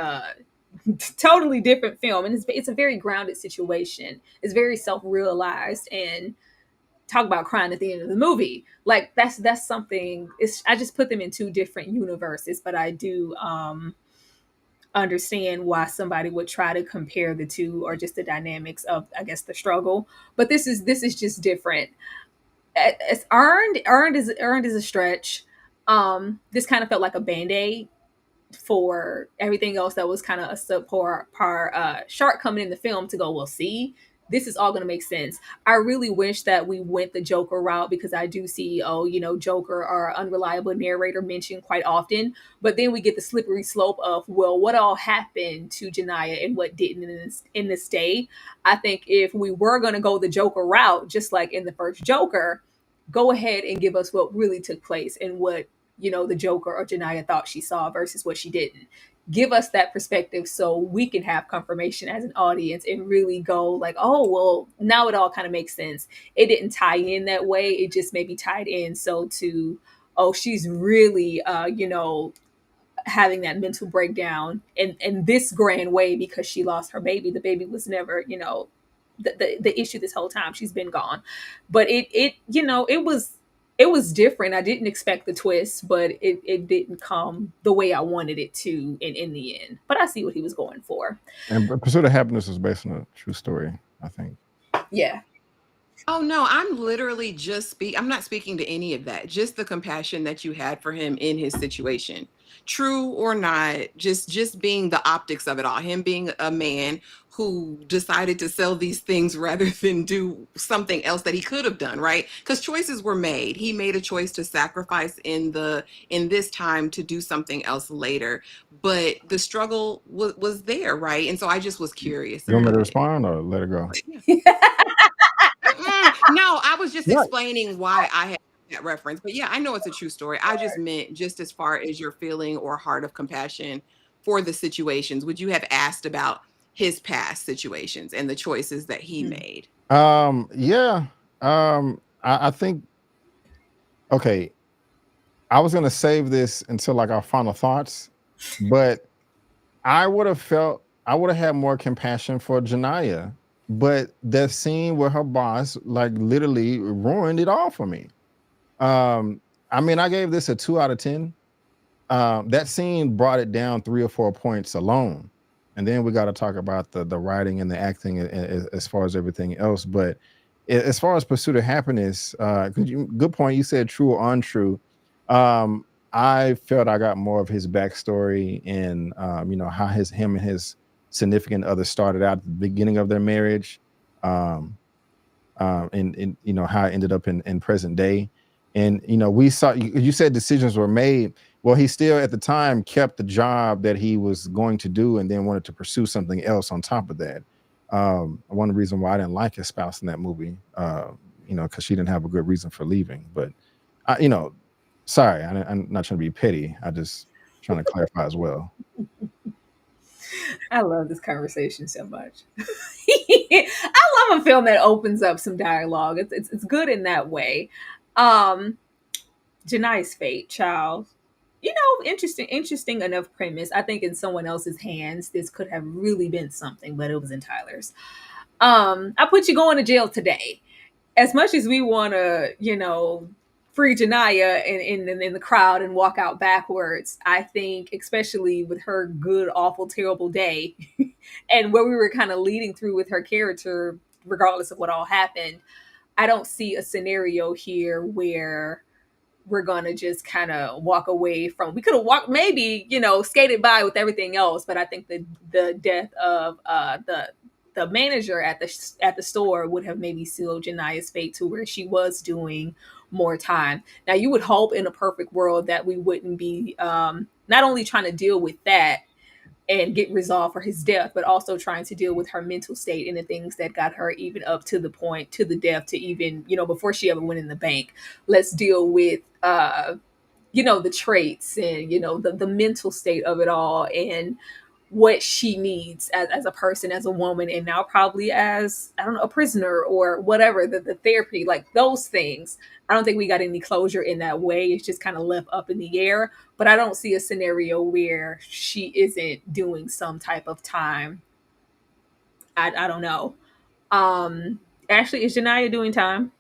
[SPEAKER 2] totally different film, and it's a very grounded situation. It's very self-realized, and talk about crying at the end of the movie. Like that's something. It's I just put them in two different universes, but I do understand why somebody would try to compare the two, or just the dynamics of, I guess, the struggle. But this is just different. It's earned is a stretch. This kind of felt like a band-aid for everything else that was kind of a subpar shark coming in the film to go, well, see, this is all going to make sense. I really wish that we went the Joker route, because I do see, Joker or unreliable narrator mentioned quite often. But then we get the slippery slope of, well, what all happened to Janiyah and what didn't in this day. I think if we were going to go the Joker route, just like in the first Joker, go ahead and give us what really took place and what the Joker or Janiyah thought she saw versus what she didn't. Give us that perspective so we can have confirmation as an audience and really go like, oh, well, now it all kind of makes sense. It didn't tie in that way. It just maybe tied in so to, oh, she's really, having that mental breakdown in this grand way because she lost her baby. The baby was never, the issue this whole time. She's been gone. But it was different. I didn't expect the twist, but it didn't come the way I wanted it to in the end. But I see what he was going for.
[SPEAKER 4] And Pursuit of Happiness is based on a true story, I think.
[SPEAKER 2] Yeah.
[SPEAKER 3] Oh no, I'm not speaking to any of that. Just the compassion that you had for him in his situation. True or not, just being the optics of it all. Him being a man who decided to sell these things rather than do something else that he could have done, right? Because choices were made. He made a choice to sacrifice in this time to do something else later. But the struggle was there, right? And so I just was curious
[SPEAKER 4] You want me to
[SPEAKER 3] about it.
[SPEAKER 4] respond or let it go?
[SPEAKER 3] Yeah. No, I was just
[SPEAKER 4] Right.
[SPEAKER 3] explaining why I had that reference. But yeah, I know it's a true story. I just meant just as far as your feeling or heart of compassion for the situations, would you have asked about his past situations and the choices that he made?
[SPEAKER 4] Yeah. I think, okay, I was gonna save this until like our final thoughts, but I would have had more compassion for Janiyah, but that scene with her boss like literally ruined it all for me. I mean, I gave this a 2 out of 10. That scene brought it down 3 or 4 points alone, and then we got to talk about the writing and the acting as far as everything else. But as far as Pursuit of Happiness, good point. You said true or untrue. I felt I got more of his backstory and how him and his significant other started out at the beginning of their marriage. um, and how it ended up in present day. And we saw you said decisions were made. Well, he still at the time kept the job that he was going to do, and then wanted to pursue something else on top of that. One of the reasons why I didn't like his spouse in that movie, because she didn't have a good reason for leaving. But I, sorry, I'm not trying to be petty. I just trying to clarify as well.
[SPEAKER 2] I love this conversation so much. I love a film that opens up some dialogue. It's good in that way. Um, Janai's fate, child. Interesting enough premise. I think in someone else's hands, this could have really been something, but it was in Tyler's. I put you going to jail today. As much as we want to, free Janaya in the crowd and walk out backwards, I think, especially with her good, awful, terrible day, and where we were kind of leading through with her character, regardless of what all happened, I don't see a scenario here where we're gonna just kind of walk away from. We could have walked, maybe skated by with everything else, but I think the death of the manager at the store would have maybe sealed Jania's fate to where she was doing more time. Now, you would hope in a perfect world that we wouldn't be not only trying to deal with that and get resolved for his death, but also trying to deal with her mental state and the things that got her even up to the point to the death, to even before she ever went in the bank. Let's deal with the traits and the mental state of it all, and what she needs as a person, as a woman, and now probably as, I don't know, a prisoner or whatever, the therapy, like those things. I don't think we got any closure in that way. It's just kind of left up in the air. But I don't see a scenario where she isn't doing some type of time. I don't know. Actually, is Janaya doing time?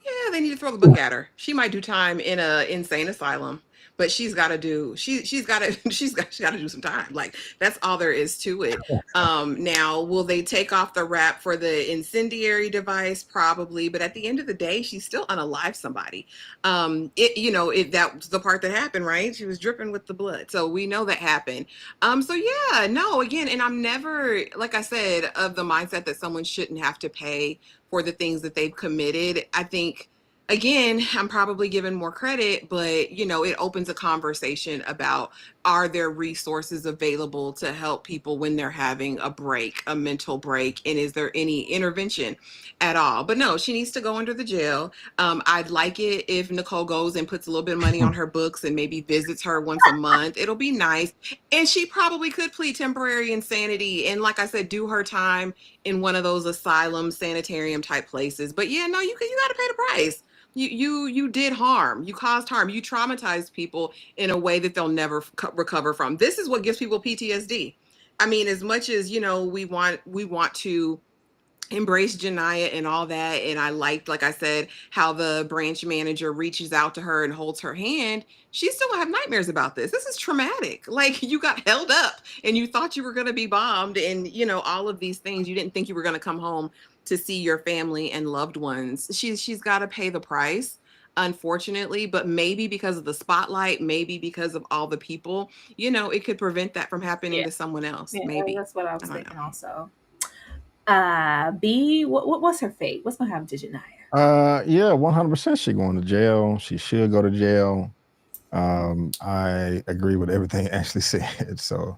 [SPEAKER 3] Yeah, they need to throw the book at her. She might do time in a insane asylum, but she's got to she's got to do some time. Like, that's all there is to it. Now, will they take off the wrap for the incendiary device? Probably, but at the end of the day, she's still unalive somebody. It that's the part that happened, right? She was dripping with the blood, so we know that happened. So yeah, no, again, and I'm never, like I said, of the mindset that someone shouldn't have to pay for the things that they've committed. I think, again, I'm probably given more credit, but it opens a conversation about, are there resources available to help people when they're having a break, a mental break, and is there any intervention at all? But no, she needs to go under the jail. I'd like it if Nicole goes and puts a little bit of money on her books and maybe visits her once a month. It'll be nice. And she probably could plead temporary insanity and, like I said, do her time in one of those asylum sanitarium type places. But yeah, no, you got to pay the price. You did harm. You caused harm. You traumatized people in a way that they'll never recover from. This is what gives people PTSD. I mean, as much as we want to embrace Janaya and all that. And I liked, like I said, how the branch manager reaches out to her and holds her hand. She still will have nightmares about this. This is traumatic. Like, you got held up and you thought you were going to be bombed, and all of these things. You didn't think you were going to come home to see your family and loved ones. She's got to pay the price, unfortunately, but maybe because of the spotlight, maybe because of all the people, it could prevent that from happening
[SPEAKER 2] Yeah,
[SPEAKER 3] to someone else.
[SPEAKER 2] yeah,
[SPEAKER 3] Maybe.
[SPEAKER 2] that's what I
[SPEAKER 3] I
[SPEAKER 2] was
[SPEAKER 3] don't know.
[SPEAKER 2] thinking also. B, what's her fate? What's gonna happen to Janaya?
[SPEAKER 4] Yeah, 100% she going to jail. She should go to jail. I agree with everything Ashley said. So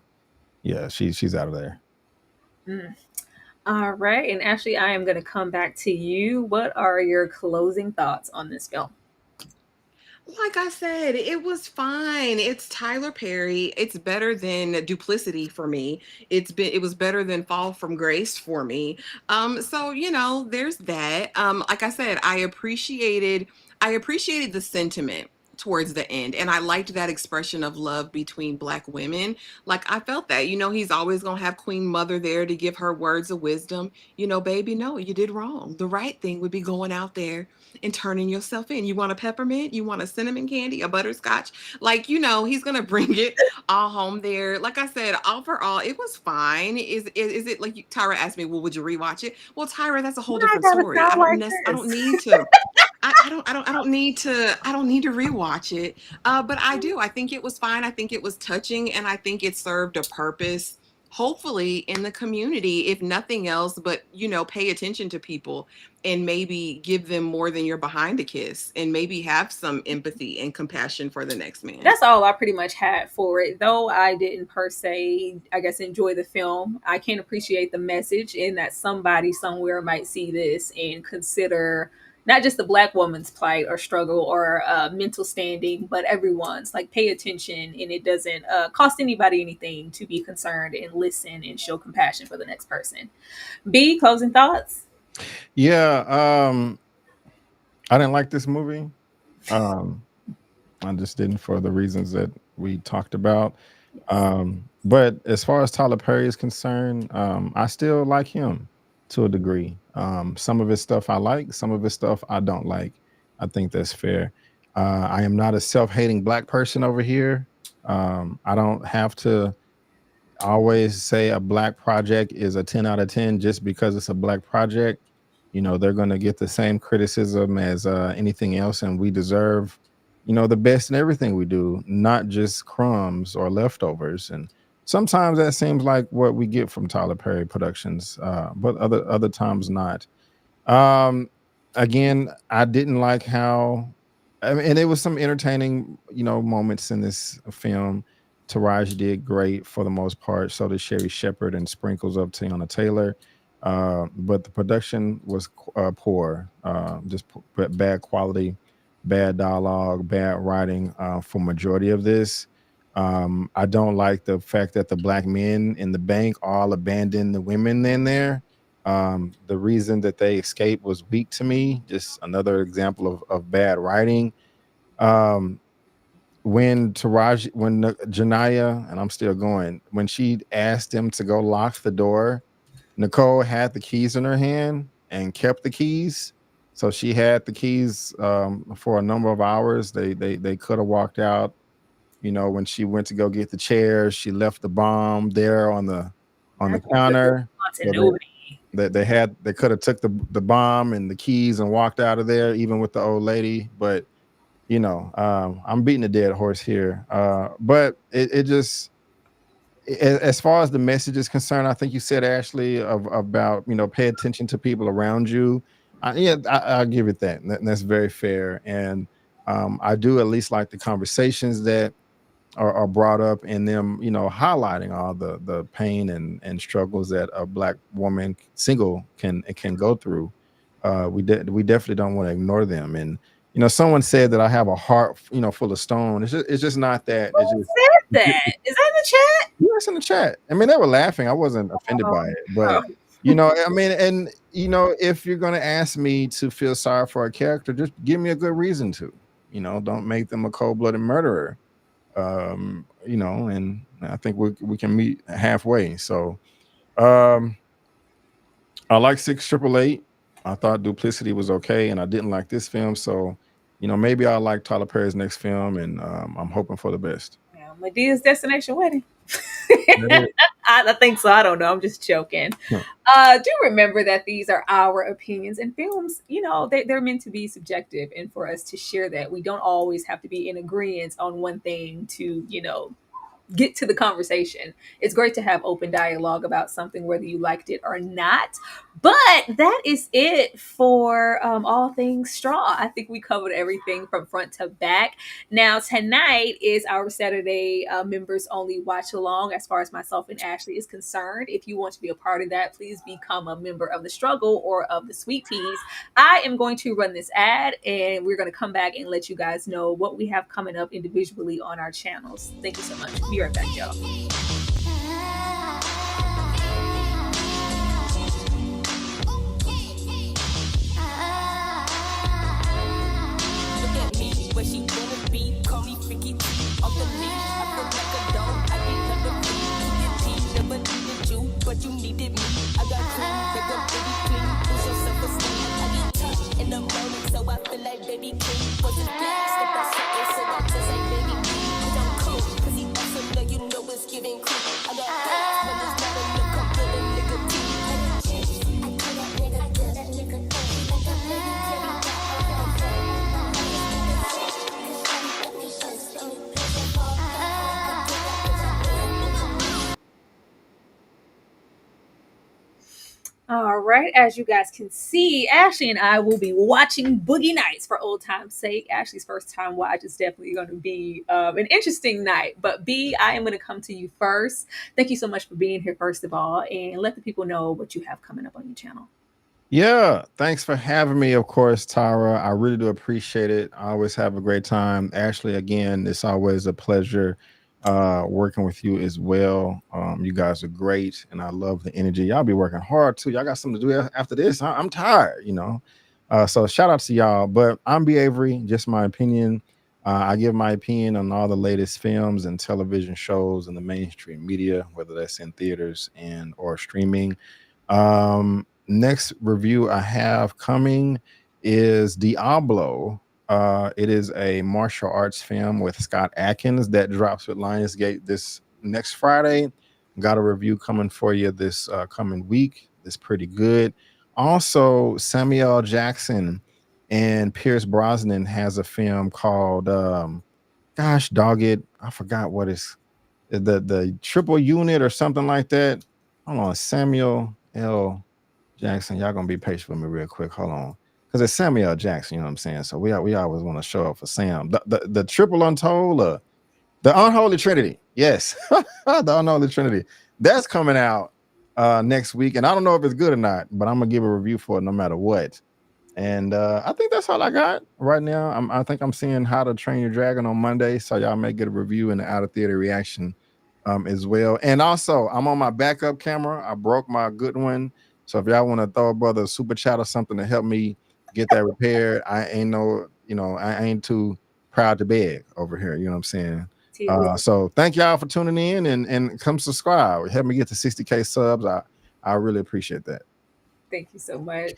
[SPEAKER 4] yeah, she's out of there.
[SPEAKER 2] Mm. All right, and Ashley, I am going to come back to you. What are your closing thoughts on this film?
[SPEAKER 3] Like I said, it was fine. It's Tyler Perry. It's better than Duplicity for me. It was better than Fall from Grace for me. So there's that. Like I said, I appreciated the sentiment towards the end, and I liked that expression of love between Black women. Like, I felt that. He's always gonna have Queen Mother there to give her words of wisdom. Baby, no, you did wrong. The right thing would be going out there and turning yourself in. You want a peppermint? You want a cinnamon candy? A butterscotch? Like, he's gonna bring it all home there. Like I said, overall, it was fine. Is it like Tyra asked me, well, would you rewatch it? Well, Tyra, that's a whole
[SPEAKER 2] Why I
[SPEAKER 3] different
[SPEAKER 2] gotta
[SPEAKER 3] story.
[SPEAKER 2] sound like
[SPEAKER 3] I don't
[SPEAKER 2] this?
[SPEAKER 3] need to. I don't need to rewatch it. But I do. I think it was fine. I think it was touching, and I think it served a purpose. hopefully in the community, if nothing else, but pay attention to people and maybe give them more than you're behind a kiss, and maybe have some empathy and compassion for the next man.
[SPEAKER 2] That's all I pretty much had for it. Though I didn't per se, I guess, enjoy the film, I can appreciate the message in that somebody somewhere might see this and consider not just the Black woman's plight or struggle or mental standing, but everyone's. Like, pay attention, and it doesn't cost anybody anything to be concerned and listen and show compassion for the next person. B, closing thoughts?
[SPEAKER 4] Yeah, I didn't like this movie. Um, I just didn't, for the reasons that we talked about.
[SPEAKER 2] Yes.
[SPEAKER 4] But as far as Tyler Perry is concerned, I still like him to a degree. Some of his stuff I like, some of his stuff I don't like. I think that's fair. I am not a self-hating Black person over here. I don't have to always say a Black project is a 10 out of 10 just because it's a Black project. They're going to get the same criticism as anything else, and we deserve the best in everything we do, not just crumbs or leftovers. And sometimes that seems like what we get from Tyler Perry Productions, but other times not. Um, Again, I didn't like how, I mean, and it was some entertaining, moments in this film. Taraji did great for the most part. So did Sherry Shepherd and sprinkles of Tiana Taylor. But the production was poor, just bad quality, bad dialogue, bad writing for majority of this. I don't like the fact that the Black men in the bank all abandoned the women in there. The reason that they escaped was weak to me. Just another example of bad writing. Um, when Janaya, and I'm still going, when she asked him to go lock the door, Nicole had the keys in her hand and kept the keys. So she had the keys for a number of hours. They could have walked out. When she went to go get the chairs, she left the bomb there on the
[SPEAKER 2] That's a good
[SPEAKER 4] counter.
[SPEAKER 2] continuity.
[SPEAKER 4] They could have took the bomb and the keys and walked out of there, even with the old lady. But I'm beating a dead horse here. But it just, as far as the message is concerned, I think you said, Ashley, about pay attention to people around you. I'll give it that. That's very fair. And I do at least like the conversations that are brought up in them, highlighting all the pain and struggles that a Black woman single can go through. We definitely don't want to ignore them. And someone said that I have a heart, full of stone. It's just not that. It's
[SPEAKER 2] Who
[SPEAKER 4] just,
[SPEAKER 2] said that? Is that in the chat?
[SPEAKER 4] yes, in the chat. I mean, they were laughing. I wasn't offended by it, but I mean, and if you're gonna ask me to feel sorry for a character, just give me a good reason to. Don't make them a cold-blooded murderer. And I think we can meet halfway. So, I like 6888. I thought Duplicity was okay, and I didn't like this film. So, maybe I'll like Tyler Perry's next film, and I'm hoping for the best.
[SPEAKER 2] Yeah, Medea's Destination Wedding. I think so. I don't know. I'm just joking. Do remember that these are our opinions, and films, they're meant to be subjective, and for us to share that. We don't always have to be in agreement on one thing to, get to the conversation. It's great to have open dialogue about something, whether you liked it or not. But that is it for all things Straw. I think we covered everything from front to back. Now, tonight is our Saturday members only watch along, as far as myself and Ashley is concerned. If you want to be a part of that, please become a member of the Struggle or of the Sweet Peas. I am going to run this ad, and we're going to come back and let you guys know what we have coming up individually on our channels. Thank you so much. Be right back, y'all.
[SPEAKER 5] Where she wanna be, call me Freaky T. Off the leash, I feel like a dog. I get hella free. You get T, never needed you, but you needed me. I got clean, make a baby clean. Lose your self-esteem. I get touched in the morning, so I feel like baby king. Wasn't fast, step by second, so I just ain't baby me. I'm cool, cause he also know you know it's giving
[SPEAKER 2] All right, as you guys can see, Ashley and I will be watching Boogie Nights for old time's sake. Ashley's first time watch is definitely going to be an interesting night. But B, I am going to come to you first. Thank you so much for being here, first of all, and let the people know what you have coming up on your channel.
[SPEAKER 4] Yeah, thanks for having me, of course, Tara. I really do appreciate it. I always have a great time. Ashley, again, it's always a pleasure working with you as well. You guys are great, and I love the energy. Y'all be working hard too. Y'all got something to do after this. I'm tired, you know. So shout out to y'all. But I'm B. Avery, just my opinion. I give my opinion on all the latest films and television shows in the mainstream media, whether that's in theaters and or streaming. Next review I have coming is Diablo. It is a martial arts film with Scott Adkins that drops with Lionsgate this next Friday. Got a review coming for you this coming week. It's pretty good. Also, Samuel Jackson and Pierce Brosnan has a film called gosh dog it, I forgot what it's the triple unit or something like that. Hold on, Samuel L. Jackson. Y'all gonna be patient with me real quick. Hold on. Because it's Samuel L. Jackson, you know what I'm saying? So we always want to show up for Sam. The triple untold, the unholy trinity. Yes. The unholy trinity. That's coming out next week. And I don't know if it's good or not, but I'm gonna give a review for it no matter what. And I think that's all I got right now. I think I'm seeing How to Train Your Dragon on Monday, so y'all may get a review and an out of theater reaction as well. And also, I'm on my backup camera. I broke my good one, so if y'all want to throw a brother a super chat or something to help me get that repaired, I ain't no, I ain't too proud to beg over here. You know what I'm saying? So thank y'all for tuning in and come subscribe. Help me get to 60K subs. I really appreciate that.
[SPEAKER 2] Thank you so much.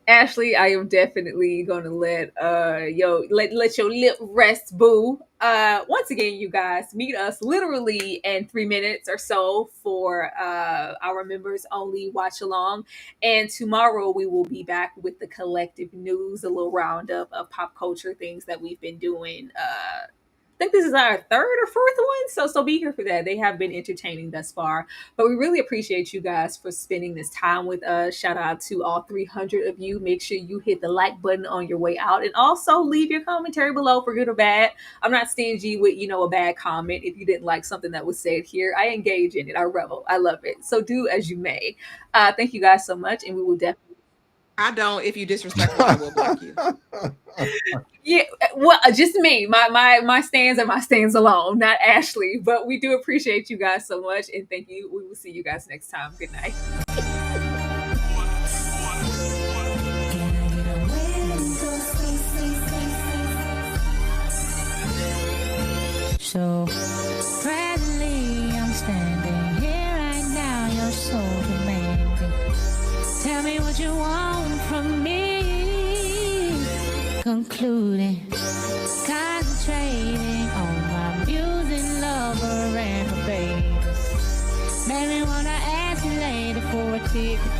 [SPEAKER 2] Ashley, I am definitely gonna let let your lip rest, boo. Once again, you guys meet us literally in 3 minutes or so for our members only watch along. And tomorrow we will be back with the collective news, a little roundup of pop culture things that we've been doing. I think this is our third or fourth one, so be here for that. They have been entertaining thus far, but we really appreciate you guys for spending this time with us. Shout out to all 300 of you. Make sure you hit the like button on your way out, and also leave your commentary below for good or bad. I'm not stingy with a bad comment. If you didn't like something that was said here, I engage in it. I revel. I love it. So do as you may. Thank you guys so much, and we will definitely.
[SPEAKER 3] I don't. If you disrespectful, I will block you.
[SPEAKER 2] Yeah, well, just me. My stands are my stands alone, not Ashley. But we do appreciate you guys so much, and thank you. We will see you guys next time. Good night.
[SPEAKER 1] So presently I'm standing here right now, you're so demanding. Tell me what you want from me. Concluding, concentrating on my music lover and her babies. Made me wanna ask you later for a ticket